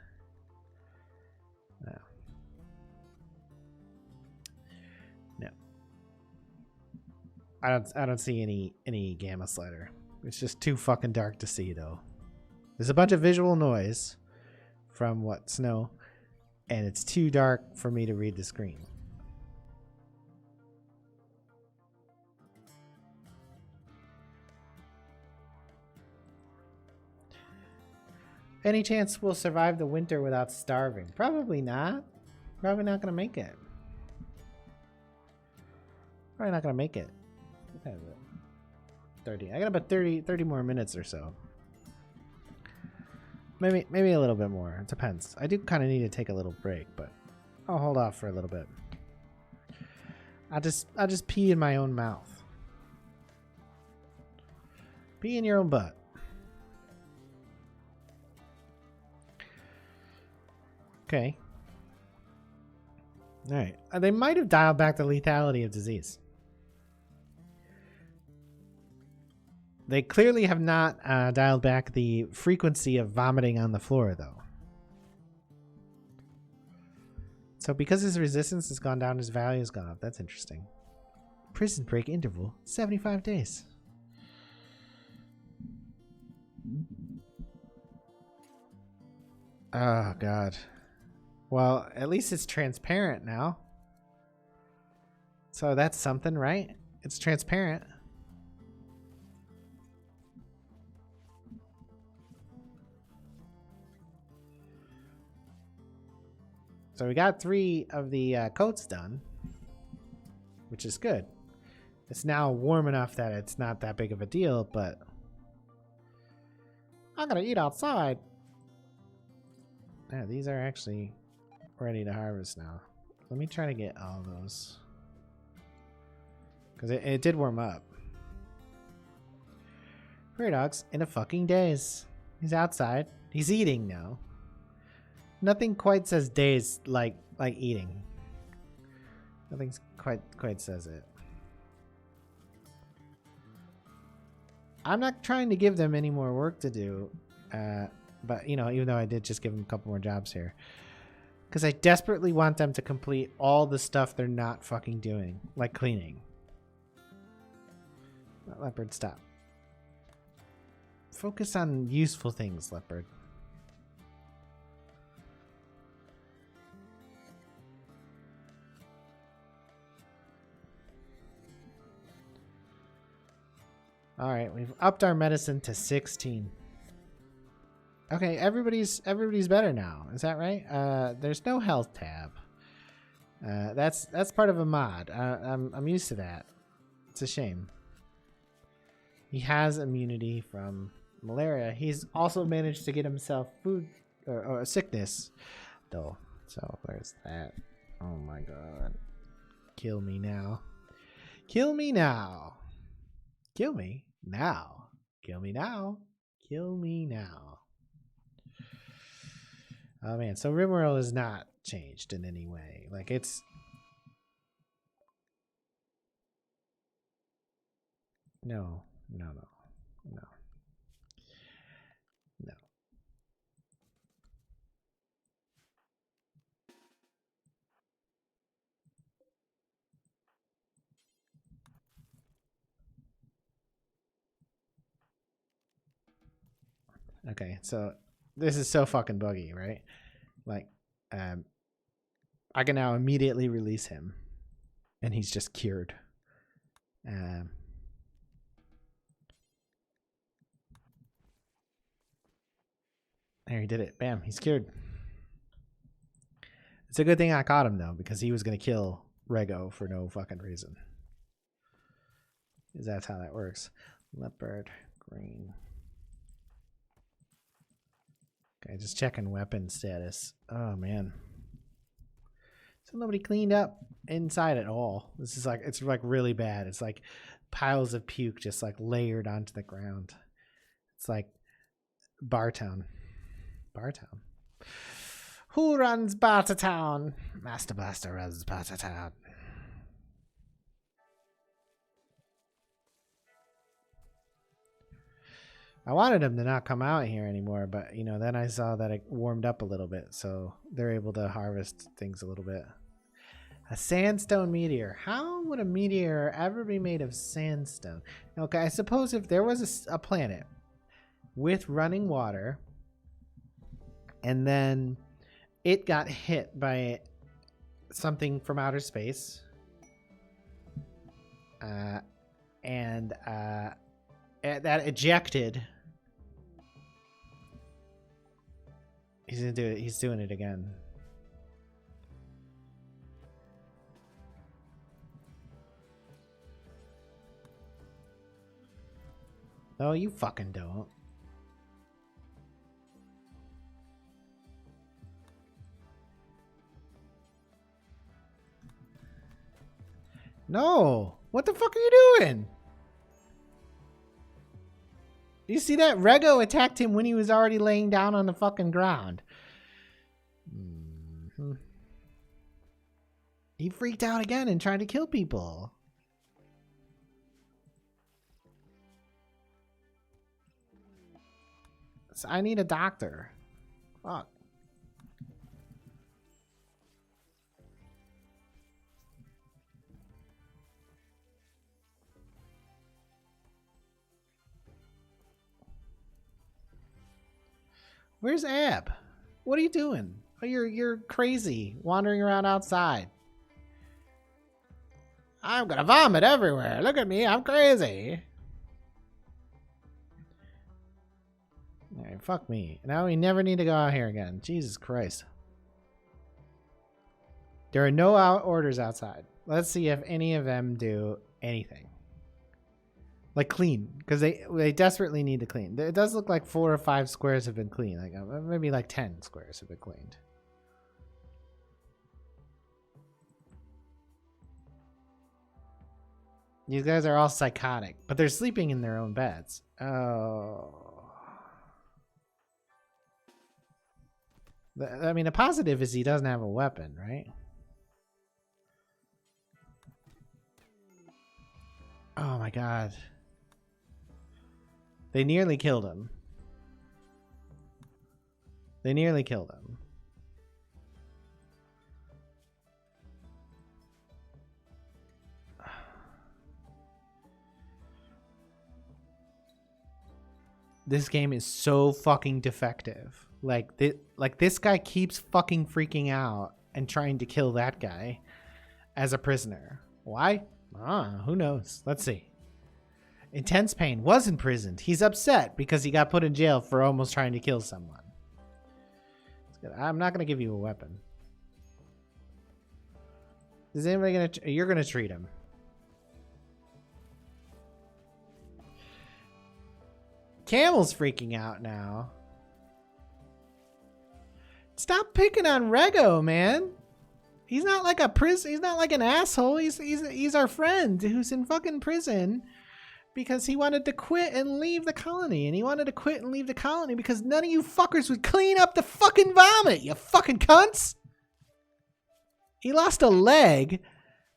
No. I don't see any gamma slider. It's just too fucking dark to see though. There's a bunch of visual noise from what snow, and it's too dark for me to read the screen. Any chance we'll survive the winter without starving? Probably not. Probably not gonna make it. Probably not gonna make it. What time is it? 30. I got about 30 more minutes or so. Maybe a little bit more. It depends. I do kind of need to take a little break, but I'll hold off for a little bit. I'll just pee in my own mouth. Pee in your own butt. Okay. All right. They might have dialed back the lethality of disease. They clearly have not dialed back the frequency of vomiting on the floor, though. So because his resistance has gone down, his value has gone up. That's interesting. Prison break interval, 75 days. Oh, God. Well, at least it's transparent now. So that's something, right? It's transparent. So we got 3 of the coats done, which is good. It's now warm enough that it's not that big of a deal, but I'm gonna eat outside. Yeah, these are actually ready to harvest now. Let me try to get all those, because it did warm up. Prairie dog's in a fucking daze. He's outside. He's eating now. Nothing quite says days like eating. Nothing quite says it. I'm not trying to give them any more work to do, but you know, even though I did just give them a couple more jobs here, because I desperately want them to complete all the stuff they're not fucking doing, like cleaning. Leopard, stop. Focus on useful things, Leopard. All right, we've upped our medicine to 16. Okay, everybody's better now. Is that right? There's no health tab. That's part of a mod. I'm used to that. It's a shame. He has immunity from malaria. He's also managed to get himself food or sickness, though. So there's that. Oh my god. Kill me now. Kill me now. Kill me now. Kill me now. Kill me now. Oh man, so Rimworld is not changed in any way. Like it's no. Okay, so this is so fucking buggy, right? Like, I can now immediately release him, and he's just cured. There, he did it. Bam, he's cured. It's a good thing I caught him, though, because he was going to kill Rego for no fucking reason. Because that's how that works. Leopard, green. Okay, just checking weapon status. Oh, man. So nobody cleaned up inside at all. This is like, it's like really bad. It's like piles of puke just like layered onto the ground. It's like Bartown. Bartown. Who runs Bartown? Master Blaster runs Bartown. I wanted them to not come out here anymore, but you know, then I saw that it warmed up a little bit, so they're able to harvest things a little bit. A sandstone meteor. How would a meteor ever be made of sandstone? Okay, I suppose if there was a planet with running water and then it got hit by something from outer space and that ejected. He's gonna do it. He's doing it again. No, you fucking don't. No. What the fuck are you doing? You see that? Rego attacked him when he was already laying down on the fucking ground. He freaked out again and tried to kill people. So I need a doctor. Fuck. Where's Ab? What are you doing? Oh, you're crazy, wandering around outside. I'm gonna vomit everywhere. Look at me, I'm crazy. Alright, fuck me. Now we never need to go out here again. Jesus Christ. There are no orders outside. Let's see if any of them do anything. Like clean, because they desperately need to clean. It does look like 4 or 5 squares have been cleaned. Like maybe like 10 squares have been cleaned. These guys are all psychotic, but they're sleeping in their own beds. Oh. I mean, the positive is he doesn't have a weapon, right? Oh my god. They nearly killed him. They nearly killed him. This game is so fucking defective. Like this guy keeps fucking freaking out and trying to kill that guy as a prisoner. Why? Who knows? Let's see. Intense Pain was imprisoned. He's upset because he got put in jail for almost trying to kill someone. I'm not going to give you a weapon. Is anybody going to... You're going to treat him. Camel's freaking out now. Stop picking on Rego, man. He's not like a prison. He's not like an asshole. He's our friend who's in fucking prison because he wanted to quit and leave the colony. And he wanted to quit and leave the colony because none of you fuckers would clean up the fucking vomit, you fucking cunts. He lost a leg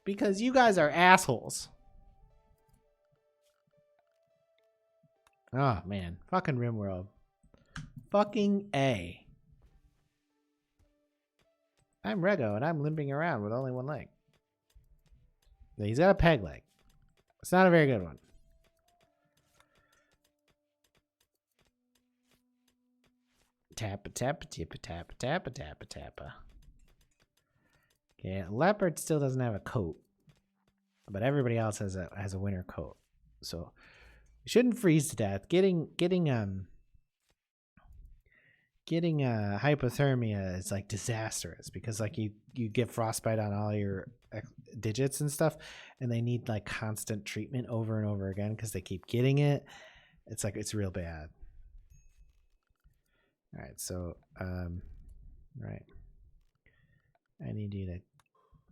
because you guys are assholes. Oh, man. Fucking Rimworld. Fucking A. I'm Rego, and I'm limping around with only one leg. He's got a peg leg. It's not a very good one. Tappa, tappa, tippa, tappa, tappa, tappa, tappa. Okay, leopard still doesn't have a coat, but everybody else has a winter coat. So you shouldn't freeze to death. Getting hypothermia is like disastrous because like you get frostbite on all your digits and stuff, and they need like constant treatment over and over again because they keep getting it. It's like it's real bad. All right, so right, I need you to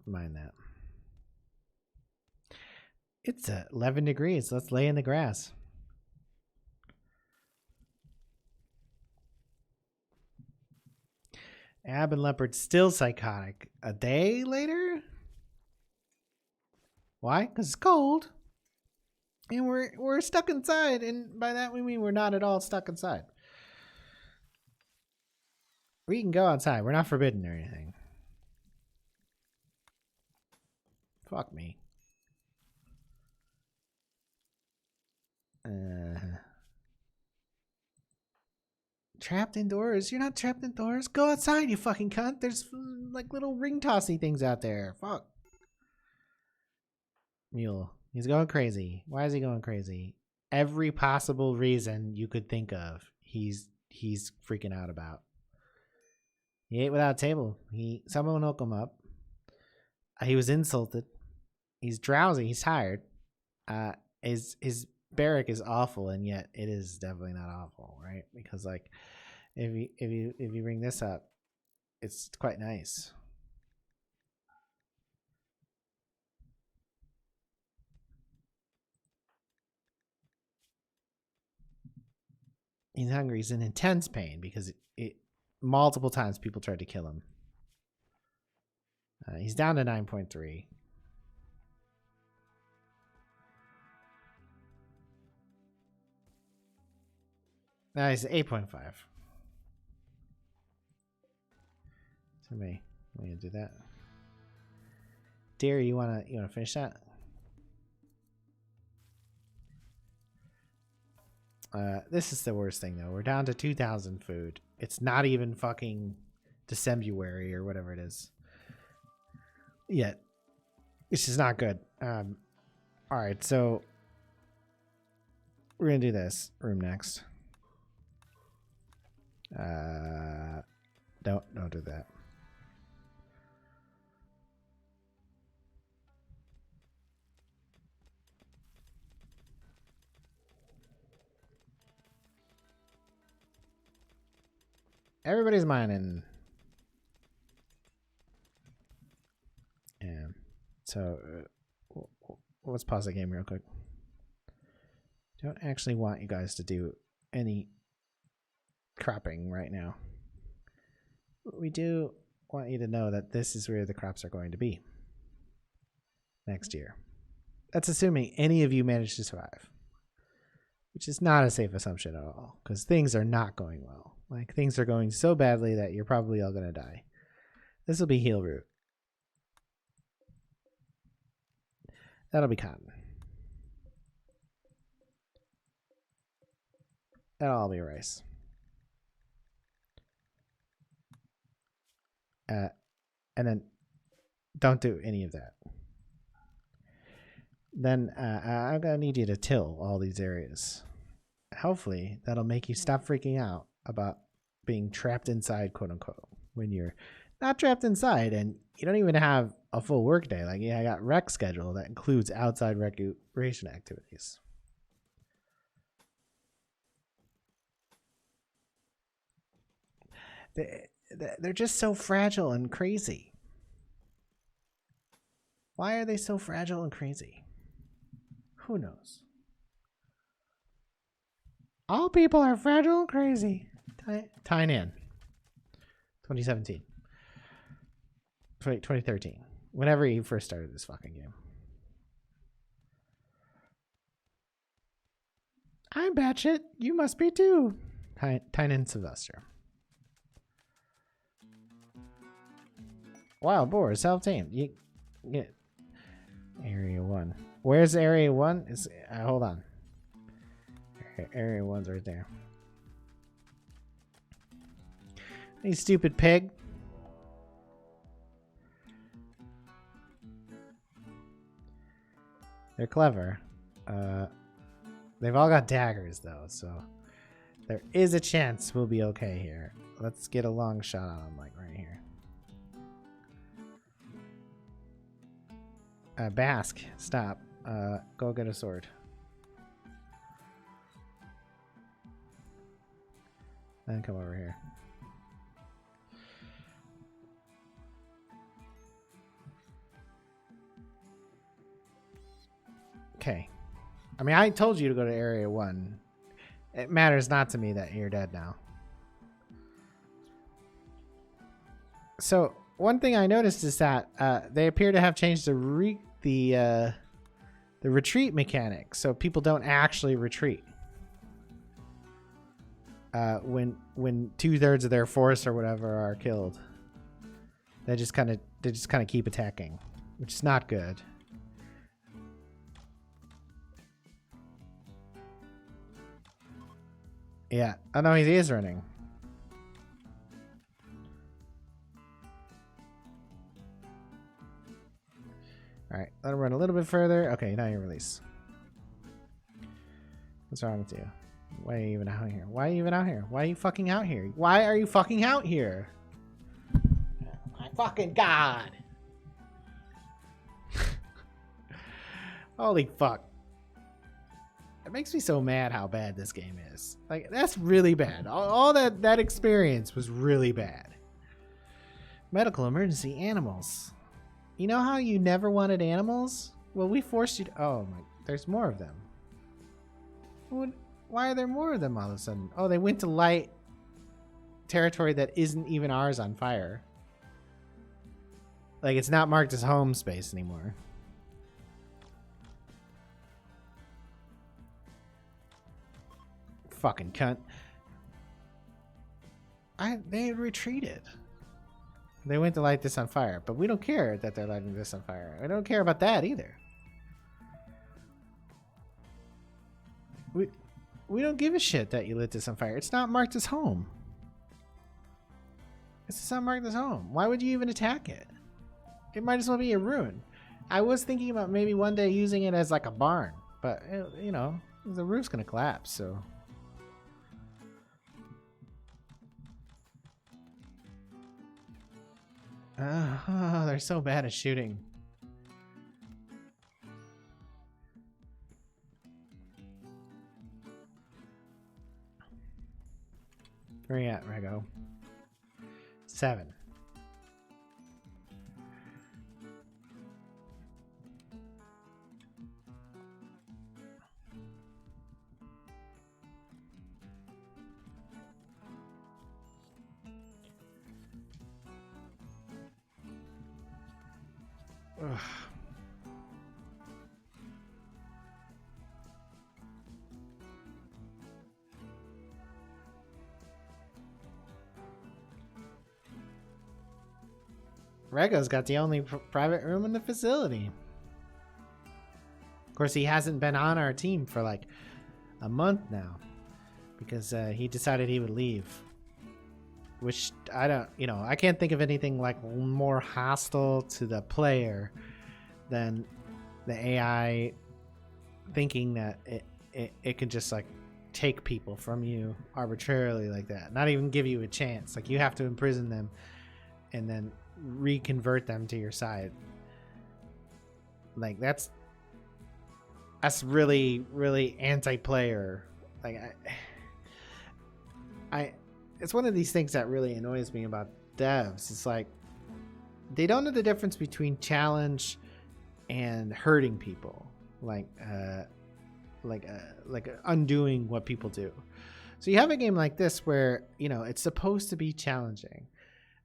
mind that. It's 11 degrees. Let's lay in the grass. Ab and Leopard still psychotic. A day later? Why? Because it's cold. And we're stuck inside. And by that we mean we're not at all stuck inside. We can go outside. We're not forbidden or anything. Fuck me. Trapped indoors? You're not trapped indoors. Go outside, you fucking cunt. There's like little ring tossy things out there. Fuck. Mule. He's going crazy. Why is he going crazy? Every possible reason you could think of, he's freaking out about. He ate without a table. Someone woke him up. He was insulted. He's drowsy. He's tired. His barrack is awful, and yet it is definitely not awful, right? Because like, if you bring this up, it's quite nice. He's hungry. He's in intense pain because it multiple times people tried to kill him. He's down to 9.3. Now he's 8.5. So me, I'm gonna do that. Dear, you wanna finish that? This is the worst thing though. We're down to 2,000 food. It's not even fucking December or whatever it is yet. It's just not good. All right, so we're gonna do this room next. Don't do that. Everybody's mining. Yeah. So let's pause the game real quick. Don't actually want you guys to do any cropping right now. We do want you to know that this is where the crops are going to be next year. That's assuming any of you manage to survive, which is not a safe assumption at all, because things are not going well. Like, things are going so badly that you're probably all going to die. This will be heel root. That'll be cotton. That'll all be rice. And then don't do any of that. Then I'm going to need you to till all these areas. Hopefully, that'll make you stop freaking out about being trapped inside, quote unquote, when you're not trapped inside and you don't even have a full work day. Like, yeah, I got rec schedule that includes outside recreation activities. They're just so fragile and crazy. Why are they so fragile and crazy? Who knows? All people are fragile and crazy. Tyne in. 2017. 2013. Whenever he first started this fucking game. I'm batshit. You must be too. Tynan Sylvester. Wild boar, self-tamed. You get Area 1. Where's Area 1? Is hold on. Area 1's right there. You stupid pig. They're clever. They've all got daggers though, so there is a chance we'll be okay here. Let's get a long shot on them, like right here. Bask, stop. Go get a sword. Then come over here. Okay. I mean, I told you to go to Area 1. It matters not to me that you're dead now. So, one thing I noticed is that they appear to have changed the retreat mechanic, so people don't actually retreat. When 2/3 of their force or whatever are killed, they just kind of keep attacking, which is not good. Yeah. Oh no, he is running. Alright, let him run a little bit further. Okay, now you release. What's wrong with you? Why are you even out here? Why are you even out here? Why are you fucking out here? Why are you fucking out here? Oh my fucking god! Holy fuck. It makes me so mad how bad this game is. Like, that's really bad. All that experience was really bad. Medical emergency animals. You know how you never wanted animals? Well, we forced you to... Oh my... There's more of them. Why are there more of them all of a sudden? Oh, they went to light territory that isn't even ours on fire. Like, it's not marked as home space anymore. Fucking cunt. They retreated. They went to light this on fire, but we don't care that they're lighting this on fire. I don't care about that either. We don't give a shit that you lit this on fire. It's not marked as home. It's not marked as home. Why would you even attack it? It might as well be a ruin. I was thinking about maybe one day using it as like a barn, but you know, the roof's gonna collapse, so. Oh, they're so bad at shooting. Where you at, Rego? 7. Ugh. Rego's got the only private room in the facility. Of course, he hasn't been on our team for like a month now because he decided he would leave. Which I don't, you know, I can't think of anything like more hostile to the player than the AI thinking that it can just like take people from you arbitrarily like that. Not even give you a chance. Like you have to imprison them and then reconvert them to your side. Like that's really, really anti-player. Like it's one of these things that really annoys me about devs. It's like they don't know the difference between challenge and hurting people, like undoing what people do. So you have a game like this where, you know, it's supposed to be challenging,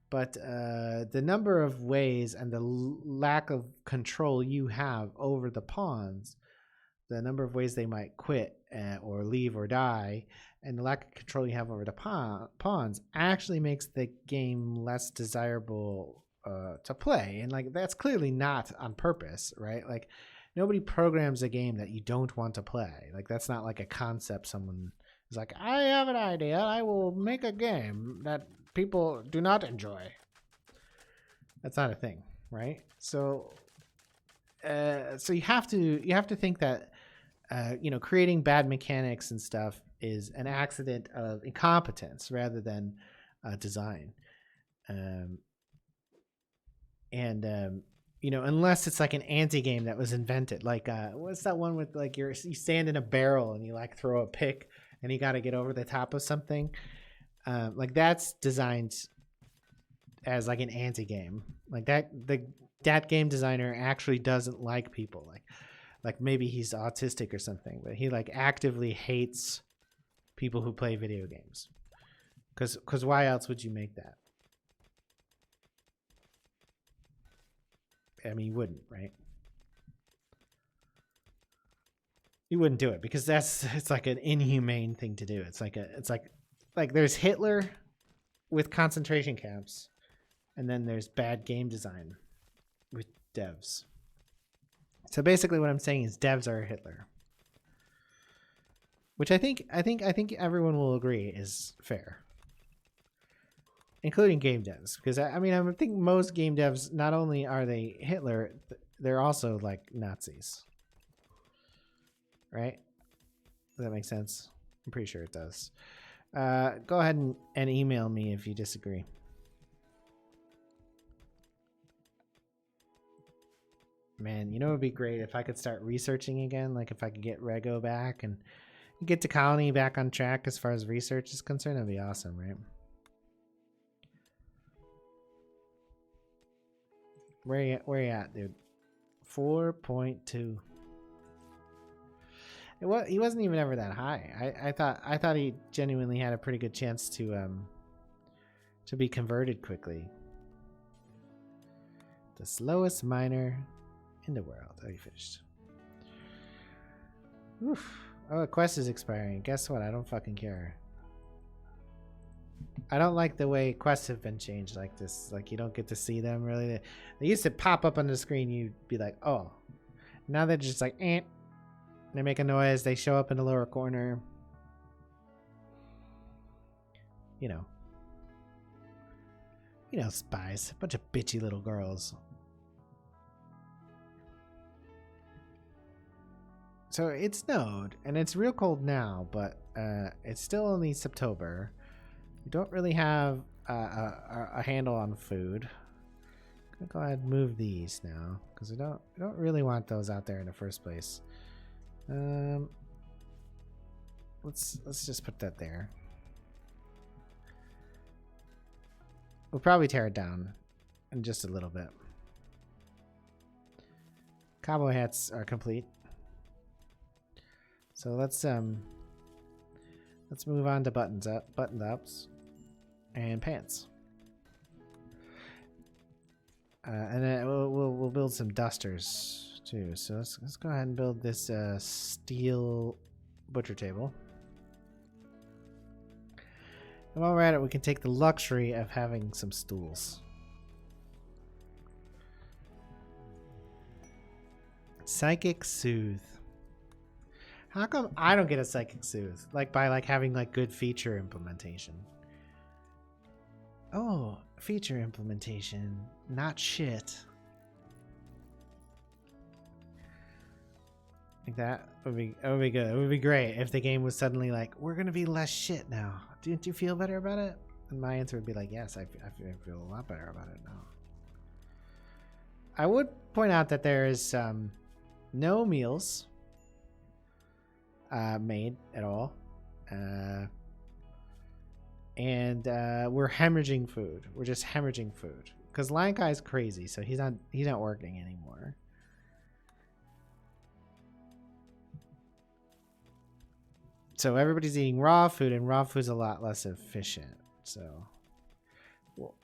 but the number of ways and the lack of control you have over the pawns, the number of ways they might quit or leave or die, and the lack of control you have over the pawns actually makes the game less desirable to play. And like, that's clearly not on purpose, right? Like, nobody programs a game that you don't want to play. Like, that's not like a concept someone is like, I have an idea, I will make a game that people do not enjoy. That's not a thing, right? So so you have to think that you know, creating bad mechanics and stuff is an accident of incompetence rather than design. You know, unless it's like an anti-game that was invented, like what's that one with like you stand in a barrel and you like throw a pick and you got to get over the top of something, like that's designed as like an anti-game, like that game designer actually doesn't like people, like maybe he's autistic or something, but he like actively hates people who play video games, because why else would you make that? I mean, you wouldn't, right? You wouldn't do it because it's like an inhumane thing to do. It's like there's Hitler with concentration camps, and then there's bad game design with devs. So basically what I'm saying is devs are Hitler, which I think everyone will agree is fair, including game devs, because I mean, I think most game devs, not only are they Hitler, they're also like Nazis, right? Does that make sense? I'm pretty sure it does. Go ahead and email me if you disagree. Man, you know, it would be great if I could start researching again, like if I could get Rego back and get the colony back on track as far as research is concerned. That'd be awesome, right? Where you at, dude? 4.2. He wasn't even ever that high. I thought he genuinely had a pretty good chance to be converted quickly. The slowest miner in the world. Oh, you finished. Oof. Oh, a quest is expiring. Guess what? I don't fucking care. I don't like the way quests have been changed like this. Like, you don't get to see them really. They used to pop up on the screen. You'd be like, oh. Now they're just like, eh. They make a noise. They show up in the lower corner. You know. You know, spies. A bunch of bitchy little girls. So it snowed, and it's real cold now, but it's still only September. We don't really have a handle on food. I'm gonna go ahead and move these now, because we don't really want those out there in the first place. Let's just put that there. We'll probably tear it down in just a little bit. Cowboy hats are complete. So let's move on to button ups and pants. And then we'll build some dusters too. So let's go ahead and build this steel butcher table. And while we're at it, we can take the luxury of having some stools. Psychic Soothe. How come I don't get a Psychic Soothe? Like by like having like good feature implementation. Oh, feature implementation, not shit. Like that would be good. It would be great if the game was suddenly like, we're gonna be less shit now. Didn't you feel better about it? And my answer would be like, yes, I feel a lot better about it now. I would point out that there is no meals made at all. and we're hemorrhaging food. We're just hemorrhaging food because Lion Kai is crazy, so he's not working anymore. So everybody's eating raw food, and raw food's a lot less efficient. So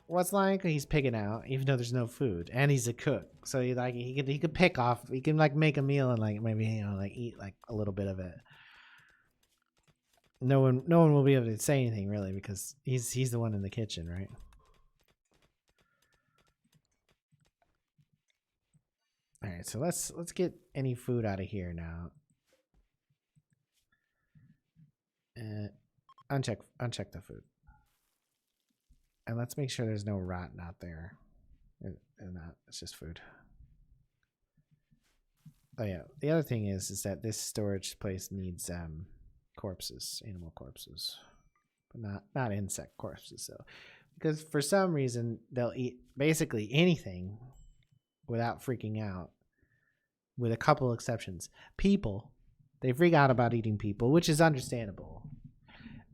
what's Lion Kai? He's pigging out, even though there's no food, and he's a cook. So he could pick off. He can like make a meal and like maybe like eat like a little bit of it. No one will be able to say anything really because he's the one in the kitchen, right? All right, so let's get any food out of here now. Uncheck the food, and let's make sure there's no rotten out there. And it's just food. Oh yeah, the other thing is that this storage place needs corpses, animal corpses, but not insect corpses though, because for some reason they'll eat basically anything without freaking out, with a couple exceptions. People, they freak out about eating people, which is understandable,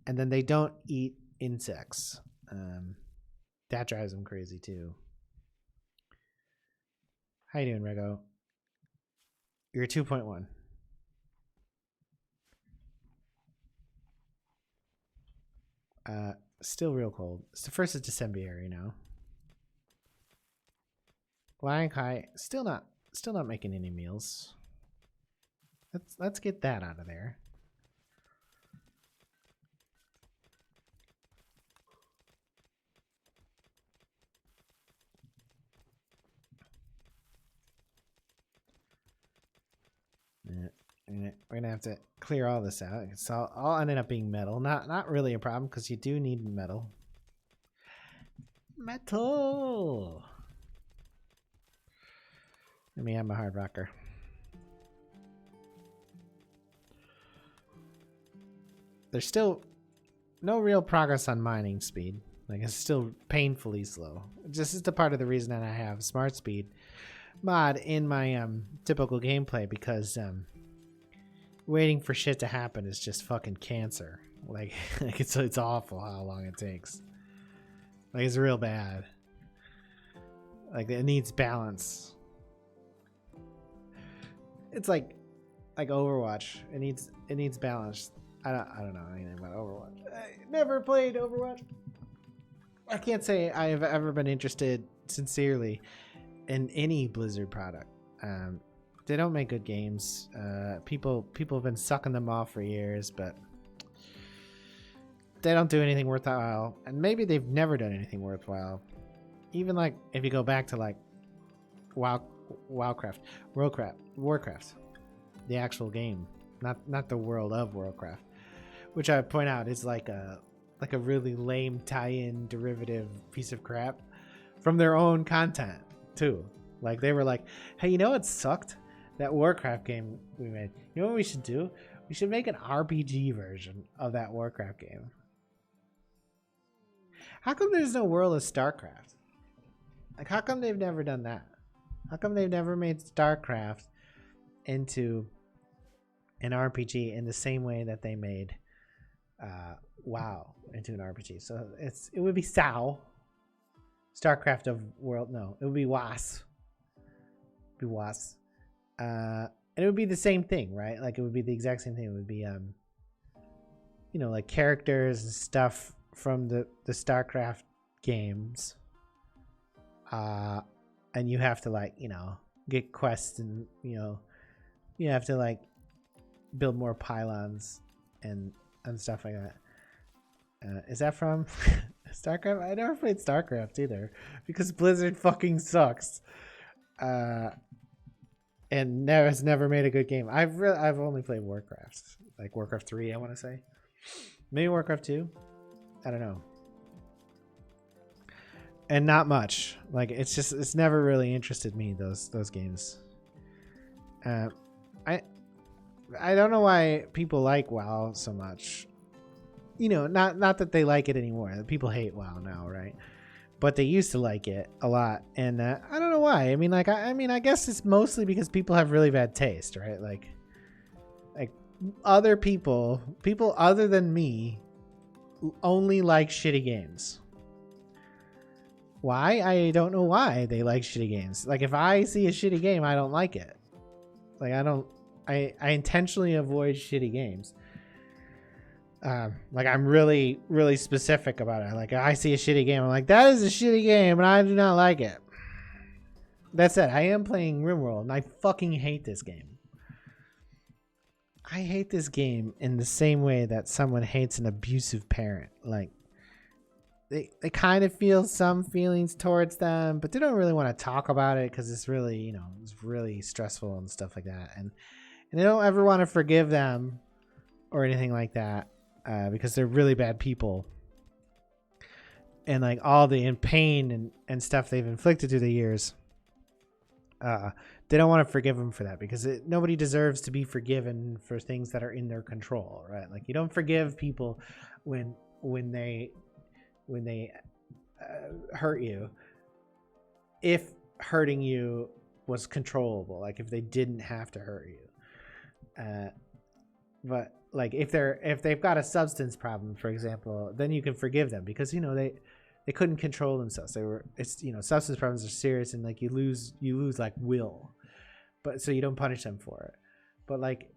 and then they don't eat insects. That drives them crazy too. How you doing, Rego? You're 2.1. Still real cold. It's the 1st of December, you know. Lion Kai still not making any meals. Let's get that out of there. We're gonna have to clear all this out. It's all ended up being metal. Not really a problem because you do need metal. Metal. Let me have my hard rocker. There's still no real progress on mining speed. Like it's still painfully slow. This is the part of the reason that I have smart speed mod in my typical gameplay, because waiting for shit to happen is just fucking cancer. Like it's awful how long it takes. Like it's real bad. Like it needs balance. It's like Overwatch. It needs balance. I don't know anything about Overwatch. I never played Overwatch. I can't say I have ever been interested sincerely in any Blizzard product. They don't make good games. People have been sucking them off for years, but they don't do anything worthwhile. And maybe they've never done anything worthwhile. Even like if you go back to like Warcraft, the actual game, not the world of Warcraft, which I point out is like a really lame tie-in derivative piece of crap from their own content too. Like they were like, hey, you know what sucked? That Warcraft game we made. You know what we should do? We should make an RPG version of that Warcraft game. How come there's no World of StarCraft? Like, how come they've never done that? How come they've never made StarCraft into an RPG in the same way that they made WoW into an RPG? So it would be StarCraft of World. No, it would be WAS. And it would be the same thing, right? Like it would be the exact same thing. It would be like characters and stuff from the StarCraft games, and you have to like get quests, and you have to like build more pylons and stuff like that. Is that from StarCraft? I never played StarCraft either because Blizzard fucking sucks. And has never made a good game. I've only played Warcraft, like Warcraft 3, I want to say, maybe Warcraft 2. I don't know. And not much. Like it's never really interested me, those games. I don't know why people like WoW so much. Not that they like it anymore. People hate WoW now, right? But they used to like it a lot, and I don't know why. I mean, I guess it's mostly because people have really bad taste, right? Like other people other than me, only like shitty games. Why? I don't know why they like shitty games. Like, if I see a shitty game, I don't like it. Like, I intentionally avoid shitty games. Like, I'm really, really specific about it. Like, I see a shitty game, I'm like, that is a shitty game, and I do not like it. That said, I am playing Rimworld, and I fucking hate this game. I hate this game in the same way that someone hates an abusive parent. Like, they kind of feel some feelings towards them, but they don't really want to talk about it because it's really, you know, it's really stressful and stuff like that. And they don't ever want to forgive them or anything like that because they're really bad people. And like all the pain and stuff they've inflicted through the years, they don't want to forgive them for that because nobody deserves to be forgiven for things that are in their control, right? Like, you don't forgive people when they hurt you if hurting you was controllable, like if they didn't have to hurt you. But like if they've got a substance problem, for example, then you can forgive them because, you know, they couldn't control themselves. It's, you know, substance problems are serious, and like you lose like will, but so you don't punish them for it. But like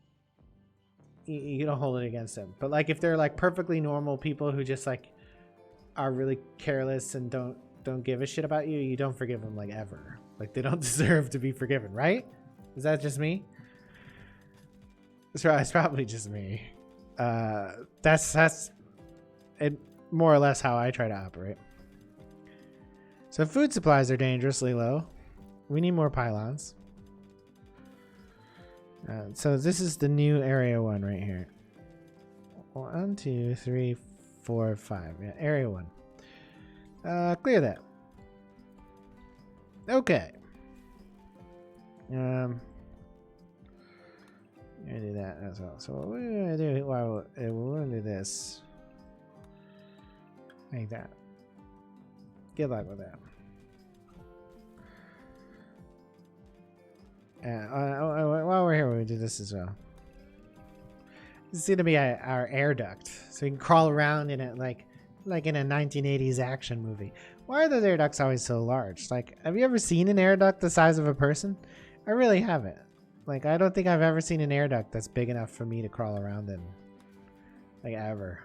you don't hold it against them. But like if they're like perfectly normal people who just like are really careless and don't give a shit about you, you don't forgive them, like, ever. Like, they don't deserve to be forgiven, right? Is that just me? It's probably just me. That's it, more or less how I try to operate. So food supplies are dangerously low. We need more pylons. So this is the new area 1 right here. 1, 2, 3, 4, 5. Yeah, area 1. Clear that. Okay. I'm gonna do that as well. So what we're gonna do, well, we're gonna do this. Like that. Good luck with that. While we're here, we'll do this as well. This is gonna be our air duct, so we can crawl around in it like in a 1980s action movie. Why are those air ducts always so large? Like, have you ever seen an air duct the size of a person? I really haven't. Like, I don't think I've ever seen an air duct that's big enough for me to crawl around in. Like, ever.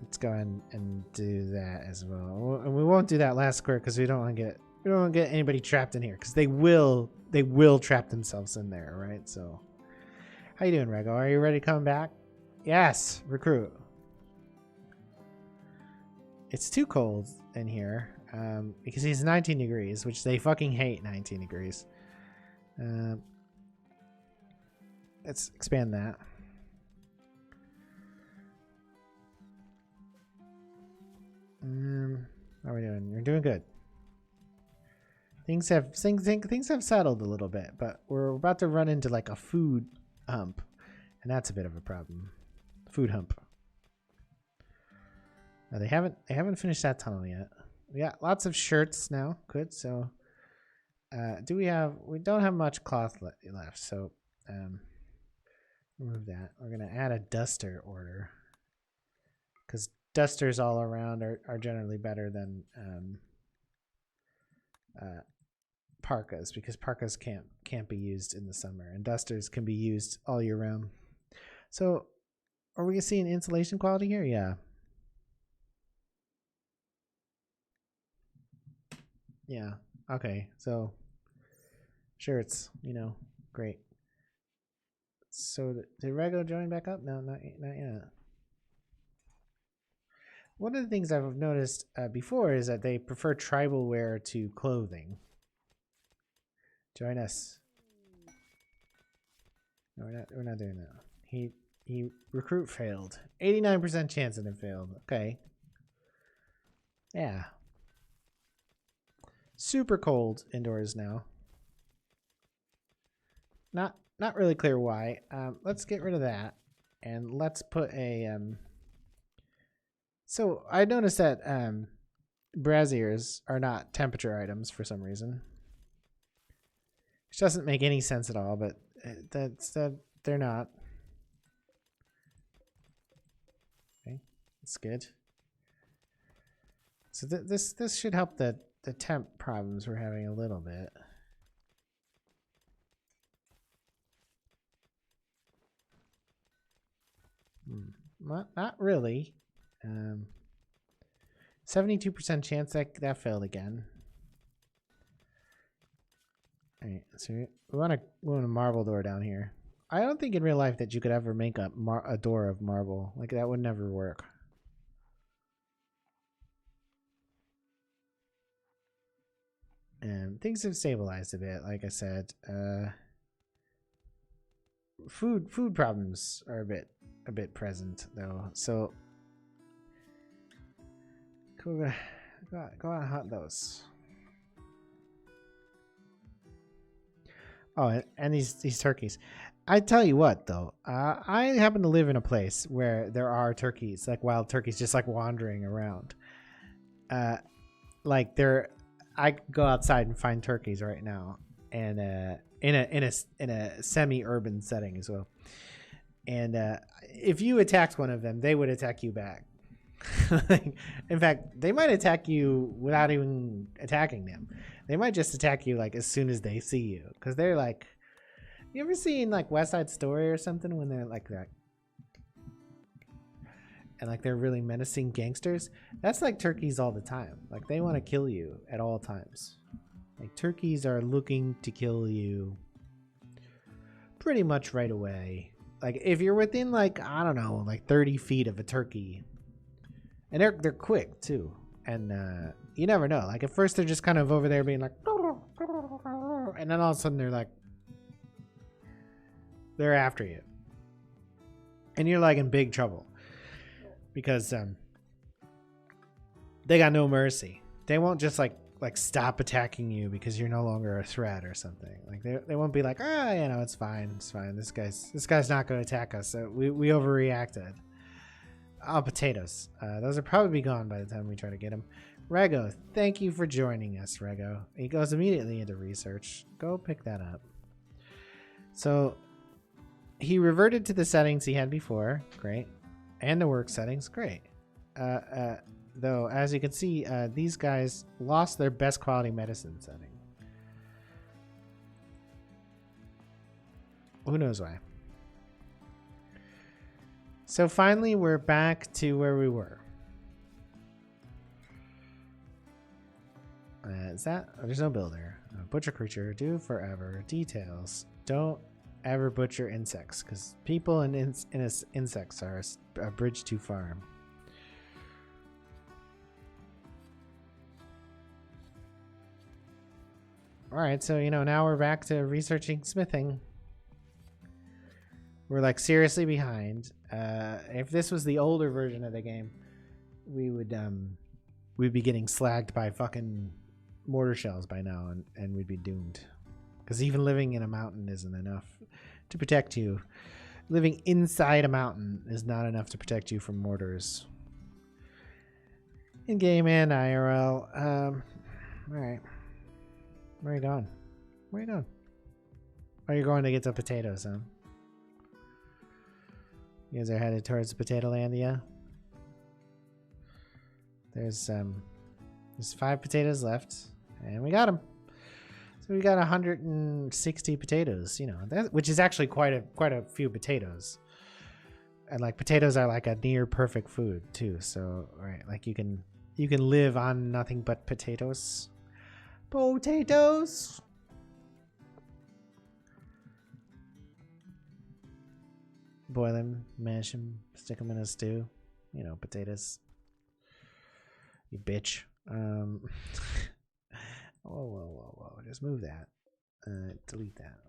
Let's go ahead and do that as well. And we won't do that last square because we don't want to get anybody trapped in here, because they will trap themselves in there, right? So, how you doing, Rego? Are you ready to come back? Yes, recruit. It's too cold in here because he's 19 degrees, which they fucking hate 19 degrees. Let's expand that. How are we doing? You're doing good. Things have settled a little bit, but we're about to run into like a food hump, and that's a bit of a problem. Food hump. No, they haven't finished that tunnel yet. We got lots of shirts now. Good. So, we don't have much cloth left. So, remove that. We're gonna add a duster order, because dusters all around are generally better than parkas, because parkas can't be used in the summer, and dusters can be used all year round. So, are we seeing insulation quality here? Yeah. Yeah. Okay. So, shirts, great. So, did Rego join back up? No, not yet. One of the things I've noticed before is that they prefer tribal wear to clothing. Join us. No, we're not doing that. He recruit failed. 89% chance that it failed. Okay. Yeah. Super cold indoors now. Not really clear why. Let's get rid of that, and let's put a So I noticed that braziers are not temperature items for some reason, which doesn't make any sense at all. But they're not. That's good. So this should help the temp problems we're having a little bit. Not really. 72% chance that failed again. All right, so we want a marble door down here. I don't think in real life that you could ever make a door of marble. Like, that would never work. And things have stabilized a bit, like I said. Food problems are a bit present though. So go out and hunt those. Oh, and these turkeys. I tell you what, though, I happen to live in a place where there are turkeys, like wild turkeys, just like wandering around. Like I go outside and find turkeys right now, and in a semi-urban setting as well. And if you attacked one of them, they would attack you back. In fact, they might attack you without even attacking them. They might just attack you like as soon as they see you, because they're like, you ever seen like West Side Story or something when they're like that, and like they're really menacing gangsters? That's like turkeys all the time. Like, they want to kill you at all times. Like, turkeys are looking to kill you pretty much right away. Like, if you're within like, I don't know, like 30 feet of a turkey, and they're quick too, and you never know. Like, at first they're just kind of over there being like, and then all of a sudden they're after you, and you're like in big trouble, because they got no mercy. They won't just like stop attacking you because you're no longer a threat or something. Like, they won't be like, it's fine, this guy's not going to attack us. So we overreacted. Oh, potatoes. Those will probably be gone by the time we try to get them. Rego, thank you for joining us, Rego. He goes immediately into research. Go pick that up. So he reverted to the settings he had before. Great. And the work settings. Great. Though, as you can see, these guys lost their best quality medicine setting. Who knows why? So finally, we're back to where we were. Is that? Oh, there's no builder. Butcher creature. Do forever. Details. Don't ever butcher insects, because people and insects are a bridge too far. Alright, so, now we're back to researching smithing. We're, like, seriously behind. If this was the older version of the game, we'd be getting slagged by fucking mortar shells by now, and we'd be doomed. Because even living in a mountain isn't enough to protect you. Living inside a mountain is not enough to protect you from mortars. In-game and IRL. Alright. Where are you going? Where are you going? Oh, you're going to get the potatoes, huh? You guys are headed towards Potato Landia. There's 5 potatoes left, and we got them. So we got 160 potatoes, which is actually quite a few potatoes. And like, potatoes are like a near perfect food too. So, right, like you can live on nothing but potatoes. Potatoes. Boil them, mash them, stick them in a stew. Potatoes. You bitch. Whoa. Just move that. Delete that.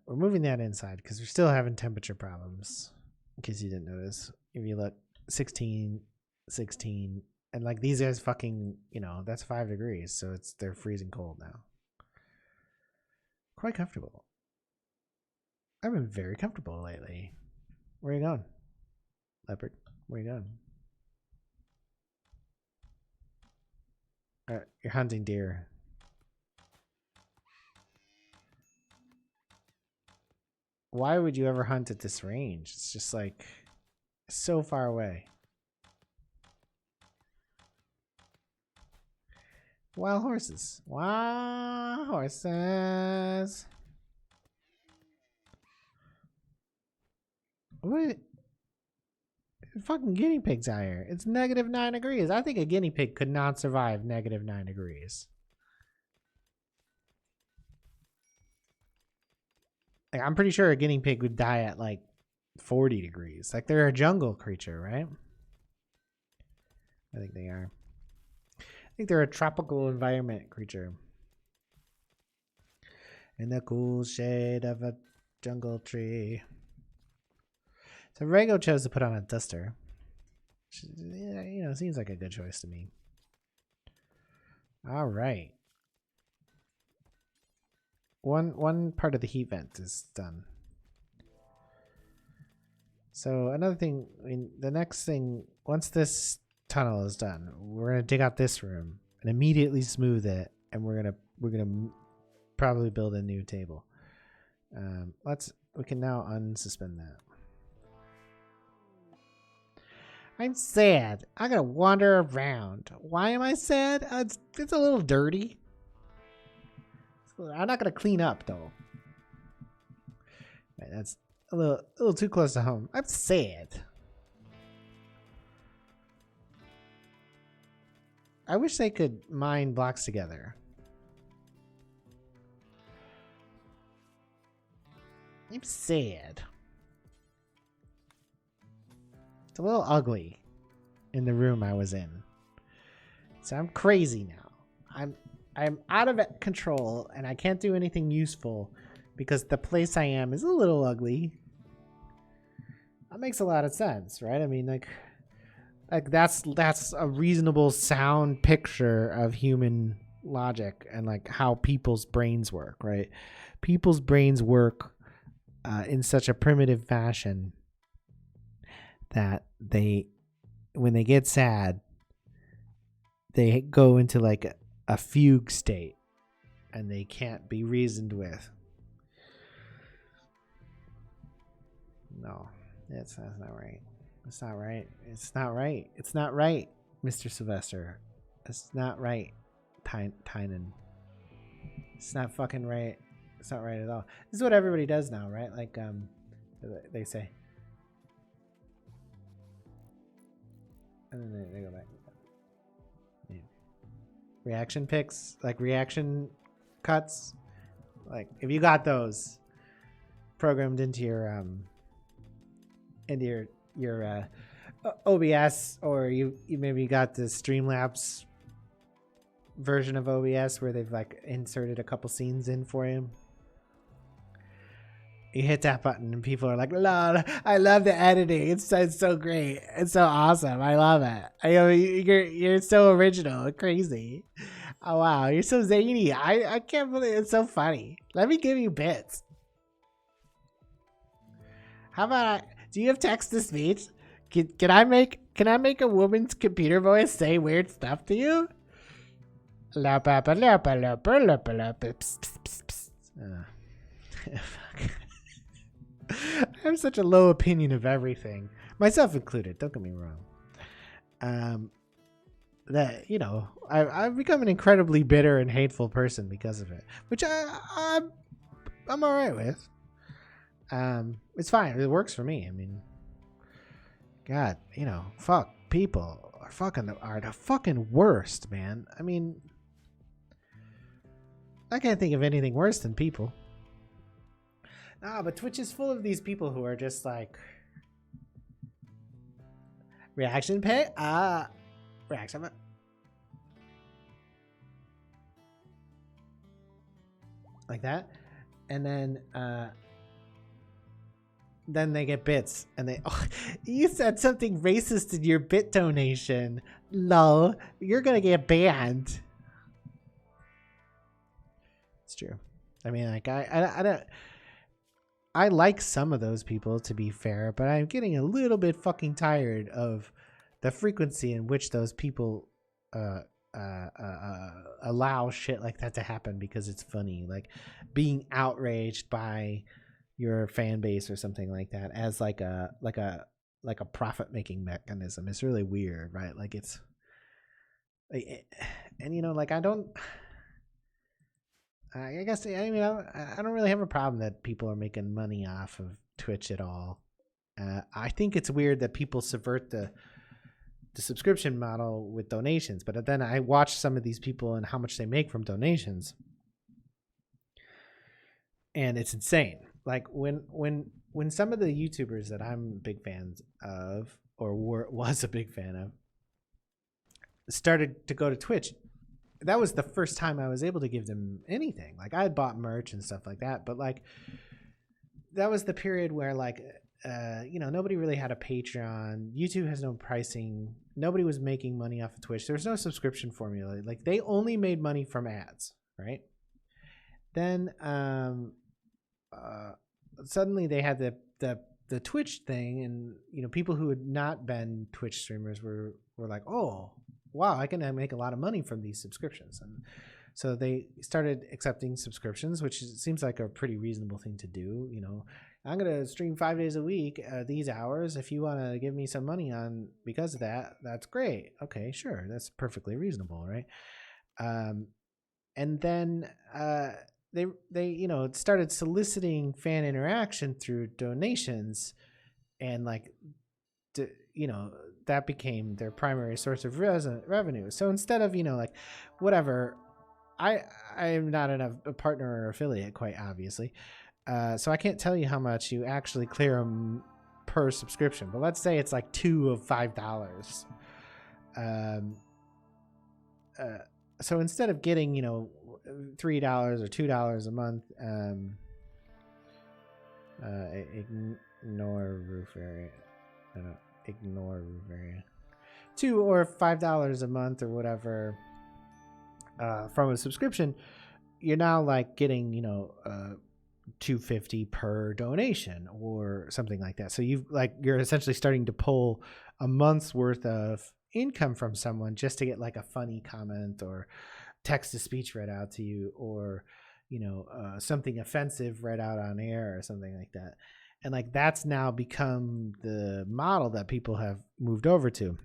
We're moving that inside because we're still having temperature problems. In case you didn't notice. If you look, 16, 16. And like, these guys fucking, that's 5 degrees. So they're freezing cold now. Quite comfortable. I've been very comfortable lately. Where are you going? Leopard, where are you going? You're hunting deer. Why would you ever hunt at this range? It's just like, So far away. Wild horses. Wild horses. What? Fucking guinea pigs out here. It's -9 degrees. I think a guinea pig could not survive -9 degrees. Like, I'm pretty sure a guinea pig would die at like 40 degrees. Like, they're a jungle creature, right? I think they are. I think they're a tropical environment creature. In the cool shade of a jungle tree. So Rego chose to put on a duster. Which, yeah, you know, seems like a good choice to me. All right. One part of the heat vent is done. So another thing, I mean, the next thing, once this tunnel is done, we're gonna dig out this room and immediately smooth it, and we're gonna probably build a new table. We can now unsuspend that. I'm sad. I gotta wander around. Why am I sad? It's a little dirty. I'm not gonna clean up though. Right, that's a little too close to home. I'm sad. I wish they could mine blocks together. I'm sad. It's a little ugly in the room I was in. So I'm crazy now. I'm out of control and I can't do anything useful because the place I am is a little ugly. That makes a lot of sense, right? I mean, like that's a reasonable sound picture of human logic and like how people's brains work, right? People's brains work in such a primitive fashion that when they get sad, they go into like a fugue state and they can't be reasoned with. No, that's not right. It's not right. It's not right. It's not right, Mr. Sylvester. It's not right, Tynan. It's not fucking right. It's not right at all. This is what everybody does now, right? Like, they say. And then they go back. Yeah. Reaction pics, like reaction cuts. Like, if you got those programmed into your OBS, or you maybe got the Streamlabs version of OBS where they've like inserted a couple scenes in for you. You hit that button and people are like, "Lol, I love the editing. It's so great. It's so awesome. I love it. You're so original, crazy. Oh wow, you're so zany. I can't believe it's so funny. Let me give you bits. How about do you have text to speech? Can I make a woman's computer voice say weird stuff to you? Fuck. I have such a low opinion of everything, myself included. Don't get me wrong. That, you know, I've become an incredibly bitter and hateful person because of it, which I'm all right with. It's fine. It works for me. I mean, God, you know, fuck, people are the fucking worst, man. I mean, I can't think of anything worse than people. Nah, but Twitch is full of these people who are just like reaction pay. Reaction. Like that, and then they get bits, and you said something racist in your bit donation. Lol, you're gonna get banned. It's true. I mean, like I don't. I like some of those people, to be fair, but I'm getting a little bit fucking tired of the frequency in which those people allow shit like that to happen because it's funny. Like being outraged by your fan base or something like that as like a like a profit making mechanism. It's really weird, right? Like it's and you know, like I don't I guess I mean I don't really have a problem that people are making money off of Twitch at all. I think it's weird that people subvert the subscription model with donations, but then I watch some of these people and how much they make from donations, and it's insane. Like when some of the YouTubers that I'm big fans of, or was a big fan of, started to go to Twitch, that was the first time I was able to give them anything. Like I had bought merch and stuff like that, but like that was the period where like you know, nobody really had a Patreon. YouTube has no pricing. Nobody was making money off of Twitch. There was no subscription formula. Like they only made money from ads, right? Then suddenly they had the Twitch thing, and you know, people who had not been Twitch streamers were like, oh wow, I can make a lot of money from these subscriptions. And so they started accepting subscriptions, which seems like a pretty reasonable thing to do. You know, I'm going to stream 5 days a week, these hours. If you want to give me some money on because of that, that's great. Okay, sure. That's perfectly reasonable, right? And then they you know, started soliciting fan interaction through donations, and like you know, that became their primary source of revenue. So instead of, you know, like whatever, I'm not a partner or affiliate, quite obviously, so I can't tell you how much you actually clear them per subscription, but let's say it's like $2 of $5. So instead of getting, you know, $3 or $2 a month, ignore roof area. Ignore roof area. $2 or $5 a month or whatever from a subscription, you're now like getting, you know, $2.50 per donation or something like that. So you're essentially starting to pull a month's worth of income from someone just to get like a funny comment or text to speech read out to you, or you know, something offensive read out on air or something like that. And like that's now become the model that people have moved over to.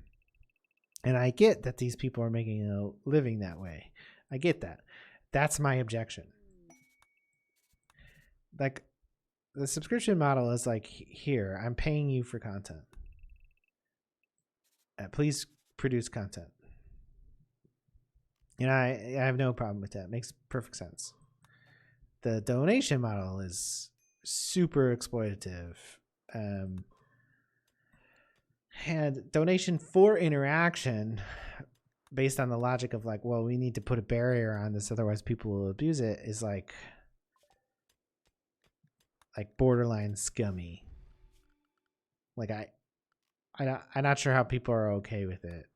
And I get that these people are making a living that way. I get that. That's my objection. Like the subscription model is like, here, I'm paying you for content. Please produce content. You know, I have no problem with that. It makes perfect sense. The donation model is super exploitative. And donation for interaction, based on the logic of like, well, we need to put a barrier on this, otherwise people will abuse it, is like borderline scummy. Like I'm not sure how people are okay with it,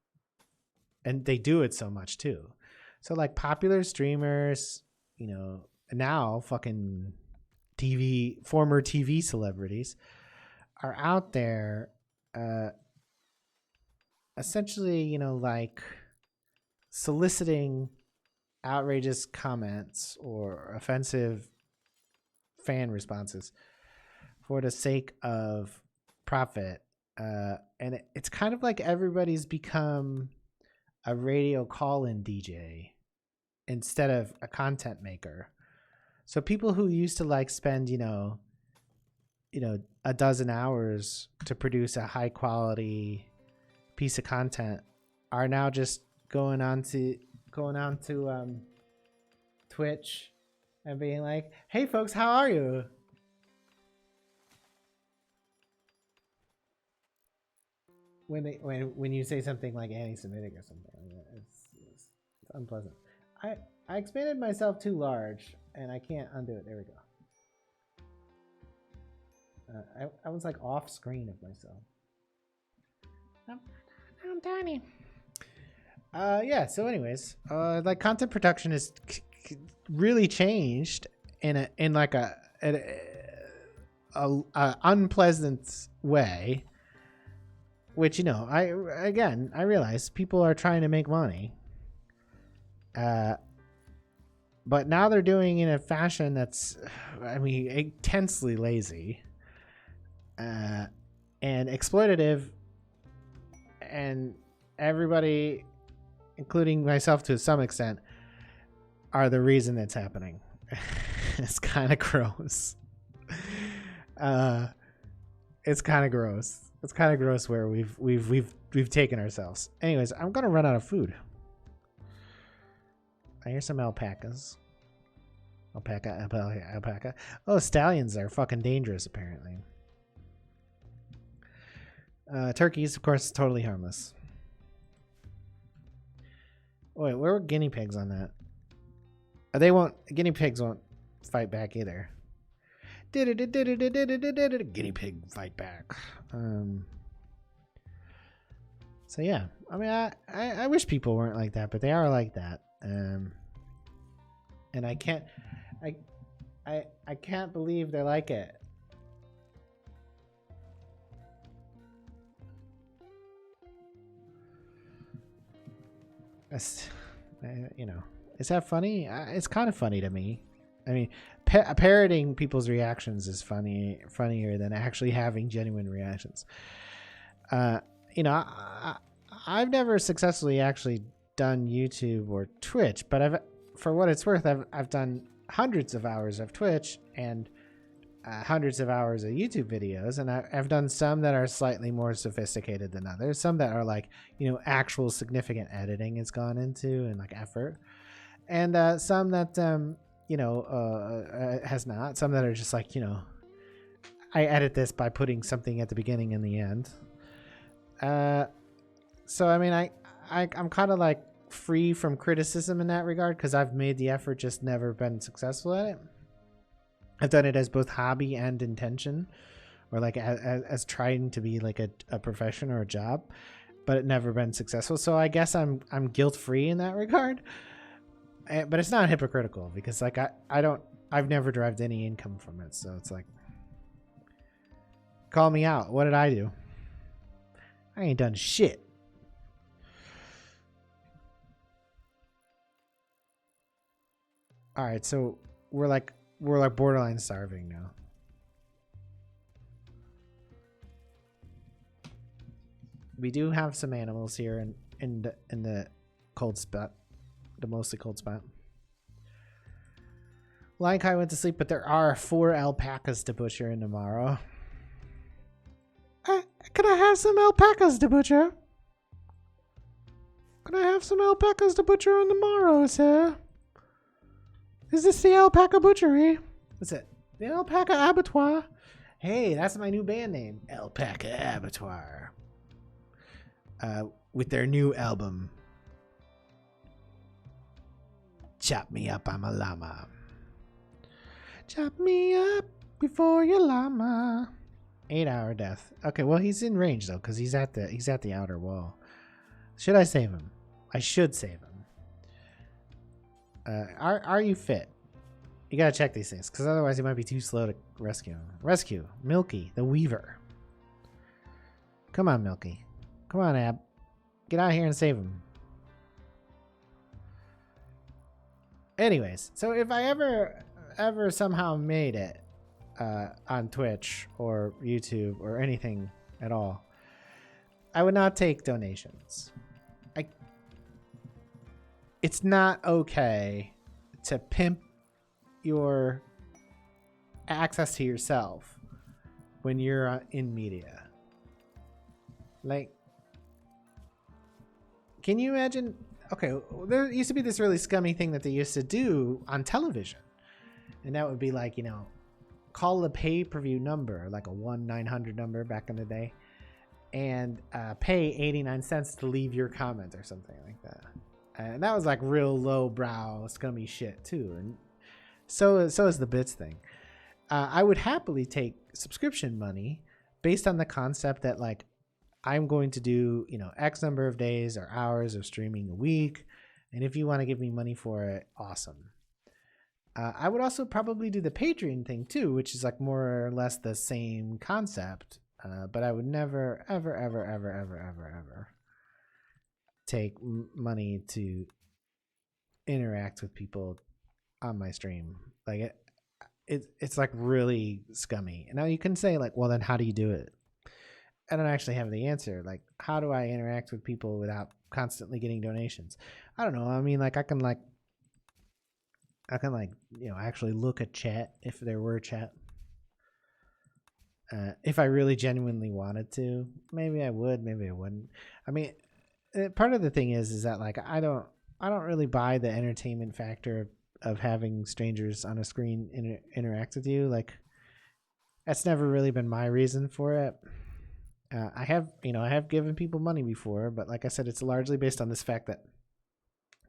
and they do it so much too. So like popular streamers, you know, now fucking former TV celebrities are out there essentially, you know, like soliciting outrageous comments or offensive fan responses for the sake of profit. And it's kind of like everybody's become a radio call-in DJ instead of a content maker. So people who used to like spend, you know, a dozen hours to produce a high quality piece of content are now just going on to Twitch and being like, "Hey folks, how are you?" When you say something like anti-Semitic or something like that, it's unpleasant. I expanded myself too large and I can't undo it. There we go. I was like off screen of myself. I'm tiny. Yeah. So, anyways, like content production is really changed in like a unpleasant way. Which, you know, I realize people are trying to make money. But now they're doing in a fashion that's, I mean, intensely lazy. and exploitative, and everybody, including myself to some extent, are the reason it's happening. It's kind of gross. It's kind of gross. It's kind of gross where we've taken ourselves. Anyways, I'm gonna run out of food. I hear some alpacas. Alpaca. Oh, stallions are fucking dangerous, apparently. Turkeys, of course, totally harmless. Wait, where were guinea pigs on that? Guinea pigs won't fight back either. Guinea pig fight back. So yeah, I mean, I wish people weren't like that, but they are like that. And I can't believe they're like it. You know, is that funny? It's kind of funny to me. I mean, parroting people's reactions is funnier than actually having genuine reactions. You know, I've never successfully actually done YouTube or Twitch, but for what it's worth, I've done hundreds of hours of Twitch and hundreds of hours of YouTube videos, and I've done some that are slightly more sophisticated than others, some that are like, you know, actual significant editing has gone into and like effort, and some that you know, has not, some that are just like, you know, I edit this by putting something at the beginning and the end. So I mean, I'm kind of like free from criticism in that regard because I've made the effort, just never been successful at it. I've done it as both hobby and intention, or like as trying to be like a profession or a job, but it never been successful. So I guess I'm guilt free in that regard. But it's not hypocritical because like I've never derived any income from it. So it's like, call me out. What did I do? I ain't done shit. All right, so we're like borderline starving now. We do have some animals here in the cold spot, the mostly cold spot. Lion Kai went to sleep, but there are 4 alpacas to butcher in tomorrow. Can I have some alpacas to butcher? Can I have some alpacas to butcher on the morrow, sir? Is this the alpaca butchery? What's it? The alpaca abattoir? Hey, that's my new band name. Alpaca Abattoir. With their new album. Chop me up, I'm a llama. Chop me up before your llama. 8-hour death. Okay, well he's in range though, because he's at the outer wall. Should I save him? I should save him. Are you fit? You gotta check these things, because otherwise he might be too slow to rescue him. Rescue Milky, the Weaver. Come on, Milky. Come on, Ab. Get out here and save him. Anyways, so if I ever somehow made it on Twitch or YouTube or anything at all, I would not take donations. It's not okay to pimp your access to yourself when you're in media. Like, can you imagine? Okay, there used to be this really scummy thing that they used to do on television, and that would be like, you know, call a pay-per-view number, like a 1-900 number back in the day, and pay 89 cents to leave your comment or something like that. And that was like real low-brow, scummy shit too. And so is the bits thing. I would happily take subscription money based on the concept that like I'm going to do, you know, X number of days or hours of streaming a week, and if you want to give me money for it, awesome. I would also probably do the Patreon thing too, which is like more or less the same concept, but I would never, ever, ever, ever, ever, ever, ever take money to interact with people on my stream. Like it's like really scummy. And now you can say like, well, then how do you do it? I don't actually have the answer. Like, how do I interact with people without constantly getting donations? I don't know. I mean, like, I can actually look at chat if there were chat. If I really genuinely wanted to, maybe I would, maybe I wouldn't. I mean, part of the thing is that like I don't really buy the entertainment factor of having strangers on a screen interact with you. Like, that's never really been my reason for it. I have given people money before, but like I said, it's largely based on this fact that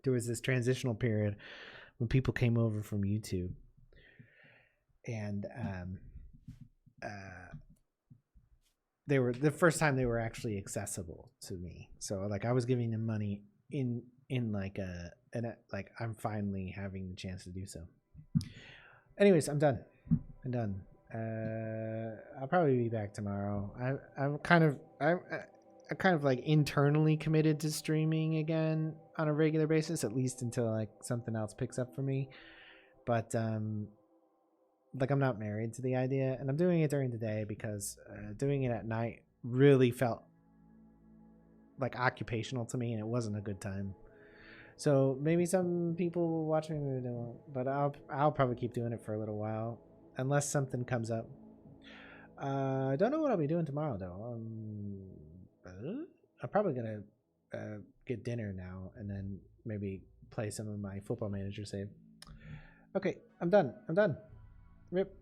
there was this transitional period when people came over from YouTube, and they were the first time they were actually accessible to me. So like I was giving them money in like like I'm finally having the chance to do so. Anyways, I'm done. I'll probably be back tomorrow. I'm kind of like internally committed to streaming again on a regular basis, at least until like something else picks up for me. But like I'm not married to the idea, and I'm doing it during the day because doing it at night really felt like occupational to me, and it wasn't a good time. So maybe some people will watch me, maybe they won't. But I'll probably keep doing it for a little while, unless something comes up. I don't know what I'll be doing tomorrow though. I'm probably gonna get dinner now, and then maybe play some of my Football Manager save. Okay, I'm done. Rip.